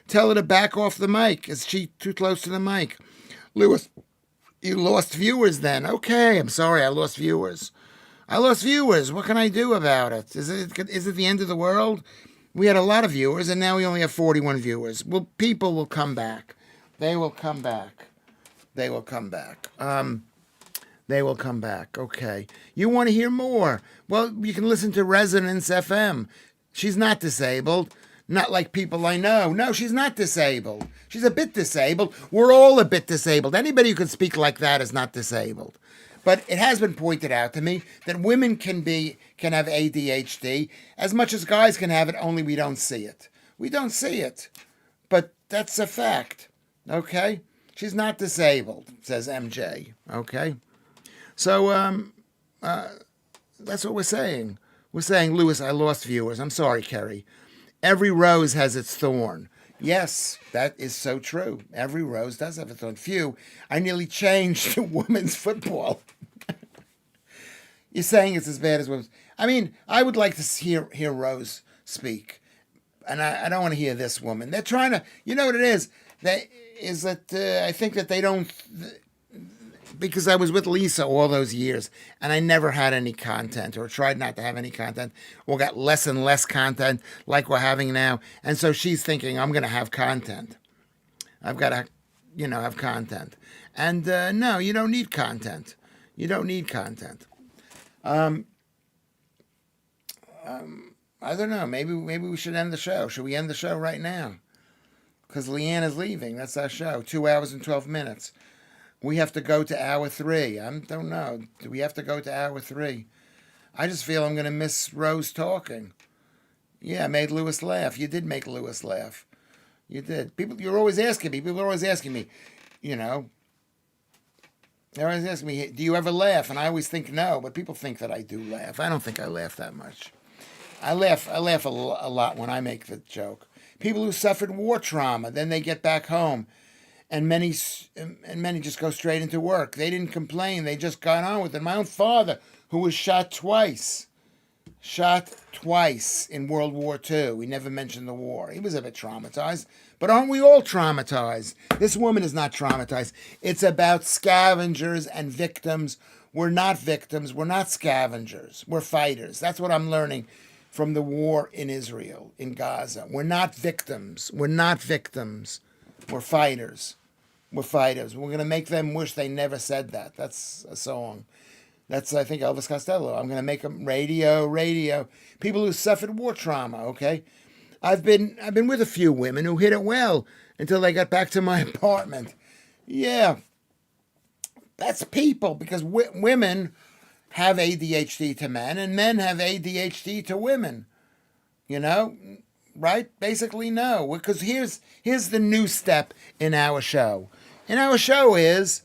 Speaker 1: Tell her to back off the mic. Is she too close to the mic? Lewis, you lost viewers then. Okay, I'm sorry. I lost viewers. What can I do about it? Is it the end of the world? We had a lot of viewers, and now we only have 41 viewers. Well, people will come back. They will come back. They will come back. Okay. You want to hear more? Well, you can listen to Resonance FM. She's not disabled. Not like people I know. No, she's not disabled. She's a bit disabled. We're all a bit disabled. Anybody who can speak like that is not disabled. But it has been pointed out to me that women can have ADHD as much as guys can have it, only we don't see it. We don't see it. But that's a fact. Okay? She's not disabled, says MJ. Okay? So, that's what we're saying. We're saying, Lewis, I lost viewers. I'm sorry, Kerry. Every rose has its thorn. Yes, that is so true. Every rose does have a thorn. Phew, I nearly changed to women's football. You're saying it's as bad as women's. I mean, I would like to hear Rose speak. And I don't want to hear this woman. They're trying to, you know what it is? I think that they don't, because I was with Lisa all those years and I never had any content or tried not to have any content or got less and less content like we're having now. And so she's thinking, I'm going to have content. I've got to, have content. And no, you don't need content. You don't need content. I don't know. Maybe we should end the show. Should we end the show right now? Because Leanne is leaving. That's our show. 2 hours and 12 minutes. We have to go to hour 3. I don't know. Do we have to go to hour 3? I just feel I'm going to miss Rose talking. Yeah, I made Lewis laugh. You did make Lewis laugh. You did. You're always asking me. People are always asking me, They're always asking me, do you ever laugh? And I always think no, but people think that I do laugh. I don't think I laugh that much. I laugh a lot when I make the joke. People who suffered war trauma, then they get back home, and many just go straight into work. They didn't complain. They just got on with it. My own father, who was shot twice in World War II. We never mentioned the war. He was a bit traumatized. But aren't we all traumatized? This woman is not traumatized. It's about scavengers and victims. We're not victims. We're not scavengers. We're fighters. That's what I'm learning from the war in Israel, in Gaza. We're not victims. We're not victims. We're fighters. We're fighters. We're going to make them wish they never said that. That's a song. That's, I think, Elvis Costello. I'm going to make them radio. People who suffered war trauma, okay? I've been with a few women who hid it well until they got back to my apartment. Yeah, that's people, because women have ADHD to men and men have ADHD to women. Right? Basically, no. Because here's the new step in our show. And our show is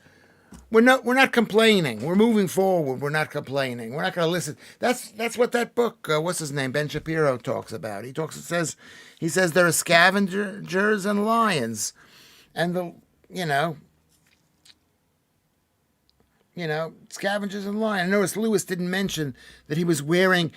Speaker 1: we're not complaining. We're moving forward. We're not complaining. We're not going to listen. That's what that book, what's his name, Ben Shapiro, talks about. He says there are scavengers and lions, and scavengers and lions. I noticed Lewis didn't mention that he was wearing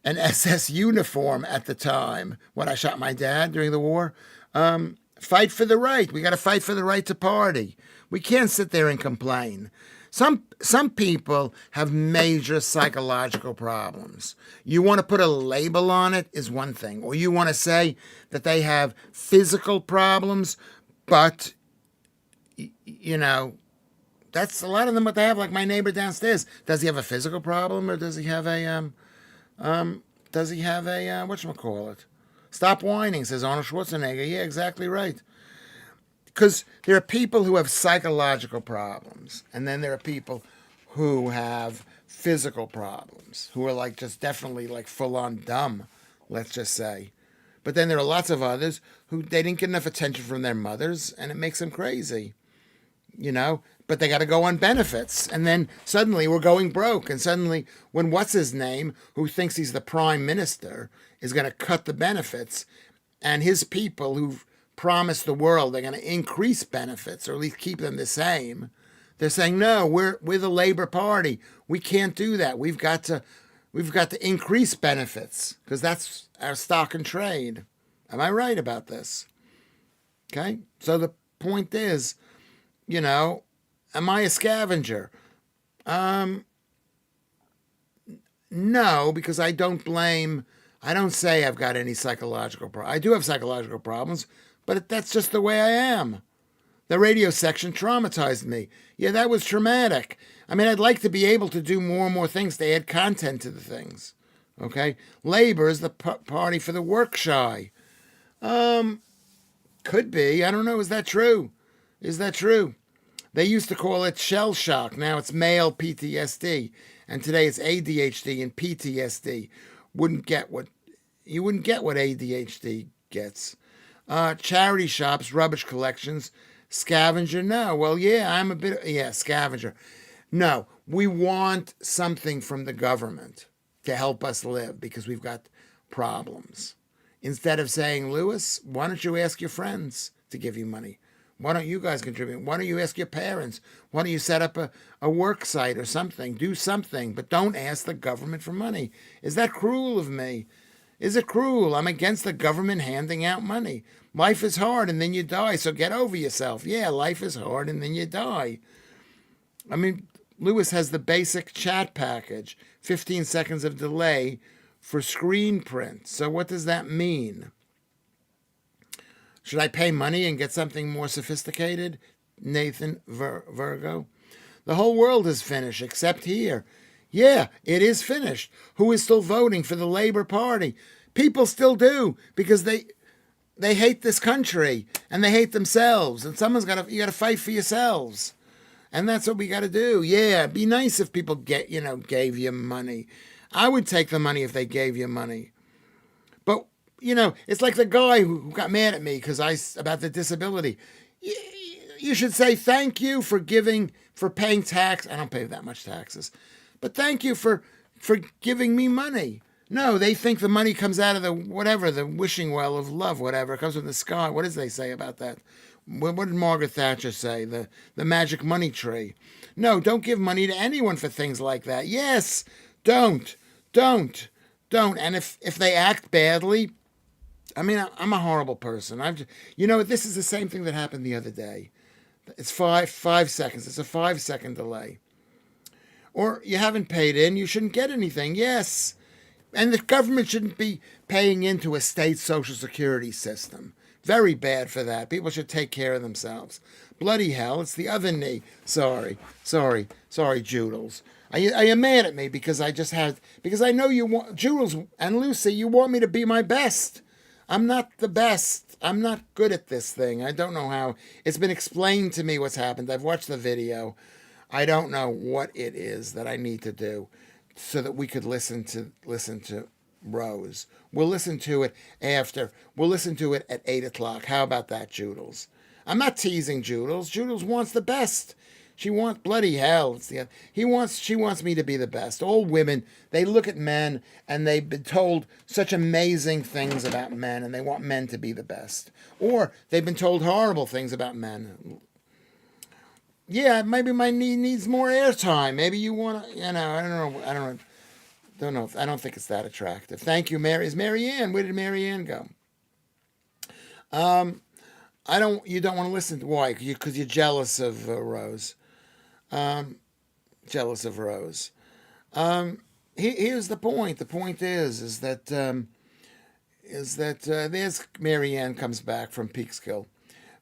Speaker 1: an SS uniform at the time when I shot my dad during the war. Fight for the right. We got to fight for the right to party. We can't sit there and complain. Some people have major psychological problems. You want to put a label on it is one thing. Or you want to say that they have physical problems, but, that's a lot of them what they have, like my neighbor downstairs. Does he have a physical problem, or does he have a, whatchamacallit? Stop whining, says Arnold Schwarzenegger. Yeah, exactly right. Because there are people who have psychological problems, and then there are people who have physical problems, who are just definitely full-on dumb, let's just say. But then there are lots of others who they didn't get enough attention from their mothers, and it makes them crazy, But they got to go on benefits, and then suddenly we're going broke, and suddenly when what's-his-name, who thinks he's the prime minister, is going to cut the benefits, and his people who've promised the world they're going to increase benefits, or at least keep them the same, they're saying, no, we're the Labor Party. We can't do that. We've got to increase benefits, because that's our stock and trade. Am I right about this? Okay? So the point is, am I a scavenger? No, because I don't say I've got any psychological problems. I do have psychological problems, but that's just the way I am. The radio section traumatized me. Yeah, that was traumatic. I mean, I'd like to be able to do more and more things to add content to the things. Okay? Labor is the party for the work shy. Could be. I don't know. Is that true? They used to call it shell shock. Now it's male PTSD. And today it's ADHD and PTSD. You wouldn't get what ADHD gets. Charity shops, rubbish collections, scavenger. No. Well, yeah, I'm scavenger. No, we want something from the government to help us live because we've got problems. Instead of saying, Lewis, why don't you ask your friends to give you money? Why don't you guys contribute? Why don't you ask your parents? Why don't you set up a work site or something? Do something, but don't ask the government for money. Is that cruel of me? Is it cruel? I'm against the government handing out money. Life is hard and then you die, so get over yourself. Yeah, life is hard and then you die. I mean, Lewis has the basic chat package, 15 seconds of delay for screen print. So what does that mean? Should I pay money and get something more sophisticated? Nathan Virgo. The whole world is finished except here. Yeah, it is finished. Who is still voting for the Labor Party? People still do because they hate this country and they hate themselves. And you got to fight for yourselves. And that's what we got to do. Yeah, it'd be nice if people gave you money. I would take the money if they gave you money. But, it's like the guy who got mad at me about the disability. You should say thank you for paying tax. I don't pay that much taxes. But thank you for giving me money. No, they think the money comes out of the wishing well of love, whatever. It comes from the sky. What does they say about that? What did Margaret Thatcher say? The magic money tree. No, don't give money to anyone for things like that. Yes, don't. And if they act badly, I mean, I'm a horrible person. This is the same thing that happened the other day. It's 5 seconds. It's a 5-second delay. Or you haven't paid in, you shouldn't get anything. Yes. And the government shouldn't be paying into a state social security system. Very bad for that. People should take care of themselves. Bloody hell, it's the other knee. Sorry, Joodles. Are you mad at me because I know you want, Joodles and Lucy, you want me to be my best. I'm not the best. I'm not good at this thing. I don't know how. It's been explained to me what's happened. I've watched the video. I don't know what it is that I need to do so that we could listen to Rose. We'll listen to it after. We'll listen to it at 8 o'clock. How about that, Joodles? I'm not teasing Joodles. Joodles wants the best. She wants bloody hell. She wants me to be the best. All women, they look at men and they've been told such amazing things about men and they want men to be the best. Or they've been told horrible things about men. Yeah, maybe my knee needs more airtime. Maybe you want to, I don't know. I don't think it's that attractive. Thank you, Mary. Is Mary Ann? Where did Mary Ann go? You don't want to listen to, why? Because you're jealous of Rose. Jealous of Rose. Here's the point. The point is that there's Mary Ann comes back from Peekskill.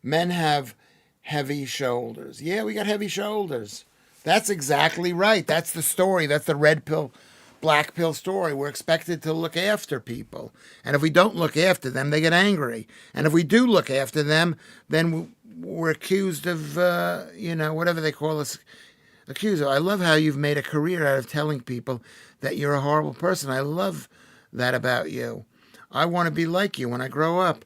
Speaker 1: Men have heavy shoulders. Yeah, we got heavy shoulders. That's exactly right. That's the story. That's the red pill, black pill story. We're expected to look after people. And if we don't look after them, they get angry. And if we do look after them, then we're accused of, whatever they call us, accused of. I love how you've made a career out of telling people that you're a horrible person. I love that about you. I want to be like you when I grow up.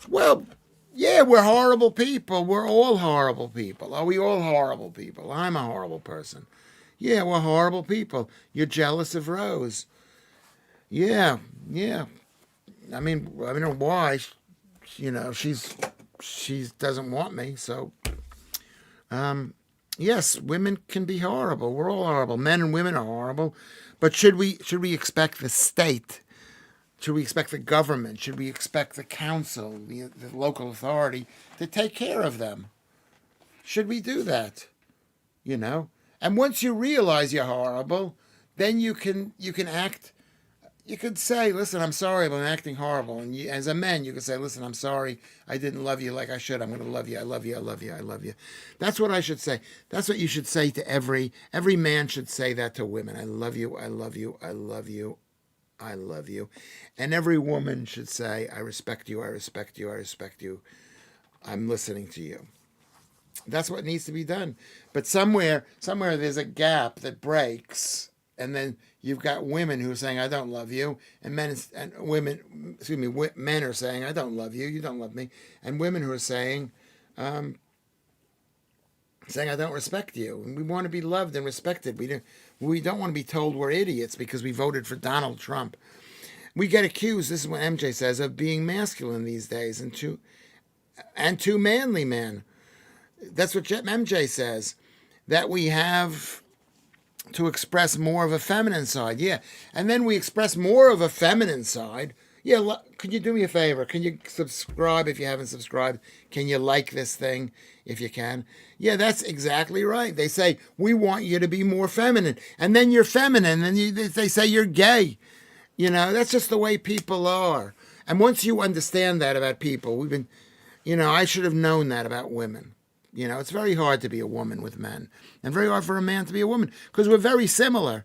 Speaker 1: Well, yeah, we're horrible people. We're all horrible people. Are we all horrible people? I'm a horrible person. Yeah, we're horrible people. You're jealous of Rose. Yeah. I mean, I don't know why. She doesn't want me. So, yes, women can be horrible. We're all horrible. Men and women are horrible. But should we expect the state? Should we expect the government? Should we expect the council, the local authority, to take care of them? Should we do that? And once you realize you're horrible, then you can act. You could say, "Listen, I'm sorry, but I'm acting horrible." And as a man, you could say, "Listen, I'm sorry, I didn't love you like I should. I'm going to love you. I love you. I love you. I love you." That's what I should say. That's what you should say to every man should say that to women. I love you. I love you. I love you. I love you. And every woman should say, I respect you, I respect you, I respect you. I'm listening to you. That's what needs to be done. But somewhere there's a gap that breaks, and then you've got women who are saying, I don't love you, and men are saying, I don't love you, you don't love me, and women who are saying I don't respect you. And we want to be loved and respected. We don't want to be told we're idiots because we voted for Donald Trump. We get accused, this is what MJ says, of being masculine these days and too manly men. That's what MJ says, that we have to express more of a feminine side. Yeah, and then we express more of a feminine side. Yeah, could you do me a favor? Can you subscribe if you haven't subscribed? Can you like this thing if you can? Yeah, that's exactly right. They say, we want you to be more feminine. And then you're feminine, and they say you're gay. That's just the way people are. And once you understand that about people, I should have known that about women. It's very hard to be a woman with men, and very hard for a man to be a woman, because we're very similar.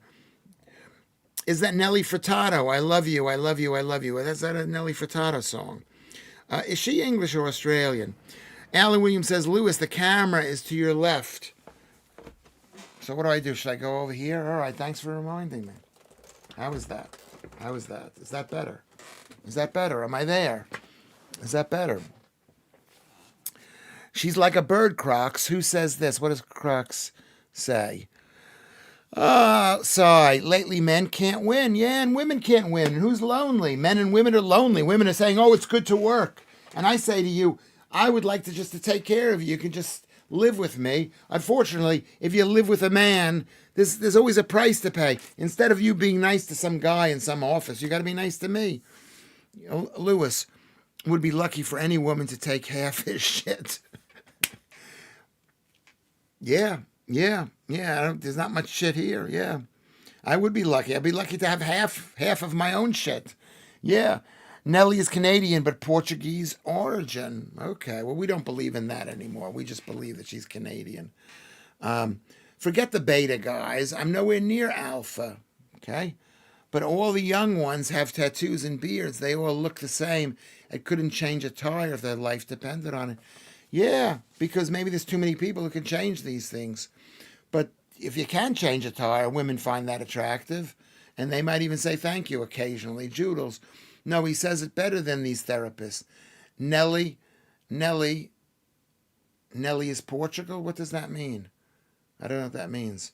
Speaker 1: Is that Nelly Furtado? I love you, I love you, I love you. Is that a Nelly Furtado song? Is she English or Australian? Alan Williams says, Lewis, the camera is to your left. So what do I do? Should I go over here? All right, thanks for reminding me. How is that? How is that? Is that better? Is that better? Am I there? Is that better? She's like a bird, Crocs. Who says this? What does Crocs say? Sigh. Lately, men can't win. Yeah, and women can't win. And who's lonely? Men and women are lonely. Women are saying, oh, it's good to work. And I say to you, I would like to take care of you. You can just live with me. Unfortunately, if you live with a man, there's always a price to pay. Instead of you being nice to some guy in some office, you got to be nice to me. Lewis would be lucky for any woman to take half his shit. Yeah. There's not much shit here. Yeah. I would be lucky. I'd be lucky to have half of my own shit. Yeah. Nellie is Canadian, but Portuguese origin. Okay. Well, we don't believe in that anymore. We just believe that she's Canadian. Forget the beta guys. I'm nowhere near alpha. Okay. But all the young ones have tattoos and beards. They all look the same. I couldn't change a tire if their life depended on it. Yeah, because maybe there's too many people who can change these things. But if you can change a tire, women find that attractive. And they might even say thank you occasionally. Joodles. No, he says it better than these therapists. Nellie is Portugal? What does that mean? I don't know what that means.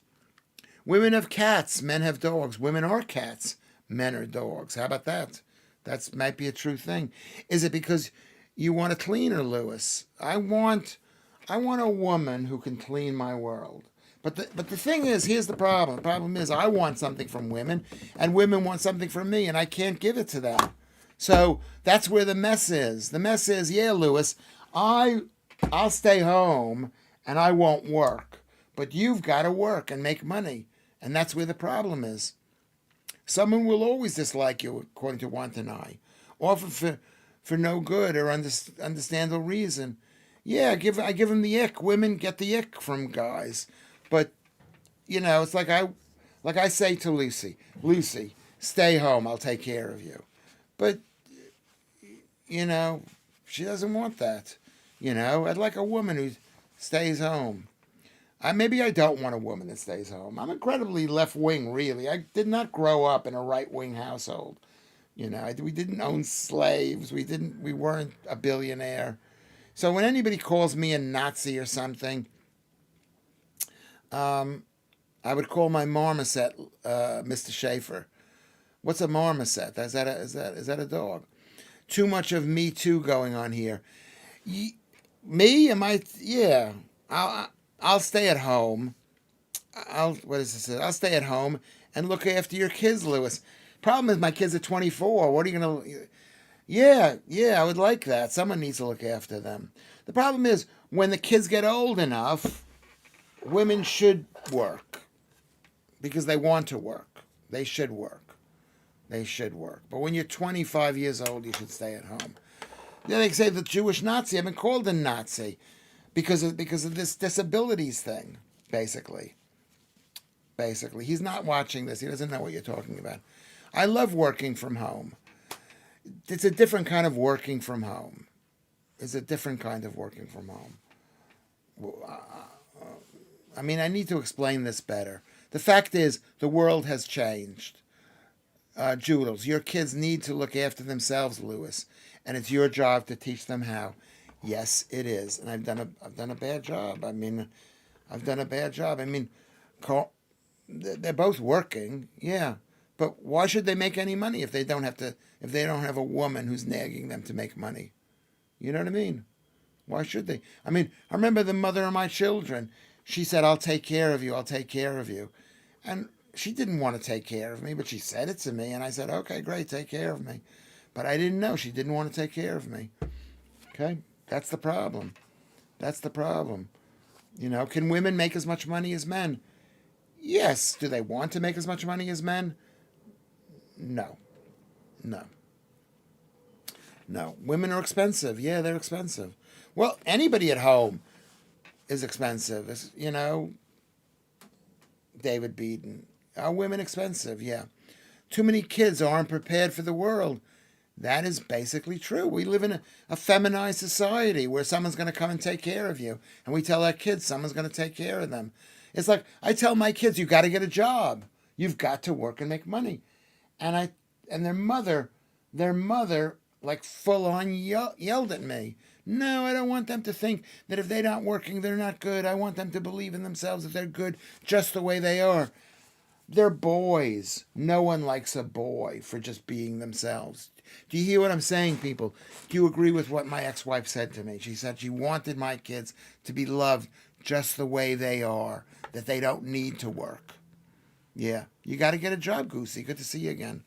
Speaker 1: Women have cats, men have dogs. Women are cats, men are dogs. How about that? That might be a true thing. Is it because you want a cleaner, Lewis? I want a woman who can clean my world. But the thing is, here's the problem. The problem is I want something from women, and women want something from me, and I can't give it to them. So that's where the mess is. The mess is, yeah, Lewis, I'll stay home and I won't work. But you've got to work and make money. And that's where the problem is. Someone will always dislike you, according to Wantanai, often for no good or understandable reason. Yeah, I give them the ick. Women get the ick from guys. But, it's like I say to Lucy, stay home, I'll take care of you. But, she doesn't want that. I'd like a woman who stays home. Maybe I don't want a woman that stays home. I'm incredibly left-wing, really. I did not grow up in a right-wing household. We didn't own slaves. We weren't a billionaire. So when anybody calls me a Nazi or something, I would call my marmoset Mr. Schaffer. What's a marmoset? Is that a dog? Too much of Me Too going on here. Me? Am I? Yeah. I'll stay at home. What does it say? I'll stay at home and look after your kids, Lewis. Problem is my kids are 24. What are you going to... Yeah, I would like that. Someone needs to look after them. The problem is when the kids get old enough, women should work because they want to work. They should work. But when you're 25 years old, you should stay at home. Then they say the Jewish Nazi. I've been called a Nazi because of this disabilities thing, basically. He's not watching this. He doesn't know what you're talking about. I love working from home. It's a different kind of working from home. I need to explain this better. The fact is, the world has changed. Joodles, your kids need to look after themselves, Lewis, and it's your job to teach them how. Yes, it is, and I've done a bad job. They're both working, yeah, but why should they make any money if they don't have a woman who's nagging them to make money? You know what I mean? Why should they? I remember the mother of my children. She said, I'll take care of you. And she didn't want to take care of me, but she said it to me. And I said, okay, great, take care of me. But I didn't know she didn't want to take care of me. Okay? That's the problem. That's the problem. You know, can women make as much money as men? Yes. Do they want to make as much money as men? No. No. No. Women are expensive. Yeah, they're expensive. Well, anybody at home is expensive. It's, you know, David Beaton. Are women expensive? Yeah. Too many kids aren't prepared for the world. That is basically true. We live in a feminized society where someone's going to come and take care of you. And we tell our kids someone's going to take care of them. It's like I tell my kids, you got to get a job. You've got to work and make money. And their mother, like full on yelled at me. No, I don't want them to think that if they're not working, they're not good. I want them to believe in themselves that they're good just the way they are. They're boys. No one likes a boy for just being themselves. Do you hear what I'm saying, people? Do you agree with what my ex-wife said to me? She said she wanted my kids to be loved just the way they are, that they don't need to work. Yeah, you got to get a job, Goosey. Good to see you again.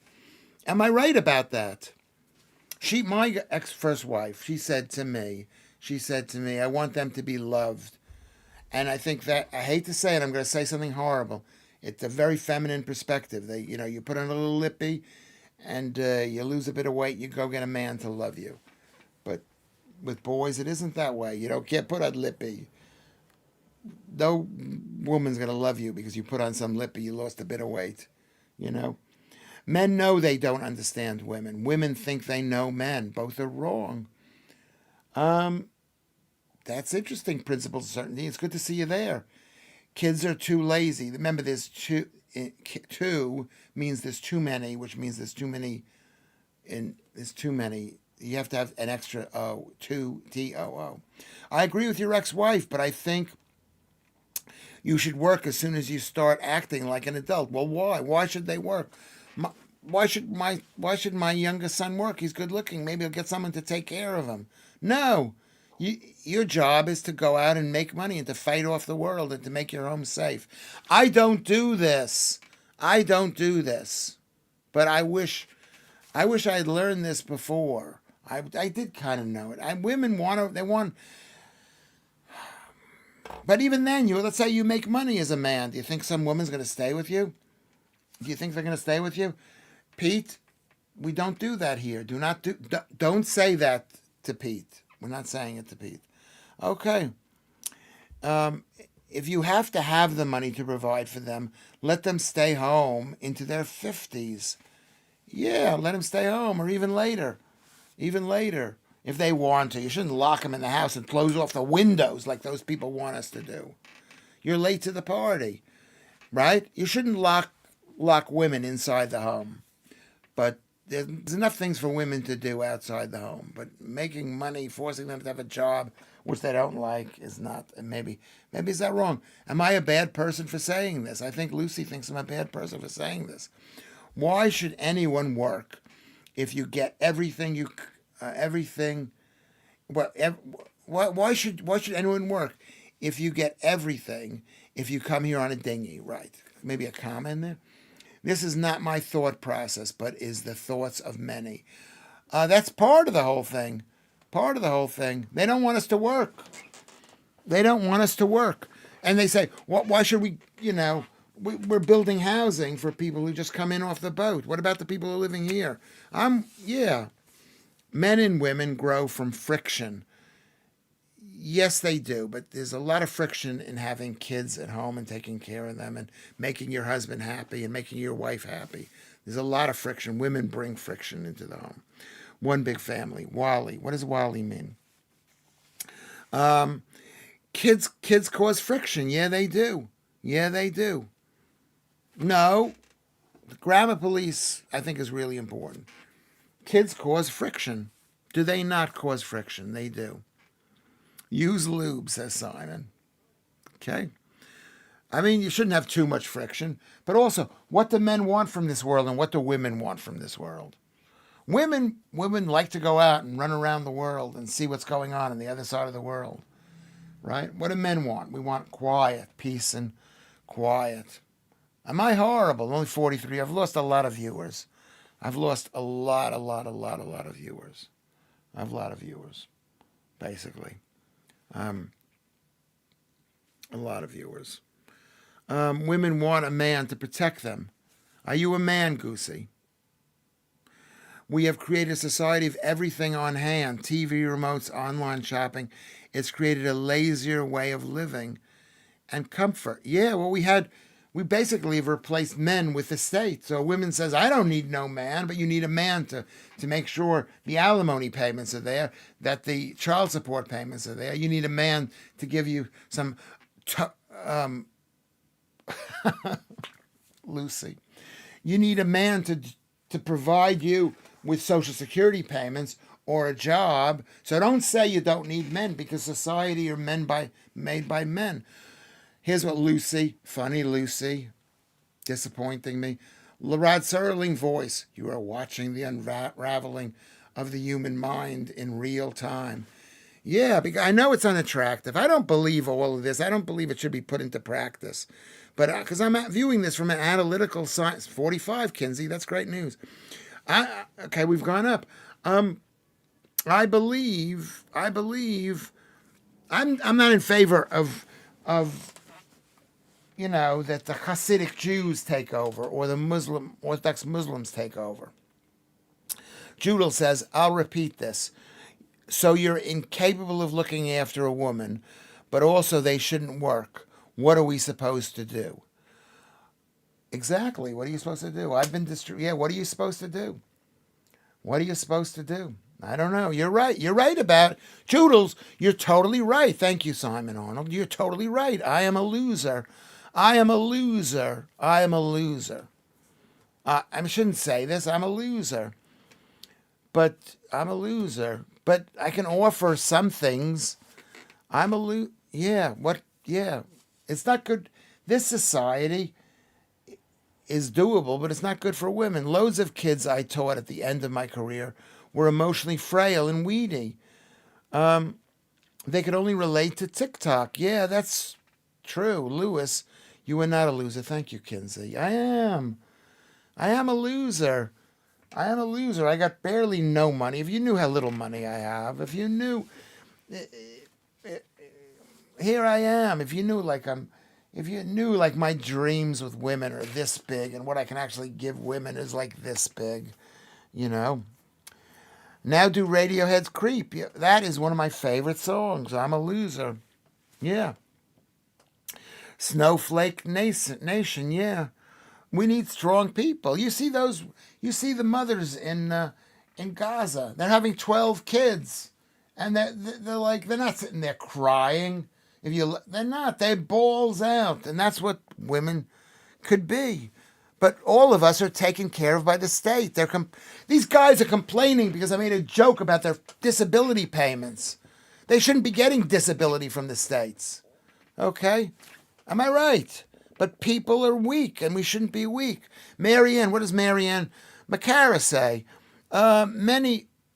Speaker 1: Am I right about that? My ex-first wife, she said to me, I want them to be loved. And I think that, I hate to say it, I'm going to say something horrible. It's a very feminine perspective. You put on a little lippy and you lose a bit of weight, you go get a man to love you. But with boys, it isn't that way. You can't put on lippy. No woman's going to love you because you put on some lippy, you lost a bit of weight, Men know they don't understand women. Women think they know men. Both are wrong. That's interesting, principles of certainty. It's good to see you there. Kids are too lazy. Remember, there's two means there's too many, which means there's too many. There's too many. You have to have an extra O, two, T-O-O. I agree with your ex-wife, but I think you should work as soon as you start acting like an adult. Well, why? Why should they work? Why should my youngest son work? He's good looking. Maybe he'll get someone to take care of him. No. Your job is to go out and make money and to fight off the world and to make your home safe. I don't do this. But I wish I'd learned this before. I did kind of know it. Women want. But even then, let's say you make money as a man. Do you think some woman's going to stay with you? Do you think they're going to stay with you? Pete, we don't do that here. Don't say that to Pete. We're not saying it to Pete. Okay. If you have to have the money to provide for them, let them stay home into their 50s. Yeah, let them stay home or even later. If they want to. You shouldn't lock them in the house and close off the windows like those people want us to do. You're late to the party, right? You shouldn't lock women inside the home. But there's enough things for women to do outside the home. But making money, forcing them to have a job, which they don't like, is not. And maybe is that wrong? Am I a bad person for saying this? I think Lucy thinks I'm a bad person for saying this. Why should anyone work if you get everything why should anyone work if you get everything if you come here on a dinghy, right? Maybe a comma in there. This is not my thought process, but is the thoughts of many. That's part of the whole thing. They don't want us to work. And they say, why should we, we're building housing for people who just come in off the boat. What about the people who are living here? Men and women grow from friction. Yes, they do, but there's a lot of friction in having kids at home and taking care of them and making your husband happy and making your wife happy. There's a lot of friction. Women bring friction into the home. One big family. Wally. What does Wally mean? Kids cause friction. Yeah, they do. No, the grammar police, I think, is really important. Kids cause friction. Do they not cause friction? They do. Use lube, says Simon. Okay? I mean, you shouldn't have too much friction. But also, what do men want from this world and what do women want from this world? Women like to go out and run around the world and see what's going on the other side of the world. Right? What do men want? We want quiet, peace and quiet. Am I horrible? Only 43. I've lost a lot of viewers. I've lost a lot of viewers. I have a lot of viewers, basically. A lot of viewers. Women want a man to protect them. Are you a man, Goosey? We have created a society of everything on hand, TV remotes, online shopping. It's created a lazier way of living and comfort. Yeah, well, we basically have replaced men with the state. So a woman says, I don't need no man, but you need a man to make sure the alimony payments are there, that the child support payments are there. You need a man to give you some, Lucy, you need a man to provide you with Social Security payments or a job. So don't say you don't need men, because society are made by men. Here's what Lucy, funny Lucy, disappointing me. Larad Serling voice, you are watching the unraveling of the human mind in real time. Yeah, because I know it's unattractive. I don't believe all of this. I don't believe it should be put into practice. But because I'm viewing this from an analytical science, 45, Kinsey, that's great news. Okay, we've gone up. I believe. I'm not in favor of that the Hasidic Jews take over or the Orthodox Muslims take over. Judel says, I'll repeat this. So you're incapable of looking after a woman, but also they shouldn't work. What are we supposed to do? Exactly. What are you supposed to do? I've been Yeah, what are you supposed to do? What are you supposed to do? I don't know. You're right. You're right about Judels. You're totally right. Thank you, Simon Arnold. You're totally right. I am a loser. I am a loser. I am a loser. I shouldn't say this. I'm a loser. But I'm a loser. But I can offer some things. I'm a loser. Yeah. What? Yeah. It's not good. This society is doable, but it's not good for women. Loads of kids I taught at the end of my career were emotionally frail and weedy. They could only relate to TikTok. Yeah, that's true. Lewis, you are not a loser. Thank you, Kinsey. I am a loser. I am a loser. I got barely no money. If you knew how little money I have, if you knew, here I am. If you knew like my dreams with women are this big and what I can actually give women is like this big, Now do Radiohead's Creep. Yeah, that is one of my favorite songs. I'm a loser. Yeah. Snowflake Nation, yeah. We need strong people. You see the mothers in Gaza. They're having 12 kids. And they're not sitting there crying. They're not. They're balls out. And that's what women could be. But all of us are taken care of by the state. These guys are complaining because I made a joke about their disability payments. They shouldn't be getting disability from the states. Okay? Am I right? But people are weak, and we shouldn't be weak. Marianne, what does Marianne McCara say?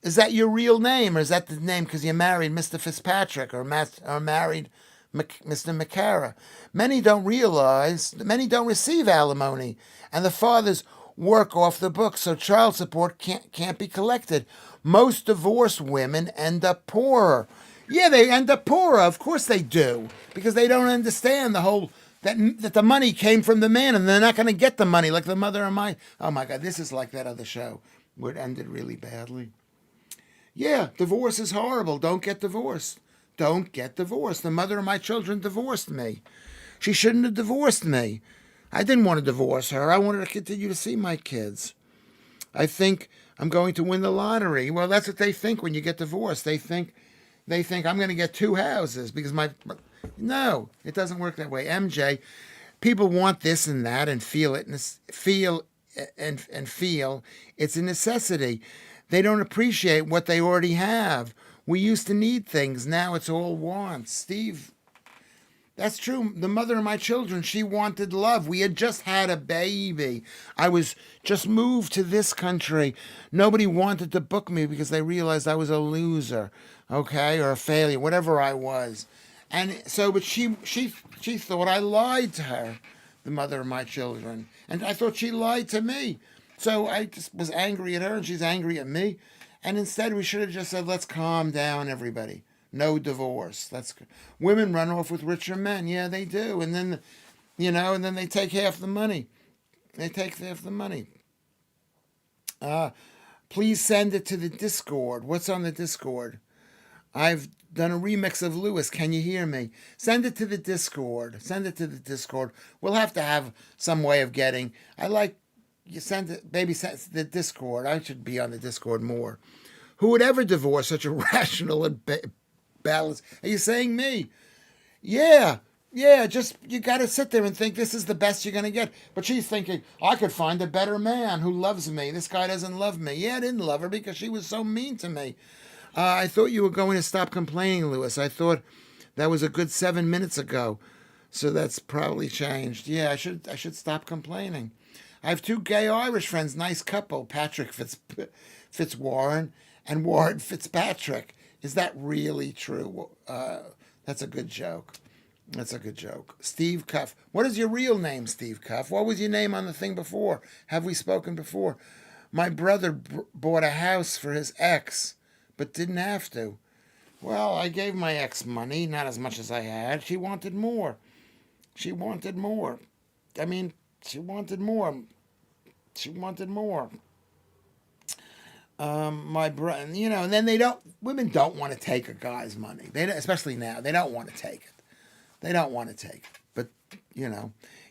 Speaker 1: Is that your real name, or is that the name because you married Mr. Fitzpatrick or married Mr. McCara? Many don't receive alimony, and the fathers work off the books, so child support can't be collected. Most divorced women end up poorer. Yeah, they end up poorer. Of course they do, because they don't understand the whole that the money came from the man, and they're not going to get the money like the mother of my. Oh my God, this is like that other show where it ended really badly. Yeah, divorce is horrible. Don't get divorced. Don't get divorced. The mother of my children divorced me. She shouldn't have divorced me. I didn't want to divorce her. I wanted to continue to see my kids. I think I'm going to win the lottery. Well, that's what they think when you get divorced. They think I'm going to get 2 houses because no, it doesn't work that way. MJ, people want this and that and feel it and feel it's a necessity. They don't appreciate what they already have. We used to need things. Now it's all wants. Steve, that's true. The mother of my children, she wanted love. We had just had a baby. I was just moved to this country. Nobody wanted to book me because they realized I was a loser, okay, or a failure, whatever I was. And so, but she thought I lied to her, the mother of my children. And I thought she lied to me. So I just was angry at her, and she's angry at me. And instead, we should have just said, let's calm down, everybody. No divorce. Women run off with richer men. Yeah, they do. And then, and then they take half the money. They take half the money. Please send it to the Discord. What's on the Discord? I've done a remix of Lewis. Can you hear me? Send it to the Discord. Send it to the Discord. We'll have to have some way of getting. You send it, baby, send the Discord. I should be on the Discord more. Who would ever divorce such a rational and balanced? Are you saying me? Yeah. Just you got to sit there and think this is the best you're going to get. But she's thinking, I could find a better man who loves me. This guy doesn't love me. Yeah, I didn't love her because she was so mean to me. I thought you were going to stop complaining, Lewis. I thought that was a good 7 minutes ago. So that's probably changed. Yeah, I should stop complaining. I have 2 gay Irish friends, nice couple, Patrick Fitzwarren and Warren Fitzpatrick. Is that really true? That's a good joke. That's a good joke. Steve Cuff. What is your real name, Steve Cuff? What was your name on the thing before? Have we spoken before? My brother bought a house for his ex, but didn't have to. Well, I gave my ex money, not as much as I had. She wanted more. She wanted more. I mean, she wanted more. She wanted more. My brother, and then women don't want to take a guy's money. Especially now, they don't want to take it. They don't want to take it. But,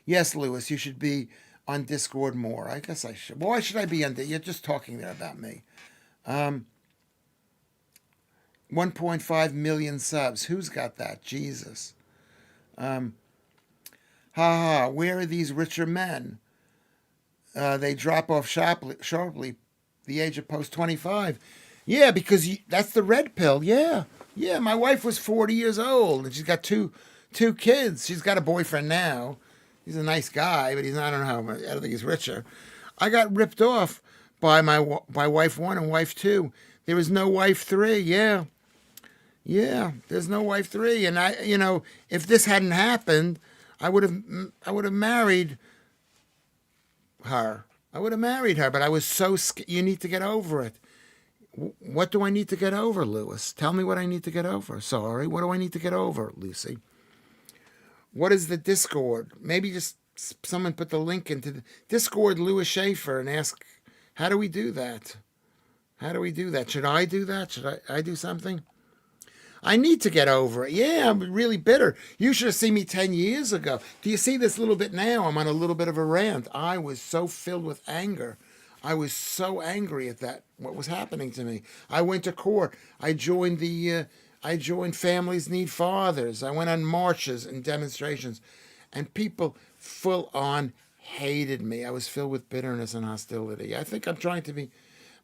Speaker 1: yes, Lewis, you should be on Discord more. I guess I should. Why should I be on? You're just talking there about me. 1.5 million subs. Who's got that? Jesus. Where are these richer men? They drop off sharply the age of post 25. Yeah, because that's the red pill. Yeah. My wife was 40 years old, and she's got two kids. She's got a boyfriend now. He's a nice guy, but I don't know. I don't think he's richer. I got ripped off by wife 1 and wife 2. There was no wife 3. Yeah. There's no wife 3, and if this hadn't happened, I would have married her. But I was so scared. You need to get over it. What do I need to get over, Lewis? Tell me what I need to get over. Sorry, what do I need to get over, Lucy? What is the Discord? Maybe just someone put the link into the Discord, Lewis Schaffer, and ask, how do we do that? Should I do that? Should I do something? I need to get over it. Yeah, I'm really bitter. You should have seen me 10 years ago. Do you see this little bit now? I'm on a little bit of a rant. I was so filled with anger. I was so angry at what was happening to me. I went to court. I joined Families Need Fathers. I went on marches and demonstrations. And people full on hated me. I was filled with bitterness and hostility. I think I'm trying to be...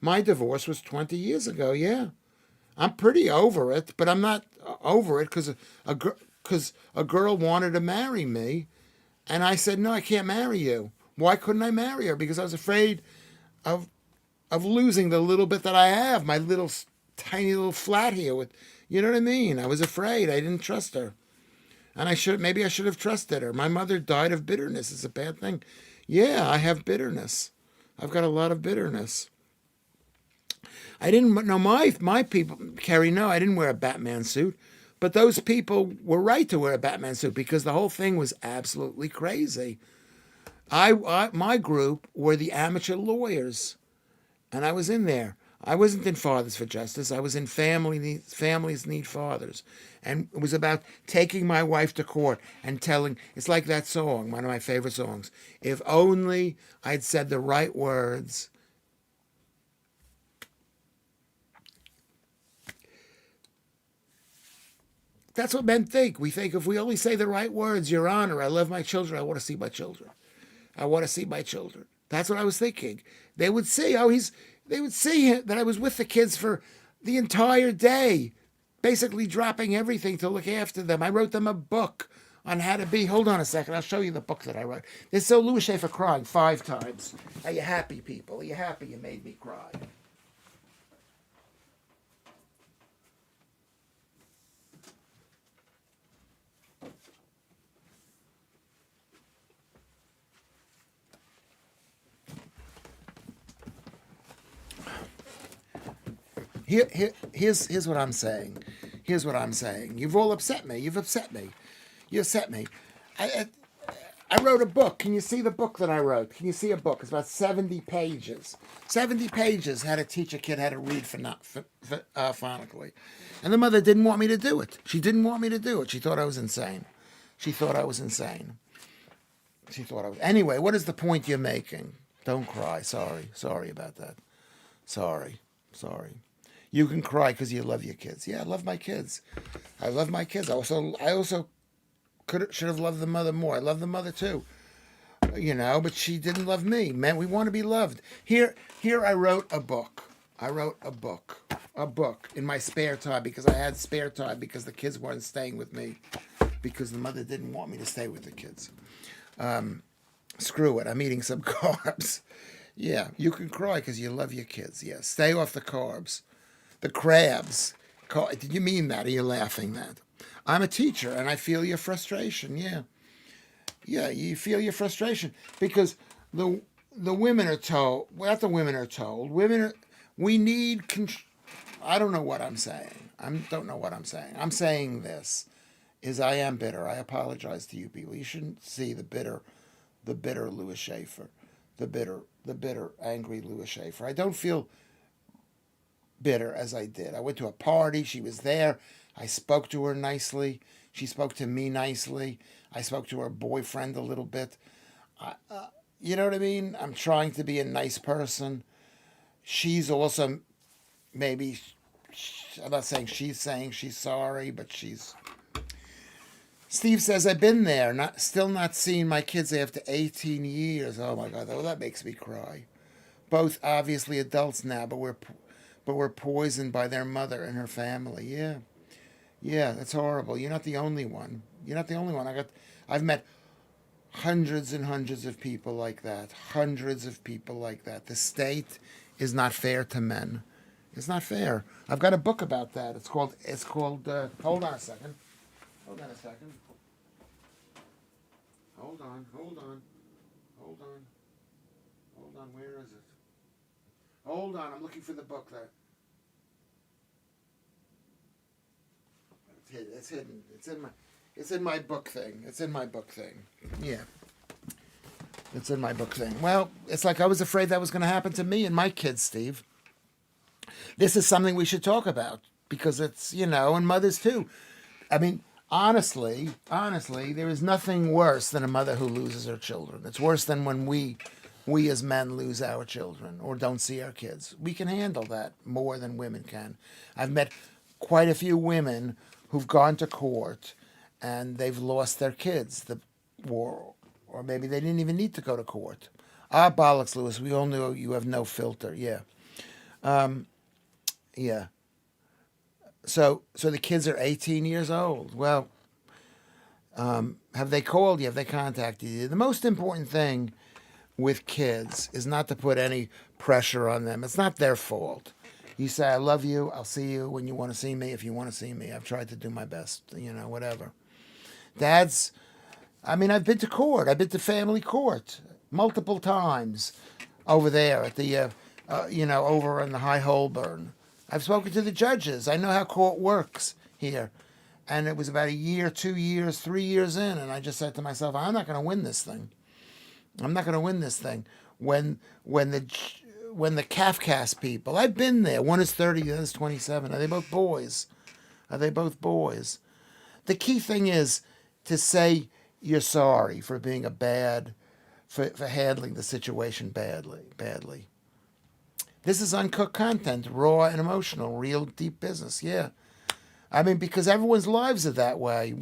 Speaker 1: My divorce was 20 years ago, yeah. I'm pretty over it, but I'm not over it because a girl wanted to marry me, and I said, no, I can't marry you. Why couldn't I marry her? Because I was afraid of losing the little bit that I have, my little tiny little flat here with, you know what I mean? I was afraid. I didn't trust her. And maybe I should have trusted her. My mother died of bitterness. It's a bad thing. Yeah, I have bitterness. I've got a lot of bitterness. I didn't know my people, Kerry, no, I didn't wear a Batman suit. But those people were right to wear a Batman suit because the whole thing was absolutely crazy. My group were the amateur lawyers, and I was in there. I wasn't in Fathers for Justice. I was in Families Need Fathers. And it was about taking my wife to court and telling, it's like that song, one of my favorite songs. If only I'd said the right words. That's what men think. We think if we only say the right words, Your Honor, I love my children, I want to see my children. I want to see my children. That's what I was thinking. They would see, they would see that I was with the kids for the entire day, basically dropping everything to look after them. I wrote them a book on how to be. Hold on a second. I'll show you the book that I wrote. There's so Lewis Schaffer crying 5 times. Are you happy, people? Are you happy you made me cry? Here's what I'm saying. Here's what I'm saying. You've all upset me. You've upset me. You upset me. I, I wrote a book. Can you see the book that I wrote? Can you see a book? It's about 70 pages. 70 pages how to teach a kid how to read phonetically. And the mother didn't want me to do it. She didn't want me to do it. She thought I was insane. She thought I was insane. She thought I was... Anyway, what is the point you're making? Don't cry. Sorry. Sorry about that. Sorry. You can cry because you love your kids. Yeah, I love my kids. I love my kids. I also should have loved the mother more. I love the mother too. But she didn't love me. Man, we want to be loved. Here I wrote a book. I wrote a book in my spare time because I had spare time because the kids weren't staying with me because the mother didn't want me to stay with the kids. Screw it. I'm eating some carbs. Yeah, you can cry because you love your kids. Yeah, stay off the carbs. The crabs. Did you mean that? Are you laughing that? I'm a teacher and I feel your frustration. Yeah. Yeah, you feel your frustration because the women are told, what the women are told, we need, I don't know what I'm saying. Don't know what I'm saying. I'm saying this, is I am bitter. I apologize to you people. You shouldn't see the bitter Lewis Schaffer, the bitter, angry Lewis Schaffer. I don't feel bitter as I did. I went to a party. She was there. I spoke to her nicely. She spoke to me nicely. I spoke to her boyfriend a little bit. You know what I mean? I'm trying to be a nice person. She's also maybe, I'm not saying she's sorry, but she's... Steve says, I've been there, still not seeing my kids after 18 years. Oh my God, that makes me cry. Both obviously adults now, but we're poisoned by their mother and her family. Yeah, that's horrible. You're not the only one. I've met hundreds and hundreds of people like that. The state is not fair to men. It's not fair. I've got a book about that. It's called, hold on a second. Hold on, where is it? Hold on, I'm looking for the book there. It's hidden. It's in my book thing. Yeah. It's in my book thing. Well, it's like I was afraid that was going to happen to me and my kids, Steve. This is something we should talk about because it's, and mothers too. I mean, honestly, there is nothing worse than a mother who loses her children. It's worse than when we as men lose our children or don't see our kids. We can handle that more than women can. I've met quite a few women who've gone to court and they've lost their kids, or maybe they didn't even need to go to court. Bollocks, Lewis. We all know you have no filter. Yeah. Yeah. So the kids are 18 years old. Well, have they called you? Have they contacted you? The most important thing with kids is not to put any pressure on them. It's not their fault. You say, I love you. I'll see you when you want to see me. If you want to see me, I've tried to do my best, whatever. I've been to court. I've been to family court multiple times over there at the, over in the High Holborn. I've spoken to the judges. I know how court works here. And it was about a year, 2 years, 3 years in, and I just said to myself, I'm not going to win this thing. When the Kafkas people, I've been there. One is 30, the other is 27. Are they both boys? The key thing is to say you're sorry for being for handling the situation badly. This is uncooked content, raw and emotional, real deep business. Yeah. Because everyone's lives are that way.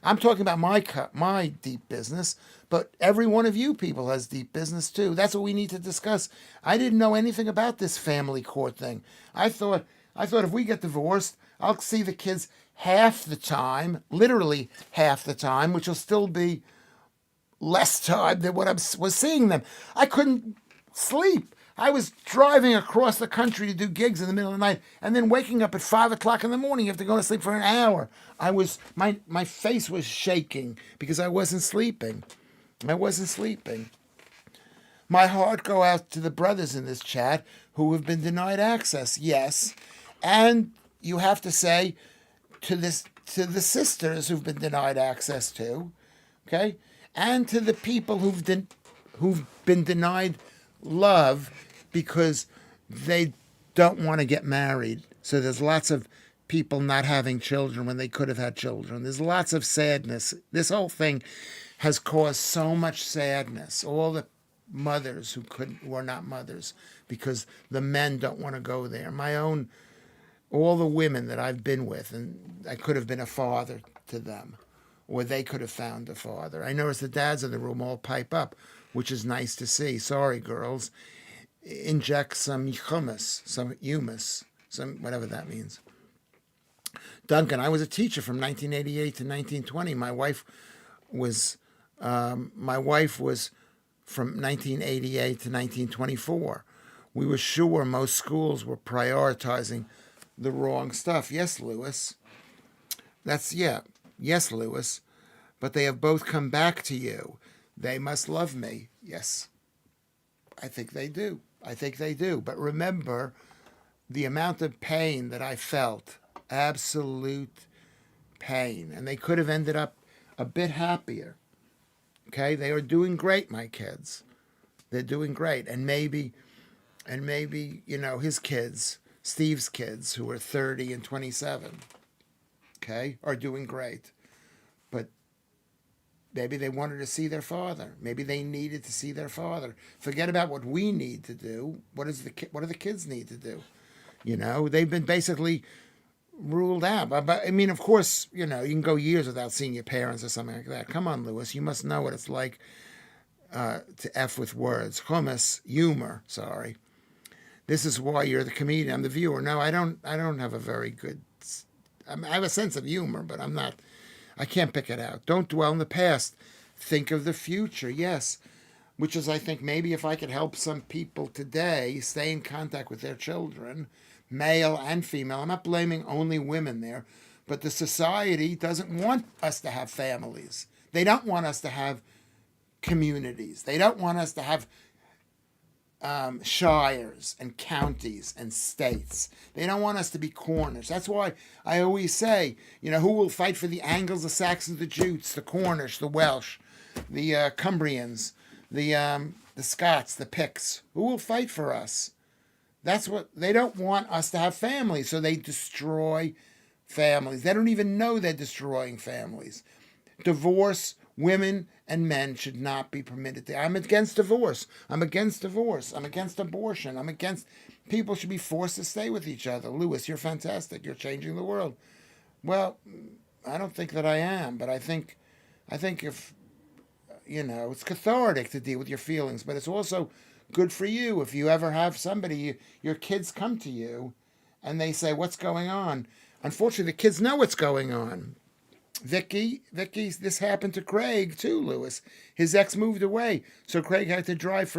Speaker 1: I'm talking about my deep business, but every one of you people has deep business too. That's what we need to discuss. I didn't know anything about this family court thing. I thought if we get divorced, I'll see the kids half the time, literally half the time, which will still be less time than what I was seeing them. I couldn't sleep. I was driving across the country to do gigs in the middle of the night and then waking up at 5 o'clock in the morning. You have to go to sleep for an hour. My face was shaking because I wasn't sleeping. My heart go out to the brothers in this chat who have been denied access. Yes. And you have to say to the sisters who've been denied access to, okay, and to the people who've been denied love because they don't want to get married. So there's lots of people not having children when they could have had children. There's lots of sadness. This whole thing has caused so much sadness. All the mothers who are not mothers because the men don't want to go there. All the women that I've been with, and I could have been a father to them, or they could have found a father. I notice the dads in the room all pipe up, which is nice to see. Sorry, girls. Inject some humus, some whatever that means. Duncan, I was a teacher from 1988 to 1920. My wife was from 1988 to 1924. We were sure most schools were prioritizing the wrong stuff. Yes, Lewis. Yes, Lewis. But they have both come back to you. They must love me. Yes. I think they do. But remember the amount of pain that I felt. Absolute pain. And they could have ended up a bit happier. Okay? They are doing great, my kids. They're doing great. And maybe, his kids, Steve's kids, who are 30 and 27, okay, are doing great. But maybe they wanted to see their father. Maybe they needed to see their father. Forget about what we need to do. What do the kids need to do? They've been basically ruled out. But I mean, of course, you can go years without seeing your parents or something like that. Come on, Lewis, you must know what it's like to F with words. Hummus, humor, sorry. This is why you're the comedian. I'm the viewer. No, I don't have a very good... I have a sense of humor, but I can't pick it out. Don't dwell in the past. Think of the future, yes. Which is, I think, maybe if I could help some people today stay in contact with their children, male and female. I'm not blaming only women there, but the society doesn't want us to have families. They don't want us to have communities. They don't want us to have shires and counties and states. They don't want us to be Cornish. That's why I always say, who will fight for the Angles, the Saxons, the Jutes, the Cornish, the Welsh, the Cumbrians, the Scots, the Picts? Who will fight for us? That's what they don't want us to have families, so they destroy families. They don't even know they're destroying families. Divorce, women and men should not be permitted to. I'm against divorce. I'm against abortion. I'm against people should be forced to stay with each other. Lewis, you're fantastic. You're changing the world. Well, I don't think that I am, but I think if it's cathartic to deal with your feelings, but it's also good for you if you ever have somebody, your kids come to you and they say, what's going on? Unfortunately, the kids know what's going on. Vicky, this happened to Craig too, Lewis. His ex moved away, so Craig had to drive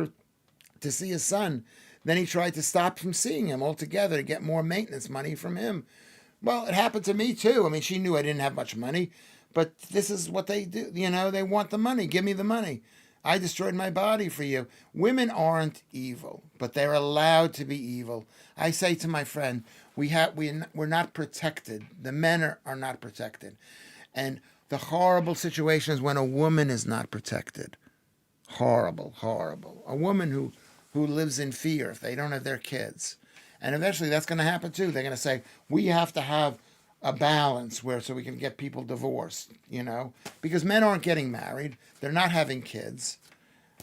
Speaker 1: to see his son. Then he tried to stop from seeing him altogether to get more maintenance money from him. Well, it happened to me too. I mean, she knew I didn't have much money, but this is what they do. They want the money. Give me the money. I destroyed my body for you. Women aren't evil, but they're allowed to be evil. I say to my friend, we're not protected. The men are not protected. And the horrible situation is when a woman is not protected. Horrible, horrible. A woman who lives in fear if they don't have their kids. And eventually that's going to happen too. They're going to say, we have to have a balance so we can get people divorced, because men aren't getting married. They're not having kids,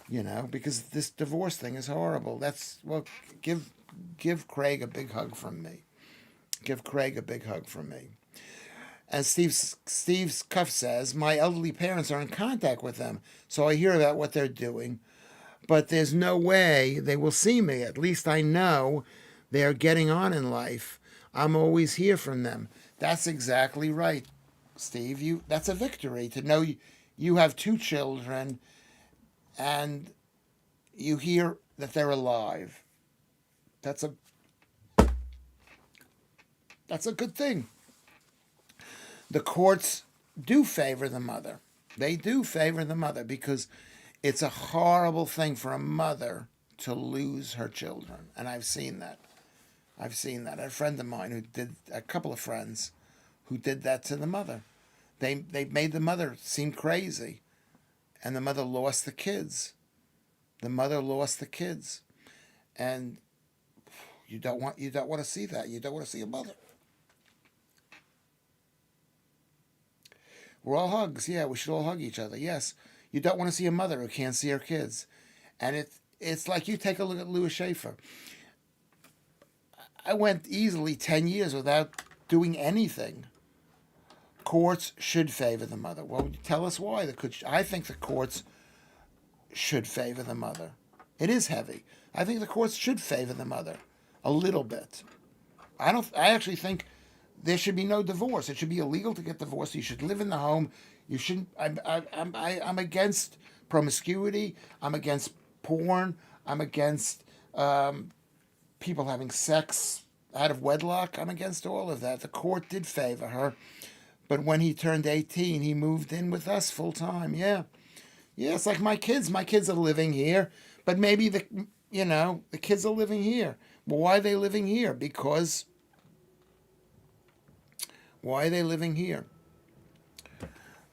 Speaker 1: because this divorce thing is horrible. Give Craig a big hug from me. Give Craig a big hug from me. As Steve's Cuff says, my elderly parents are in contact with them, so I hear about what they're doing. But there's no way they will see me. At least I know they are getting on in life. I'm always here from them. That's exactly right, Steve. That's a victory to know you have 2 children and you hear that they're alive. That's a good thing. The courts do favor the mother. They do favor the mother because it's a horrible thing for a mother to lose her children. And I've seen that. I've seen that. A friend of mine who did, a couple of friends who did that to the mother. They made the mother seem crazy, and the mother lost the kids. The mother lost the kids, and you don't want to see that. You don't want to see a mother. We're all hugs. Yeah, we should all hug each other. Yes, you don't want to see a mother who can't see her kids, and it's like you take a look at Lewis Schaffer. I went easily 10 years without doing anything. Courts should favor the mother. Well, tell us why. I think the courts should favor the mother. It is heavy. I think the courts should favor the mother a little bit. I actually think there should be no divorce. It should be illegal to get divorced. You should live in the home. You shouldn't. I'm against promiscuity. I'm against porn. I'm against people having sex out of wedlock. I'm against all of that. The court did favor her, but when he turned 18, he moved in with us full time. Yeah, it's like my kids. My kids are living here, but maybe the kids are living here. Well, why are they living here? Because why are they living here?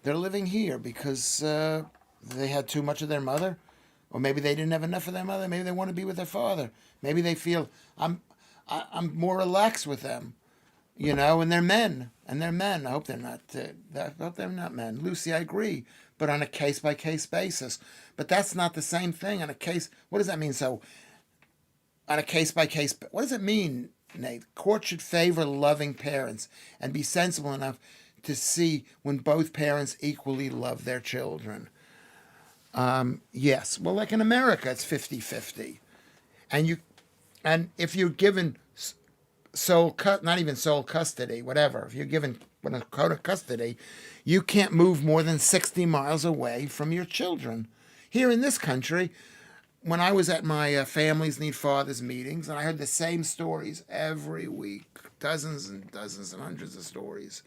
Speaker 1: They're living here because they had too much of their mother, or maybe they didn't have enough of their mother. Maybe they want to be with their father. Maybe they feel I'm more relaxed with them, and they're men. I hope they're not. I hope they're not men. Lucy, I agree, but on a case by case basis. But that's not the same thing. On a case, what does that mean? So, on a case by case, what does it mean, Nate? Court should favor loving parents and be sensible enough to see when both parents equally love their children. Yes. Well, like in America, it's 50-50. And if you're given not even sole custody, whatever, if you're given custody, you can't move more than 60 miles away from your children. Here in this country, when I was at my Families Need Fathers meetings, and I heard the same stories every week, dozens and dozens and hundreds of stories,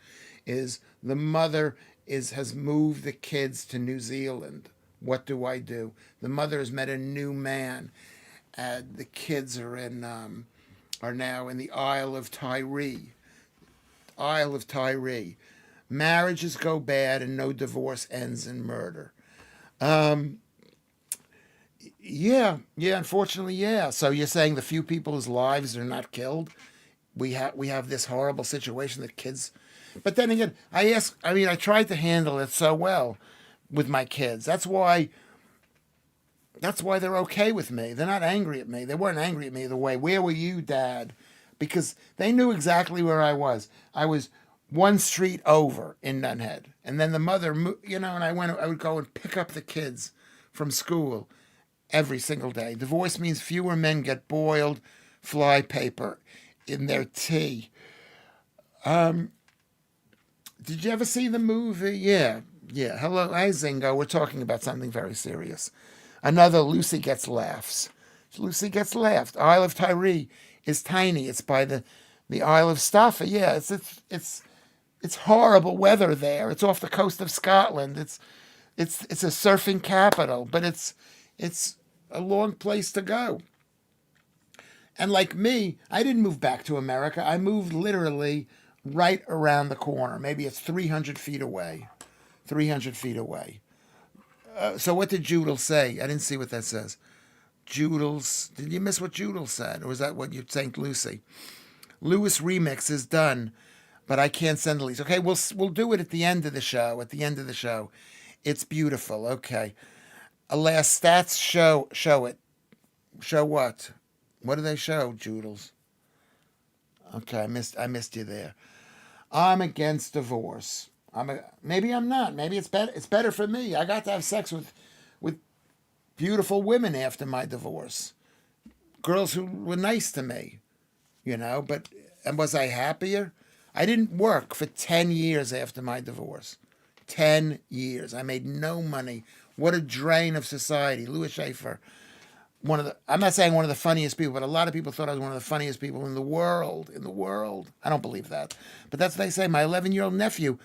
Speaker 1: is the mother has moved the kids to New Zealand. What do I do? The mother has met a new man. The kids are now in the Isle of Tiree. Isle of Tiree. Marriages go bad and no divorce ends in murder. Yeah, unfortunately, yeah. So you're saying the few people whose lives are not killed, we have this horrible situation that kids. But then again, I tried to handle it so well with my kids. That's why they're okay with me. They're not angry at me. They weren't angry at me the way, where were you, Dad? Because they knew exactly where I was. I was one street over in Nunhead. And then the mother, and I would go and pick up the kids from school every single day. Divorce means fewer men get boiled fly paper in their tea. Did you ever see the movie? Yeah. Hello, hi Zingo. We're talking about something very serious. Another Lucy Gets Laughs. Lucy Gets Laughed. Isle of Tiree is tiny. It's by the Isle of Staffa. Yeah, it's horrible weather there. It's off the coast of Scotland. It's a surfing capital, but it's a long place to go. And like me, I didn't move back to America. I moved literally right around the corner. Maybe it's 300 feet away. 300 feet away. So what did Judel say? I didn't see what that says. Judels. Did you miss what Judel said? Or was that what you're saying, Lucy? Lewis remix is done, but I can't send the leads. Okay, we'll do it at the end of the show. At the end of the show. It's beautiful. Okay. Alas, stats show it. Show what? What do they show, Judels? Okay, I missed you there. I'm against divorce. Maybe I'm not. Maybe it's better. It's better for me. I got to have sex with beautiful women after my divorce, girls who were nice to me, But and was I happier? I didn't work for 10 years after my divorce. 10 years. I made no money. What a drain of society. Lewis Schaffer. I'm not saying one of the funniest people, but a lot of people thought I was one of the funniest people in the world. I don't believe that. But that's what they say. My 11-year-old nephew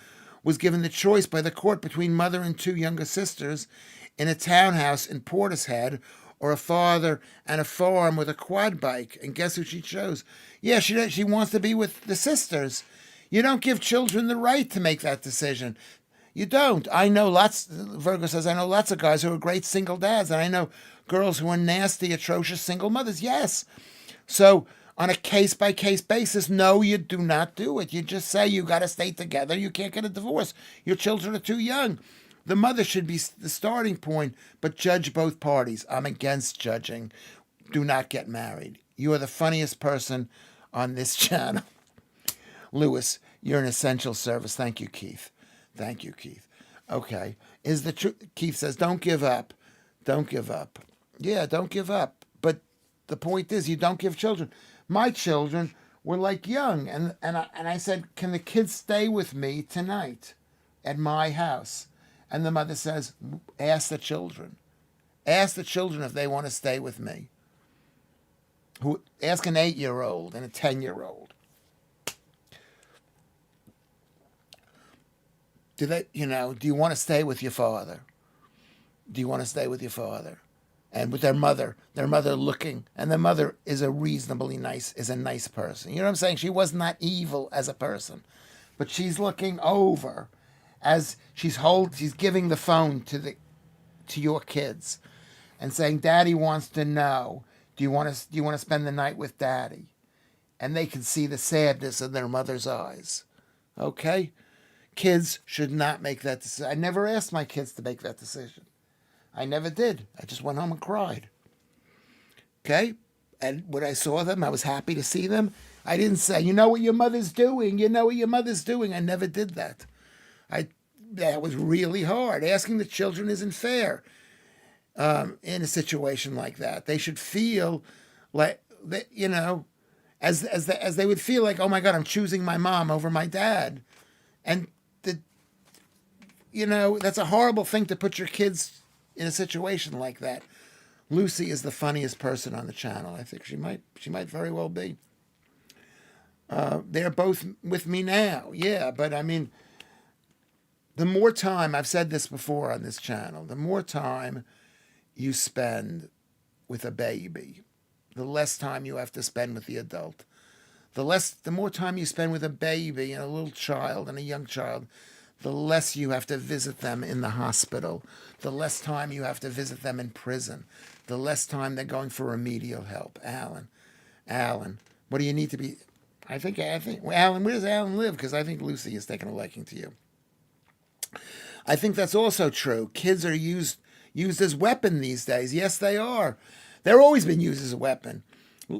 Speaker 1: was given the choice by the court between mother and two younger sisters in a townhouse in Portishead or a father and a farm with a quad bike. And guess who she chose? Yeah, she wants to be with the sisters. You don't give children the right to make that decision. You don't. I know lots, Virgo says, I know lots of guys who are great single dads, and I know girls who are nasty, atrocious single mothers. Yes. So on a case-by-case basis, no, you do not do it. You just say you got to stay together. You can't get a divorce. Your children are too young. The mother should be the starting point, but judge both parties. I'm against judging. Do not get married. You are the funniest person on this channel. Lewis, you're an essential service. Thank you, Keith. Thank you, Keith. Okay. Is the truth? Keith says, don't give up. Don't give up. Yeah, don't give up. But the point is, you don't give children. My children were like young, and I said, can the kids stay with me tonight at my house? And the mother says, ask the children. Ask the children if they want to stay with me. Ask an 8-year-old and a 10-year-old. Do you want to stay with your father? Do you want to stay with your father? And with their mother looking, and their mother is a nice person. You know what I'm saying? She was not evil as a person, but she's looking over as she's giving the phone to your kids and saying, Daddy wants to know, do you want to spend the night with Daddy? And they can see the sadness in their mother's eyes. Okay? Kids should not make that decision. I never asked my kids to make that decision. I never did. I just went home and cried. Okay? And when I saw them, I was happy to see them. I didn't say, you know what your mother's doing? You know what your mother's doing? I never did that. That was really hard. Asking the children isn't fair in a situation like that. They should feel like, as they would feel like, oh my God, I'm choosing my mom over my dad. And, that's a horrible thing to put your kids in a situation like that. Lucy is the funniest person on the channel. I think she might very well be. They're both with me now. Yeah, but I mean, the more time, I've said this before on this channel, the more time you spend with a baby, the less time you have to spend with the adult. The more time you spend with a baby and a little child and a young child, the less you have to visit them in the hospital, the less time you have to visit them in prison, the less time they're going for remedial help. Alan, what do you need to be? I think, Alan, where does Alan live? Because I think Lucy has taken a liking to you. I think that's also true. Kids are used as weapon these days. Yes, they are. They're always been used as a weapon.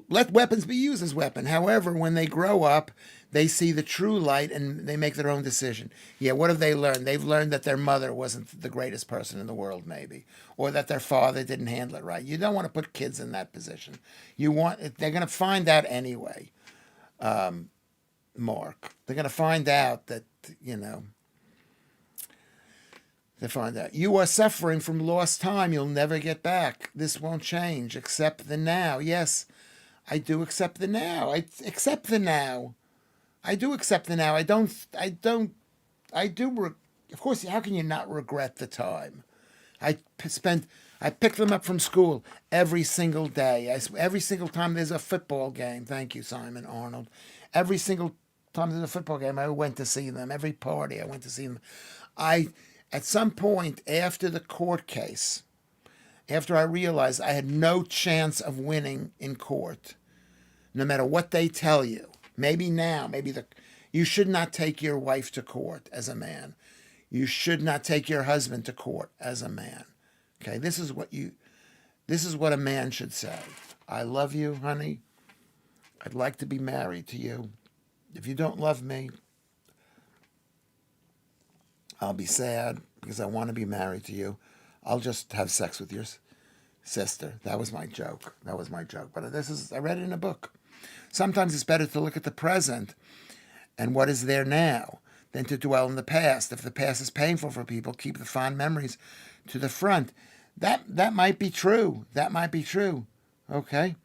Speaker 1: Let weapons be used as weapon. However, when they grow up, they see the true light and they make their own decision. Yeah, what have they learned? They've learned that their mother wasn't the greatest person in the world, maybe, or that their father didn't handle it right. You don't want to put kids in that position. They're going to find out anyway, Mark. They're going to find out that, they find out. You are suffering from lost time you'll never get back. This won't change. Accept the now. Yes, I do accept the now. I accept the now. I do accept the now. Of course, how can you not regret the time? I pick them up from school every single day. Every single time there's a football game. Thank you, Simon Arnold. Every single time there's a football game, I went to see them. Every party, I went to see them. At some point after the court case, after I realized I had no chance of winning in court, no matter what they tell you, you should not take your wife to court as a man. You should not take your husband to court as a man. Okay, this is what a man should say. I love you, honey. I'd like to be married to you. If you don't love me, I'll be sad because I want to be married to you. I'll just have sex with your sister. That was my joke. But I read it in a book. Sometimes it's better to look at the present and what is there now than to dwell in the past. If the past is painful for people, keep the fond memories to the front. That might be true. Okay?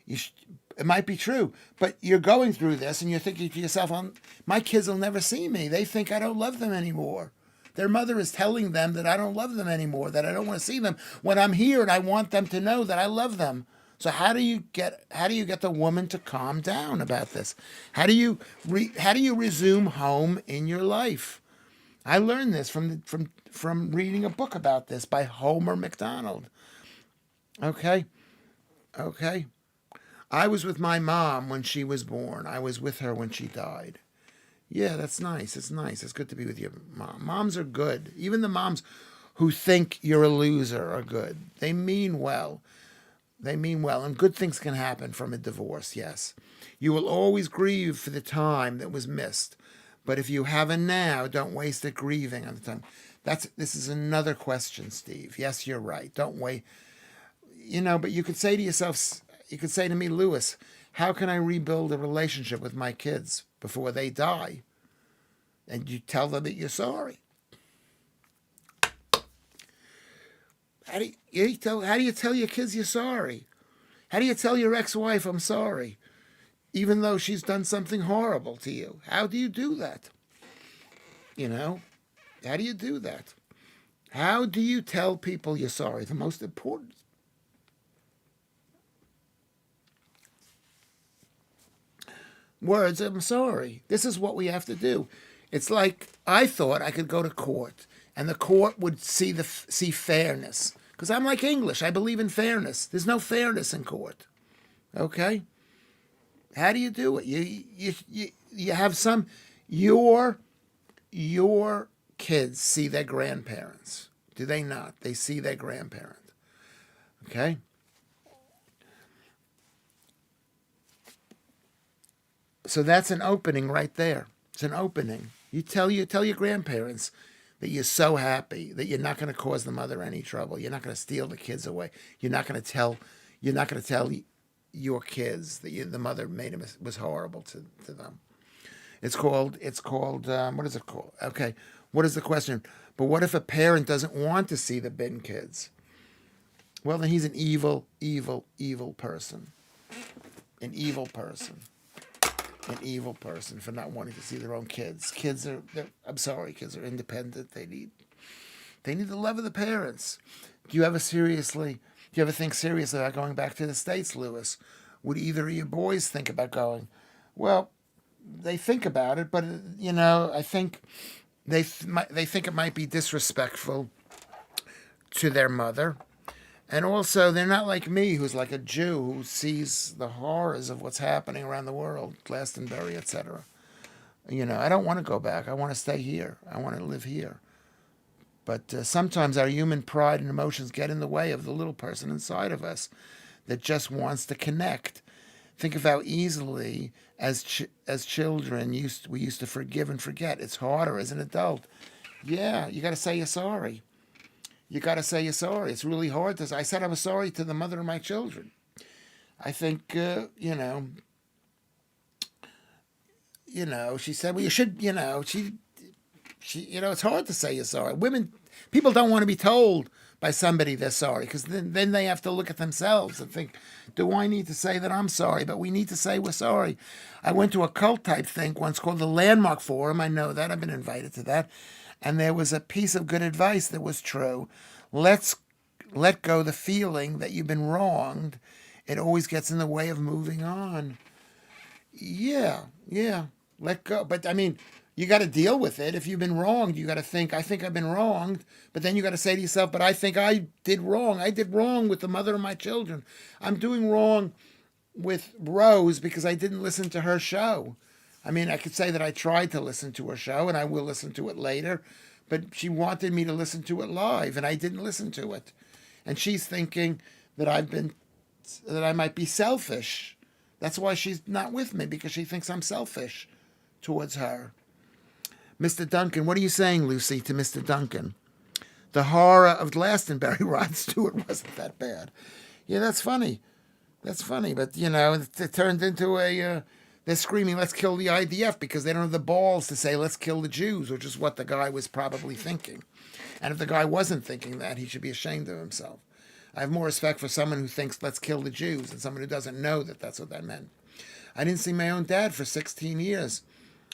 Speaker 1: It might be true. But you're going through this and you're thinking to yourself, my kids will never see me. They think I don't love them anymore. Their mother is telling them that I don't love them anymore, that I don't want to see them when I'm here, and I want them to know that I love them. So how do you get the woman to calm down about this? How do you resume home in your life? I learned this from reading a book about this by Homer McDonald. Okay? Okay? I was with my mom when she was born. I was with her when she died. Yeah, that's nice. It's nice. It's good to be with your mom. Moms are good. Even the moms who think you're a loser are good. They mean well. They mean well. And good things can happen from a divorce, yes. You will always grieve for the time that was missed. But if you have a now, don't waste it grieving on the time. This is another question, Steve. Yes, you're right. Don't wait. But you could say to yourself, you could say to me, Lewis, how can I rebuild a relationship with my kids before they die? And you tell them that you're sorry. How do you tell your kids you're sorry? How do you tell your ex-wife I'm sorry, even though she's done something horrible to you? How do you do that? How do you do that? How do you tell people you're sorry? The most important. Words, I'm sorry. This is what we have to do. It's like I thought I could go to court and the court would see fairness. Because I'm like English. I believe in fairness. There's no fairness in court. Okay? How do you do it? You have some your kids see their grandparents. Do they not? They see their grandparent. Okay? So that's an opening right there. It's an opening. You tell your grandparents that you're so happy that you're not going to cause the mother any trouble. You're not going to steal the kids away. You're not going to tell your kids that the mother was horrible to them. It's called what is it called? Okay, what is the question? But what if a parent doesn't want to see the bin kids? Well, then he's an evil, evil, evil person. An evil person. An evil person for not wanting to see their own kids. Kids are independent. They need the love of the parents. Do you ever think seriously about going back to the States, Lewis? Would either of your boys think about going? Well, they think about it, but I think they think it might be disrespectful to their mother. And also, they're not like me, who's like a Jew who sees the horrors of what's happening around the world, Glastonbury, etc. I don't want to go back. I want to stay here. I want to live here. But sometimes our human pride and emotions get in the way of the little person inside of us that just wants to connect. Think of how easily, as children, we used to forgive and forget. It's harder as an adult. Yeah, you got to say you're sorry. You got to say you're sorry. It's really hard to say. I said I was sorry to the mother of my children. I think, she said, well, you should, she, it's hard to say you're sorry. People don't want to be told by somebody they're sorry, because then they have to look at themselves and think, do I need to say that I'm sorry? But we need to say we're sorry. I went to a cult type thing once called the Landmark Forum. I know that. I've been invited to that. And there was a piece of good advice that was true. Let go the feeling that you've been wronged. It always gets in the way of moving on. Yeah, let go. But you got to deal with it. If you've been wronged, you got to think, I think I've been wronged. But then you got to say to yourself, but I think I did wrong. I did wrong with the mother of my children. I'm doing wrong with Rose because I didn't listen to her show. I could say that I tried to listen to her show, and I will listen to it later, but she wanted me to listen to it live, and I didn't listen to it. And she's thinking that I might be selfish. That's why she's not with me, because she thinks I'm selfish towards her. Mr. Duncan, what are you saying, Lucy, to Mr. Duncan? The horror of Glastonbury, Rod Stewart, wasn't that bad. Yeah, that's funny. That's funny, but, it turned into they're screaming, let's kill the IDF, because they don't have the balls to say, let's kill the Jews, which is what the guy was probably thinking. And if the guy wasn't thinking that, he should be ashamed of himself. I have more respect for someone who thinks, let's kill the Jews, than someone who doesn't know that that's what that meant. I didn't see my own dad for 16 years.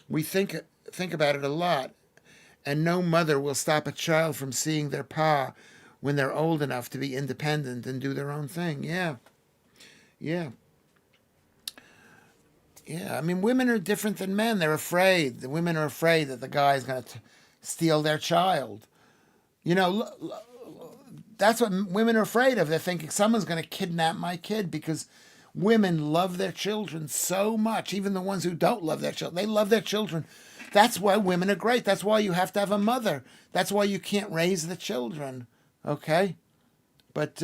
Speaker 1: We think about it a lot. And no mother will stop a child from seeing their pa when they're old enough to be independent and do their own thing. Yeah. Yeah. Yeah. I mean, women are different than men. They're afraid. The women are afraid that the guy's going to steal their child. You know, that's what women are afraid of. They're thinking someone's going to kidnap my kid, because women love their children so much. Even the ones who don't love their children, they love their children. That's why women are great. That's why you have to have a mother. That's why you can't raise the children. Okay? But,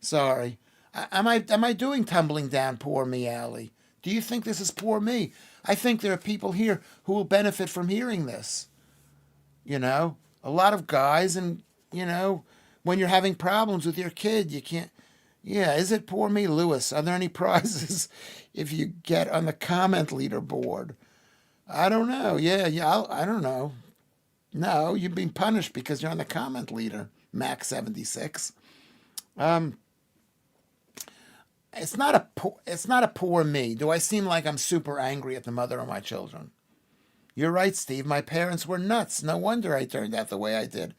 Speaker 1: sorry. Am I doing tumbling down poor me, Allie? Do you think this is poor me? I think there are people here who will benefit from hearing this. You know? A lot of guys, and, you know, when you're having problems with your kid, you can't. Yeah, is it poor me, Lewis? Are there any prizes if you get on the comment leaderboard? I don't know. Yeah, I don't know. No, you've been punished because you're on the comment leader, Mac76. It's not a poor me. Do I seem like I'm super angry at the mother of my children? You're right, Steve. My parents were nuts. No wonder I turned out the way I did.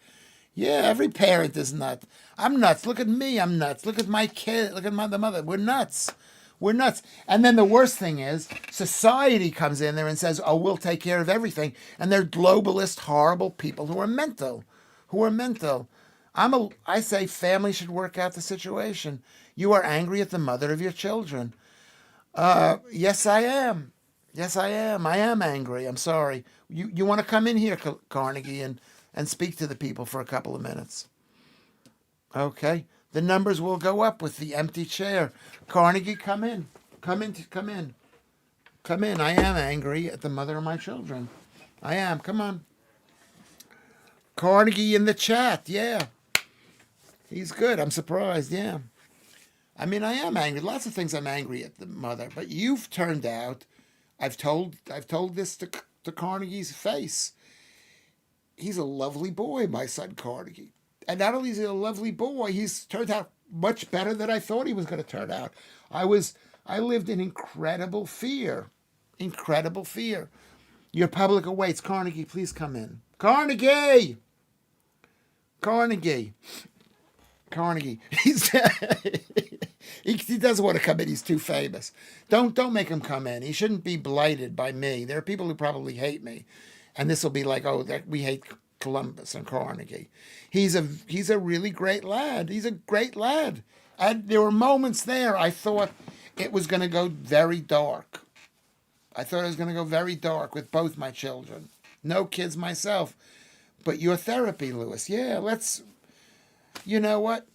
Speaker 1: Yeah, every parent is nuts. I'm nuts. Look at me. I'm nuts. Look at my kid. Look at the mother. We're nuts. We're nuts. And then the worst thing is, society comes in there and says, oh, we'll take care of everything. And they're globalist, horrible people who are mental. I say family should work out the situation. You are angry at the mother of your children. Yes, I am. I am angry. I'm sorry. You want to come in here, Carnegie, and speak to the people for a couple of minutes? Okay. The numbers will go up with the empty chair. Carnegie, come in. Come in. I am angry at the mother of my children. I am. Come on. Carnegie in the chat. Yeah. He's good. I'm surprised. Yeah. I mean, I am angry. Lots of things I'm angry at the mother. But you've turned out, I've told this to Carnegie's face. He's a lovely boy, my son Carnegie. And not only is he a lovely boy, he's turned out much better than I thought he was going to turn out. I lived in incredible fear. Incredible fear. Your public awaits. Carnegie, please come in. Carnegie! He doesn't want to come in. He's too famous. Don't make him come in. He shouldn't be blighted by me. There are people who probably hate me. And this will be like, oh, we hate Columbus and Carnegie. He's a really great lad. He's a great lad. And there were moments there I thought it was going to go very dark. I thought it was going to go very dark with both my children. No kids myself. But your therapy, Lewis. Yeah, you know what?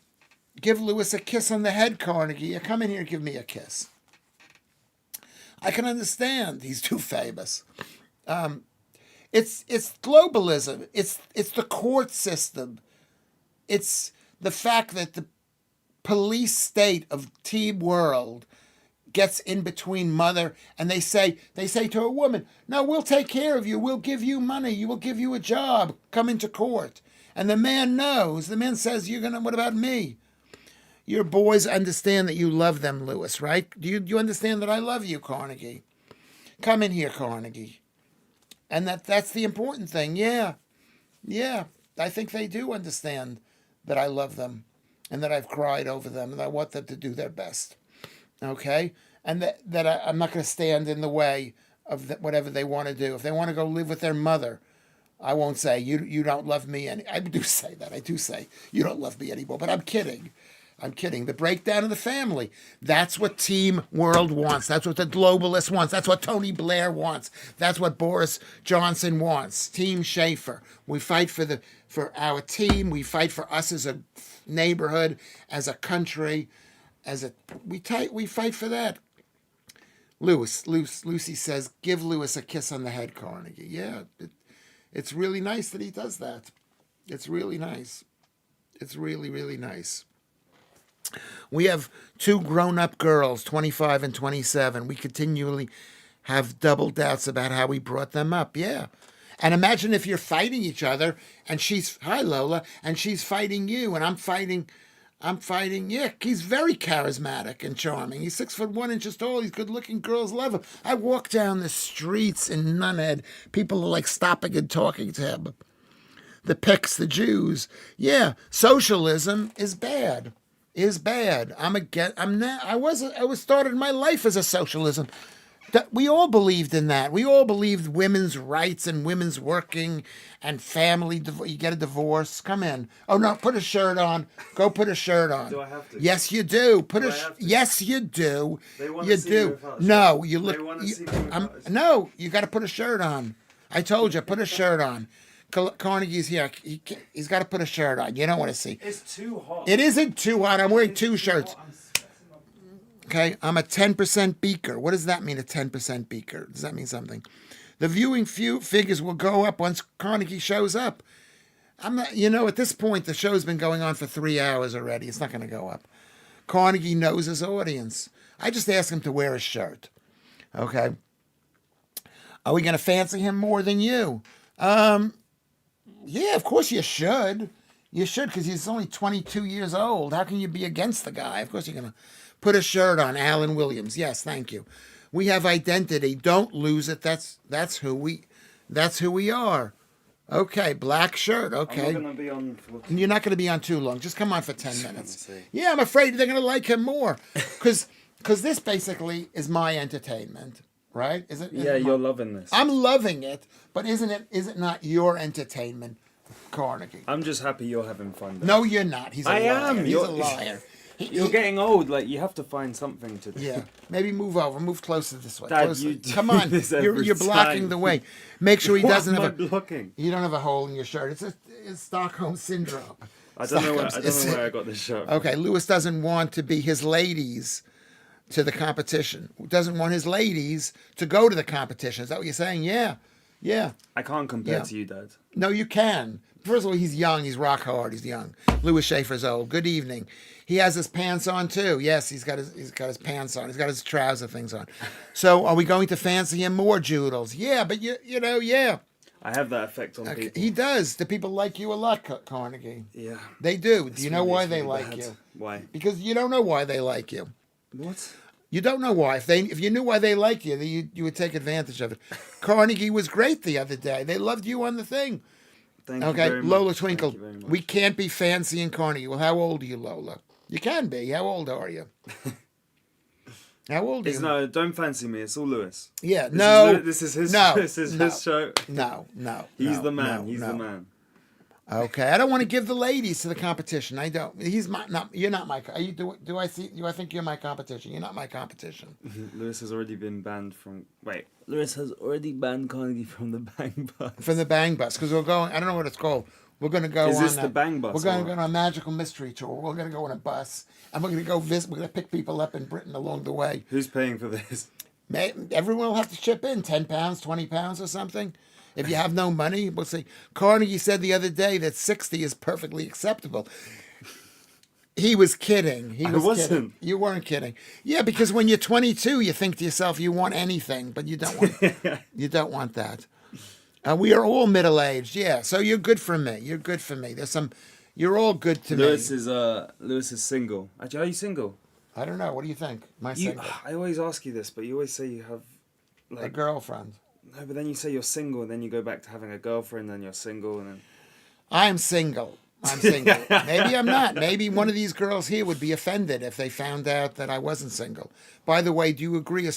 Speaker 1: Give Lewis a kiss on the head, Carnegie. Come in here and give me a kiss. I can understand. He's too famous. It's globalism. It's the court system. It's the fact that the police state of Team World gets in between mother, and they say to a woman, no, we'll take care of you. We'll give you money. We'll give you a job. Come into court. And the man knows. The man says, what about me? Your boys understand that you love them, Lewis, right? Do you understand that I love you, Carnegie? Come in here, Carnegie. And that's the important thing. Yeah. I think they do understand that I love them and that I've cried over them and I want them to do their best. Okay? And that I'm not going to stand in the way of whatever they want to do. If they want to go live with their mother, I won't say, you don't love me. I do say that. I do say, you don't love me anymore. But I'm kidding. The breakdown of the family. That's what Team World wants. That's what the globalists wants. That's what Tony Blair wants. That's what Boris Johnson wants. Team Schaffer. We fight for our team. We fight for us as a neighborhood, as a country, we fight for that. Lucy says, give Lewis a kiss on the head, Carnegie. Yeah, it's really nice that he does that. It's really nice. It's really, really nice. We have two grown-up girls, 25 and 27. We continually have double doubts about how we brought them up. Yeah. And imagine if you're fighting each other and hi Lola, and she's fighting you and I'm fighting Yick. He's very charismatic and charming. He's 6'1" tall. He's good looking. Girls love him. I walk down the streets in Nunhead. People are like stopping and talking to him. that picks the Jews. Yeah, socialism is bad. Is bad. I was started my life as a socialism. We all believed in that. We all believed women's rights and women's working and family. You get a divorce. Come in. Oh no, put a shirt on. Go put a shirt on.
Speaker 4: Do I have to?
Speaker 1: Yes, you do. Yes, you do. You do. No, you look. No, you got to put a shirt on. I told you, put a shirt on. Carnegie's here. He's got to put a shirt on. You don't want to see.
Speaker 4: It's too hot.
Speaker 1: It isn't too hot. I'm wearing two shirts. Okay, I'm a 10% beaker. What does that mean, a 10% beaker? Does that mean something? The viewing figures will go up once Carnegie shows up. I'm not, at this point, the show's been going on for 3 hours already. It's not going to go up. Carnegie knows his audience. I just asked him to wear a shirt. Okay. Are we going to fancy him more than you? Yeah, of course you should. You should, because he's only 22 years old. How can you be against the guy? Of course you're going to put a shirt on. Alan Williams. Yes, thank you. We have identity. Don't lose it. That's who we are. Okay, black shirt. Okay.
Speaker 4: I'm not going to be on for...
Speaker 1: You're not going to be on too long. Just come on for 10 minutes. Yeah, I'm afraid they're going to like him more. Because this basically is my entertainment, right? Is it?
Speaker 4: Yeah, you're loving this.
Speaker 1: I'm loving it, but is it not your entertainment, Carnegie?
Speaker 4: I'm just happy you're having fun. Though.
Speaker 1: No, you're not. He's a liar. He's a liar.
Speaker 4: You're getting old. Like, you have to find something to do.
Speaker 1: Yeah. Maybe move over. Move closer this way.
Speaker 4: Dad,
Speaker 1: closer.
Speaker 4: you
Speaker 1: Come on. You're blocking the way. Make sure he doesn't have
Speaker 4: blocking?
Speaker 1: You don't have a hole in your shirt. It's Stockholm syndrome.
Speaker 4: I don't know where I got this shirt from.
Speaker 1: Okay, Lewis doesn't want to be his ladies to the competition. Doesn't want his ladies to go to the competition. Is that what you're saying? Yeah. Yeah.
Speaker 4: I can't compare to you, Dad.
Speaker 1: No, you can. First of all, he's young. He's rock hard. He's young. Lewis Schaffer's old. Good evening. He has his pants on too. Yes, he's got his pants on. He's got his trouser things on. So, are we going to fancy him more, Joodles? Yeah, but yeah.
Speaker 4: I have that effect on people.
Speaker 1: He does. The people like you a lot, Carnegie.
Speaker 4: Yeah.
Speaker 1: They do. Do you know why they like you?
Speaker 4: Why?
Speaker 1: Because you don't know why they like you.
Speaker 4: What?
Speaker 1: You don't know why. If you knew why they like you, you would take advantage of it. Carnegie was great the other day. They loved you on the thing.
Speaker 4: Thank you very much.
Speaker 1: Lola Twinkle. We can't be fancy in Carnegie. Well, how old are you, Lola? You can be. How old are you? How old are you?
Speaker 4: No, don't fancy me. It's all Lewis.
Speaker 1: Yeah,
Speaker 4: This is his show.
Speaker 1: No.
Speaker 4: He's the man. He's the man.
Speaker 1: Okay, I don't want to give the ladies to the competition. I don't. You're not my. Are you? Do I think you're my competition? You're not my competition.
Speaker 4: Lewis has already been banned from. Wait. Lewis has already banned Carnegie from the Bang Bus.
Speaker 1: From the Bang Bus, because we're going. I don't know what it's called. We're going to go.
Speaker 4: Is this the Bang Bus?
Speaker 1: We're going to go on a magical mystery tour. We're going to go on a bus, and we're going to go visit. We're going to pick people up in Britain along the way.
Speaker 4: Who's paying for this?
Speaker 1: Everyone will have to chip in £10, £20 or something. If you have no money, we'll see. Carnegie said the other day that 60 is perfectly acceptable. He was kidding.
Speaker 4: I wasn't.
Speaker 1: Kidding. You weren't kidding. Yeah, because when you're 22, you think to yourself, you want anything, but you don't want. You don't want that. We are all middle aged. Yeah, so you're good for me. You're good for me. You're all good to me.
Speaker 4: Lewis is single. Actually, are you single?
Speaker 1: I don't know. What do you think? Single?
Speaker 4: I always ask you this, but you always say you have
Speaker 1: a girlfriend.
Speaker 4: No, but then you say you're single, and then you go back to having a girlfriend, and you're single, and then...
Speaker 1: I'm single. Maybe I'm not. Maybe one of these girls here would be offended if they found out that I wasn't single. By the way, do you agree or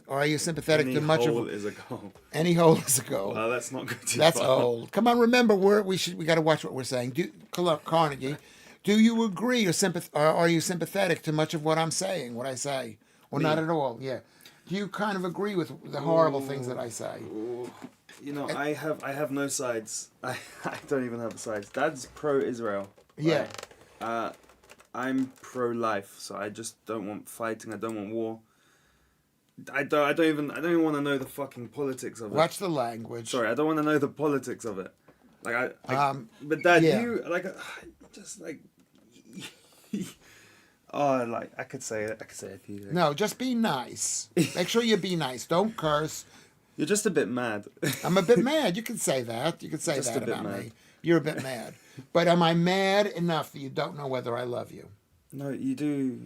Speaker 1: are you sympathetic to much of...
Speaker 4: Any hole is a goal.
Speaker 1: Any hole is a goal.
Speaker 4: Well, that's not good.
Speaker 1: That's old. Come on, remember, we got to watch what we're saying. Carnegie, do you agree or are you sympathetic to much of what I'm saying, what I say? Or not at all? Yeah. Do you kind of agree with the horrible things that I say?
Speaker 4: You know, I have no sides. I don't even have sides. Dad's pro-Israel.
Speaker 1: Yeah.
Speaker 4: Right? I'm pro-life, so I just don't want fighting. I don't want war. I don't even want to know the fucking politics of it.
Speaker 1: Watch the language.
Speaker 4: Sorry, I don't want to know the politics of it. Like but Dad, you just like. Oh, like I could say it. I could say it to you.
Speaker 1: No, just be nice. Make sure you be nice. Don't curse.
Speaker 4: You're just a bit mad.
Speaker 1: I'm a bit mad. You can say that. You can say just that about me. You're a bit mad. But am I mad enough that you don't know whether I love you?
Speaker 4: No, you do.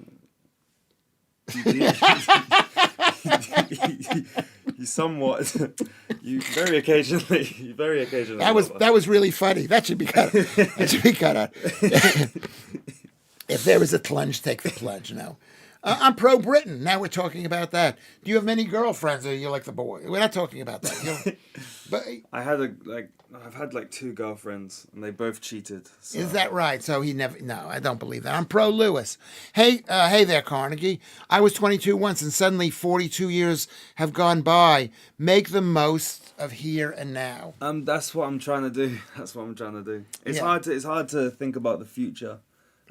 Speaker 4: You somewhat. You very occasionally. You very occasionally.
Speaker 1: That was really funny. That should be cut. That should be cut out. If there is a plunge, take the plunge. No. I'm pro Britain. Now we're talking about that. Do you have many girlfriends, or you like the boy? We're not talking about that. But
Speaker 4: I've had like 2 girlfriends, and they both cheated. So.
Speaker 1: Is that right? So he never. No, I don't believe that. I'm pro Lewis. Hey there, Carnegie. I was 22 once, and suddenly 42 years have gone by. Make the most of here and now.
Speaker 4: That's what I'm trying to do. That's what I'm trying to do. It's hard to think about the future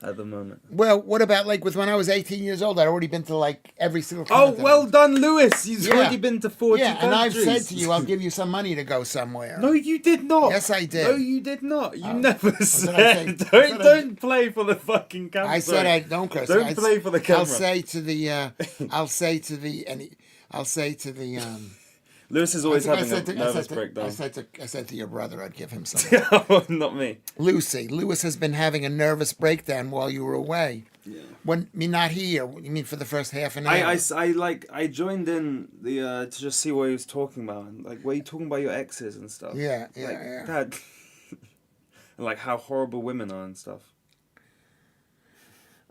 Speaker 4: at the moment.
Speaker 1: Well, what about like with when I was 18 years old? I'd already been to like every single continent.
Speaker 4: Oh, well done, Lewis. You've already been to 40 countries.
Speaker 1: And I've said to you, I'll give you some money to go somewhere.
Speaker 4: No, you did not.
Speaker 1: Yes, I did.
Speaker 4: No, you did not. You never said. Don't play for the fucking camera.
Speaker 1: I said I don't curse.
Speaker 4: Don't play for the camera.
Speaker 1: I'll say to the.
Speaker 4: Lewis is always having a nervous breakdown.
Speaker 1: I said to your brother I'd give him something.
Speaker 4: Not me.
Speaker 1: Lucy. Lewis has been having a nervous breakdown while you were away.
Speaker 4: Yeah.
Speaker 1: When me not here, you mean for the first half an hour?
Speaker 4: I joined in the to just see what he was talking about, and like, were you talking about your exes and stuff?
Speaker 1: Yeah.
Speaker 4: Dad, and like how horrible women are and stuff.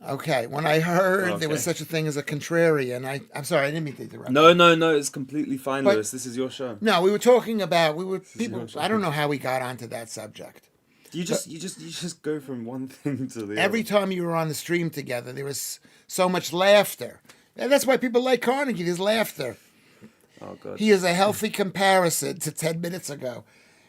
Speaker 1: Okay, when I heard there was such a thing as a contrarian, I'm sorry, I didn't mean to interrupt.
Speaker 4: No, it's completely fine, Lewis. This is your show.
Speaker 1: No, we were talking about people. I don't know how we got onto that subject.
Speaker 4: You just go from one thing to the other.
Speaker 1: Every time you were on the stream together, there was so much laughter. And that's why people like Carnegie. There's laughter.
Speaker 4: Oh God.
Speaker 1: He is a healthy comparison to 10 minutes ago.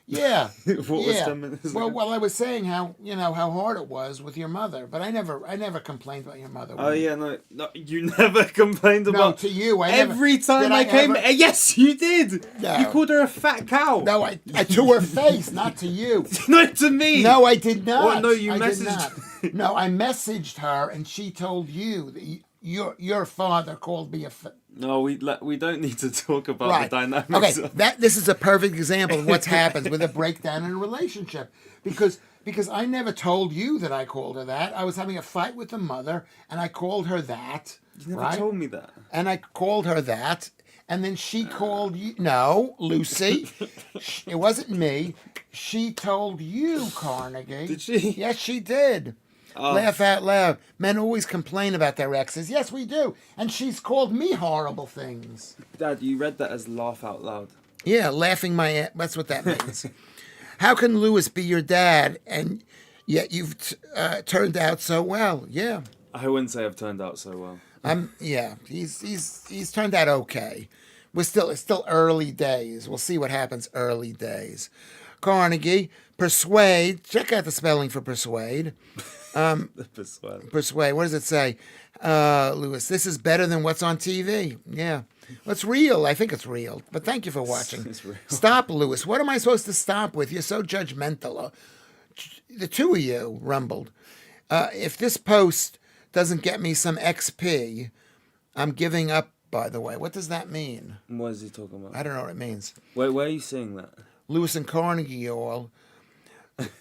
Speaker 1: Yeah.
Speaker 4: What was 10 minutes ago?
Speaker 1: Well, I was saying how hard it was with your mother, but I never complained about your mother.
Speaker 4: Oh yeah, no, you never complained about.
Speaker 1: No, to you.
Speaker 4: Every time I came, yes, you did.
Speaker 1: No.
Speaker 4: You called her a fat cow.
Speaker 1: No, I to her face, not to you.
Speaker 4: Not to me.
Speaker 1: No, I did not.
Speaker 4: Well, no, you
Speaker 1: I
Speaker 4: messaged.
Speaker 1: Did not. No, I messaged her, and she told you that your father called me a.
Speaker 4: No, we don't need to talk about the dynamics.
Speaker 1: Okay, this is a perfect example of what happens with a breakdown in a relationship. Because I never told you that I called her that. I was having a fight with the mother, and I called her that.
Speaker 4: You never told me that.
Speaker 1: And I called her that, and then she called you. No, Lucy, it wasn't me. She told you, Carnegie.
Speaker 4: Did she?
Speaker 1: Yes, she did. Laugh out loud. Men always complain about their exes. Yes, we do. And she's called me horrible things.
Speaker 4: Dad, you read that as laugh out loud.
Speaker 1: Yeah, laughing my ass. That's what that means. How can Lewis be your dad and yet you've turned out so well? Yeah.
Speaker 4: I wouldn't say I've turned out so well.
Speaker 1: Yeah, he's turned out okay. It's still early days. We'll see what happens early days. Carnegie, persuade. Check out the spelling for persuade. Persuade. What does it say? Lewis, this is better than what's on TV. Yeah. Well, it's real. I think it's real. But thank you for watching.
Speaker 4: It's real.
Speaker 1: Stop, Lewis. What am I supposed to stop with? You're so judgmental. The two of you rumbled. If this post doesn't get me some XP, I'm giving up, by the way. What does that mean?
Speaker 4: What is he talking about?
Speaker 1: I don't know what it means.
Speaker 4: Where are you seeing that?
Speaker 1: Lewis and Carnegie all.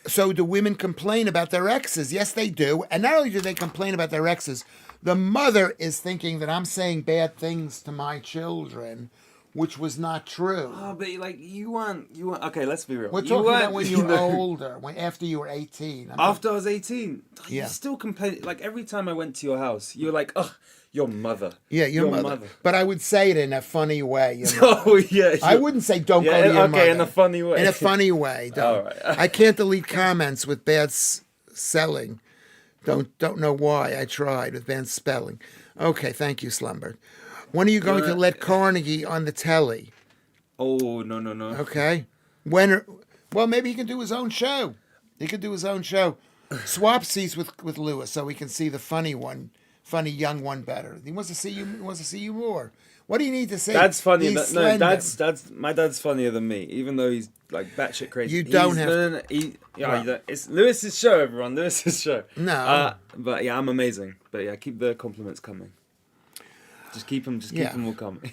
Speaker 1: So do women complain about their exes? Yes, they do. And not only do they complain about their exes, the mother is thinking that I'm saying bad things to my children, which was not true.
Speaker 4: Oh, but like you weren't. Okay, let's be real.
Speaker 1: We're talking about when you were older, after you were 18.
Speaker 4: After I was 18,
Speaker 1: yeah.
Speaker 4: You still complain. Like every time I went to your house, you were like, "Ugh, your mother."
Speaker 1: Yeah, your mother. But I would say it in a funny way. You know?
Speaker 4: Oh yeah.
Speaker 1: I wouldn't say don't go to your mother.
Speaker 4: Okay, in a funny way.
Speaker 1: In a funny way. Don't.
Speaker 4: All right.
Speaker 1: I can't delete comments with bad selling. Don't know why. I tried with bad spelling. Okay, thank you, Slumber. When are you going to let Carnegie on the telly?
Speaker 4: Oh, no.
Speaker 1: Okay. Well, maybe he can do his own show. He could do his own show. Swap seats with Lewis so we can see the funny young one better. He wants to see you. He wants to see you more. What do you need to say?
Speaker 4: Dad's funny. My dad's funnier than me, even though he's like batshit crazy.
Speaker 1: You don't have.
Speaker 4: It's Lewis's show, everyone. Lewis's show.
Speaker 1: No.
Speaker 4: But yeah, I'm amazing. But yeah, keep the compliments coming. Just keep them all coming.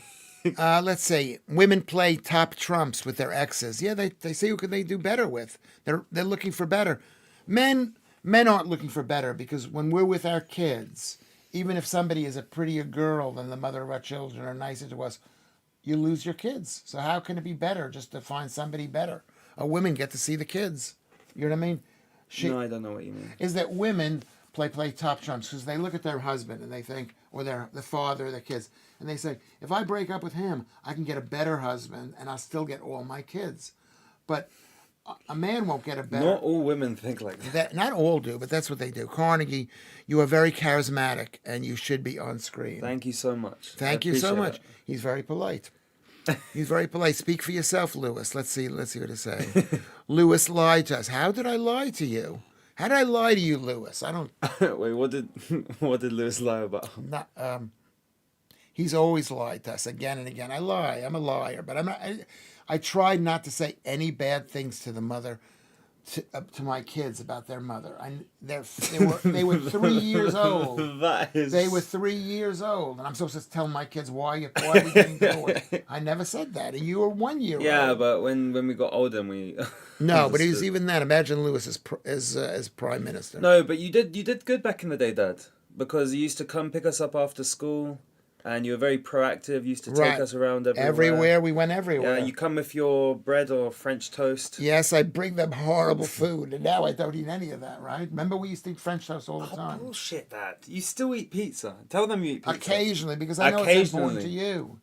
Speaker 1: Let's see. Women play top trumps with their exes. Yeah, they see who can they do better with. They're looking for better. Men aren't looking for better because when we're with our kids, even if somebody is a prettier girl than the mother of our children or nicer to us, you lose your kids. So how can it be better just to find somebody better? Women get to see the kids. You know what I mean?
Speaker 4: No, I don't know what you mean.
Speaker 1: Is that women play top trumps because they look at their husband and they think, or the father of their kids, and they say, if I break up with him, I can get a better husband and I'll still get all my kids. But a man won't get a better.
Speaker 4: Not all women think like that.
Speaker 1: Not all do, but that's what they do. Carnegie, you are very charismatic and you should be on screen.
Speaker 4: Thank you so much.
Speaker 1: Thank you so much.
Speaker 4: It.
Speaker 1: He's very polite. He's very polite. Speak for yourself, Lewis. Let's see what to say. Lewis lied to us. How did I lie to you? How did I lie to you, Lewis? I don't.
Speaker 4: Wait, what did Lewis lie about?
Speaker 1: Not, he's always lied to us again and again. I lie. I'm a liar, but I'm not. I tried not to say any bad things to the mother, to my kids about their mother. They were 3 years old. They were 3 years old, and I'm supposed to tell my kids why are we getting divorced? I never said that, and you were 1 year old.
Speaker 4: Yeah, but when we got older, we
Speaker 1: no, but he was even then. Imagine Lewis as prime minister.
Speaker 4: No, but you did good back in the day, Dad, because you used to come pick us up after school. And you were very proactive. You used to take us around everywhere.
Speaker 1: Everywhere. We went everywhere.
Speaker 4: Yeah, you come with your bread or French toast.
Speaker 1: Yes, I bring them horrible food. And now I don't eat any of that, right? Remember we used to eat French toast all the time.
Speaker 4: Bullshit, Dad. You still eat pizza. Tell them you eat pizza.
Speaker 1: Occasionally, because I know it's important to you.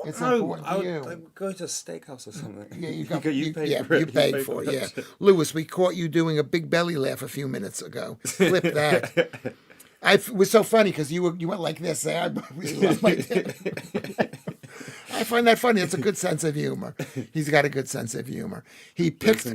Speaker 1: It's important to you.
Speaker 4: I go to a steakhouse or something.
Speaker 1: Yeah, you
Speaker 4: paid
Speaker 1: for it, yeah. Lewis, we caught you doing a big belly laugh a few minutes ago. Flip that. It was so funny because you went like this. I really love my I find that funny. It's a good sense of humor. He's got a good sense of humor. He picked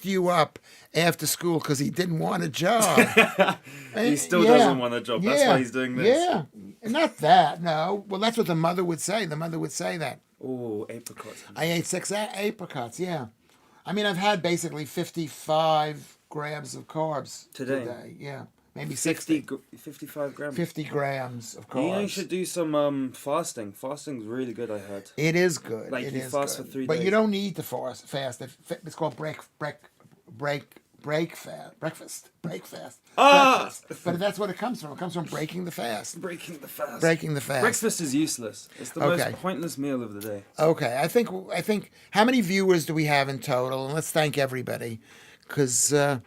Speaker 1: you up after school because he didn't want a job.
Speaker 4: He still doesn't want a job. That's why he's doing this.
Speaker 1: Yeah, not that. No. Well, that's what the mother would say. The mother would say that.
Speaker 4: Oh, apricots.
Speaker 1: I ate 6 apricots. Yeah. I mean, I've had basically 55 grams of carbs today. Yeah, maybe 60.
Speaker 4: 55 grams.
Speaker 1: 50 grams of carbs.
Speaker 4: You should do some fasting. Fasting's really good, I heard.
Speaker 1: It is good.
Speaker 4: Like you fast for 3 days.
Speaker 1: But you don't need to fast. It's called breakfast. But that's what it comes from. It comes from breaking the fast.
Speaker 4: Breaking the fast.
Speaker 1: Breakfast
Speaker 4: is useless. It's the most pointless meal of the day.
Speaker 1: Okay, I think. How many viewers do we have in total? And let's thank everybody, because.
Speaker 4: Are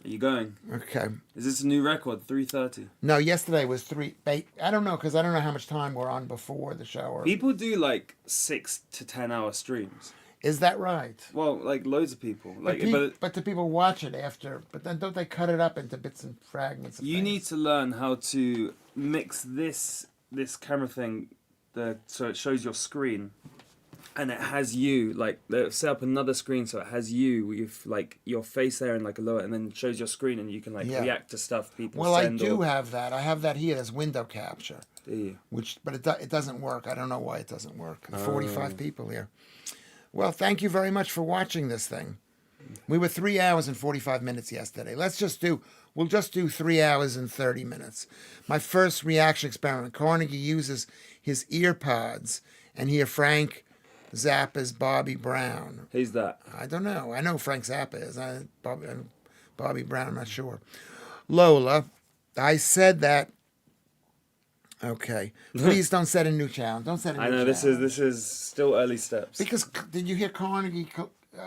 Speaker 4: you going?
Speaker 1: Okay.
Speaker 4: Is this a new record? 3:30.
Speaker 1: No, yesterday was 3. I don't know, because I don't know how much time we're on before the show.
Speaker 4: People do like 6 to 10 hour streams.
Speaker 1: Is that right?
Speaker 4: Well, like loads of people.
Speaker 1: But do people watch it after? But then don't they cut it up into bits and fragments?
Speaker 4: You need to learn how to mix this camera thing, so it shows your screen, and it has you set up another screen so it has you with like your face there and like a lower, and then it shows your screen and you can react to stuff people send. Well,
Speaker 1: I do have that. I have that here as window capture.
Speaker 4: Do you?
Speaker 1: But it doesn't work. I don't know why it doesn't work. 45 people here. Well, thank you very much for watching this thing. We were 3 hours and 45 minutes yesterday. We'll just do 3 hours and 30 minutes. My first reaction experiment. Carnegie uses his ear pods and hear Frank Zappa's Bobby Brown.
Speaker 4: Who's that?
Speaker 1: I don't know. I know Frank Zappa is. Bobby Brown, I'm not sure. Lola, I said that. Okay. Please don't set a new challenge. Don't set a new challenge.
Speaker 4: I know this is still early steps.
Speaker 1: Because did you hear Carnegie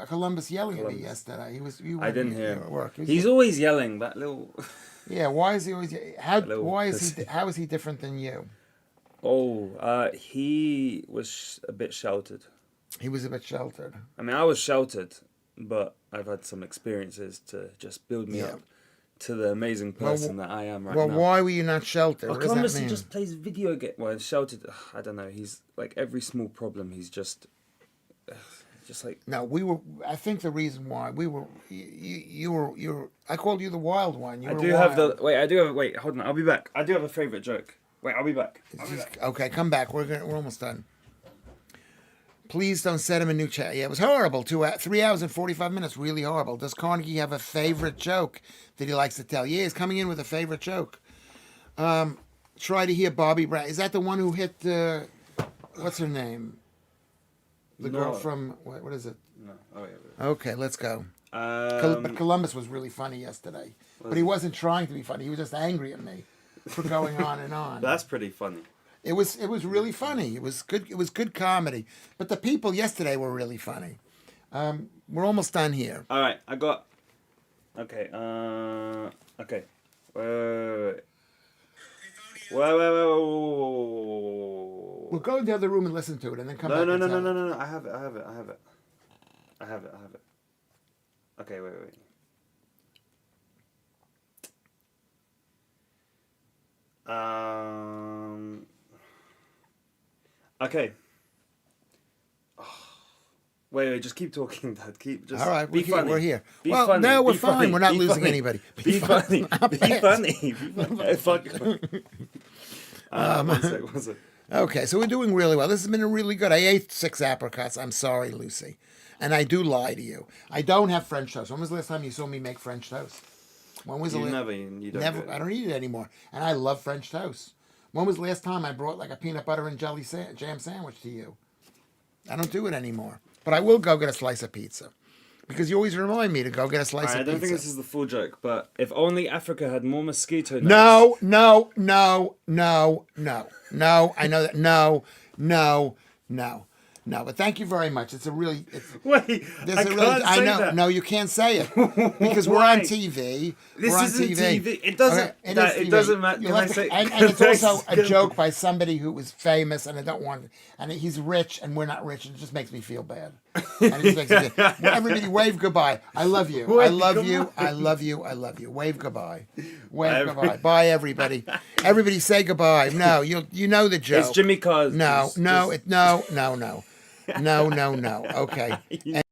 Speaker 1: Columbus yelling at me yesterday?
Speaker 4: I didn't hear him.
Speaker 1: At work.
Speaker 4: He's always yelling. That little.
Speaker 1: Yeah. Why is he always? How is he different than you?
Speaker 4: Oh, he was a bit sheltered.
Speaker 1: He was a bit sheltered.
Speaker 4: I mean, I was sheltered, but I've had some experiences to just build me up to the amazing person that I am right now.
Speaker 1: Well, why were you not sheltered? What
Speaker 4: Columbus,
Speaker 1: does that mean?
Speaker 4: he just plays video game. Well, sheltered. I don't know. He's like every small problem. He's just like.
Speaker 1: No, we were. I think the reason why we were. You were. I called you the wild one. Wait,
Speaker 4: hold on. I'll be back. I do have a favorite joke. Wait, I'll be back.
Speaker 1: Okay, come back. We're almost done. Please don't set him a new chat. Yeah, it was horrible. 3 hours and 45 minutes. Really horrible. Does Carnegie have a favorite joke that he likes to tell? Yeah, he's coming in with a favorite joke. Try to hear Bobby Brown. Is that the one who hit what's her name? The girl from what is it?
Speaker 4: No. Oh yeah.
Speaker 1: Okay, let's go. But Columbus was really funny yesterday. But he wasn't trying to be funny. He was just angry at me for going on and on.
Speaker 4: That's pretty funny.
Speaker 1: It was really funny. It was good. It was good comedy. But the people yesterday were really funny. We're almost done here.
Speaker 4: All right, I got. Okay. Okay. Wait.
Speaker 1: We'll go in the other room and listen to it, and then come back.
Speaker 4: No. I have it. Okay, wait. Okay. Wait, just keep talking, Dad.
Speaker 1: All right,
Speaker 4: be funny.
Speaker 1: We're here.
Speaker 4: Be
Speaker 1: well,
Speaker 4: funny.
Speaker 1: no, we're
Speaker 4: Be
Speaker 1: fine.
Speaker 4: funny.
Speaker 1: We're not
Speaker 4: Be
Speaker 1: losing
Speaker 4: funny.
Speaker 1: anybody.
Speaker 4: Be funny. Be funny. Fuck. One sec.
Speaker 1: Okay, so we're doing really well. This has been really good. I ate 6 apricots. I'm sorry, Lucy. And I do lie to you. I don't have French toast. When was the last time you saw me make French toast? When was
Speaker 4: You
Speaker 1: the
Speaker 4: never. You don't.
Speaker 1: Never.
Speaker 4: Do it.
Speaker 1: I don't eat it anymore. And I love French toast. When was the last time I brought like a peanut butter and jelly jam sandwich to you? I don't do it anymore. But I will go get a slice of pizza. Because you always remind me to go get a slice of pizza.
Speaker 4: I don't think this is the full joke, but if only Africa had more mosquito nets.
Speaker 1: No. I know that. No. But thank you very much. It's a really.
Speaker 4: Wait,
Speaker 1: I know.
Speaker 4: that.
Speaker 1: No, you can't say it because we're on TV.
Speaker 4: This
Speaker 1: we're on
Speaker 4: isn't TV. It doesn't.
Speaker 1: Okay, it
Speaker 4: It
Speaker 1: is TV.
Speaker 4: doesn't matter.
Speaker 1: You'll
Speaker 4: Can I
Speaker 1: have to-
Speaker 4: say?
Speaker 1: and it's also a joke by somebody who was famous, and I don't want. And he's rich, and we're not rich, and it just makes me feel bad. And it just makes me feel, well, everybody, wave goodbye. I love you. I love you. I love you. I love you. Wave goodbye. Wave goodbye. Bye, everybody. Everybody, say goodbye. No, you know the joke.
Speaker 4: It's Jimmy Carr's.
Speaker 1: No. Okay.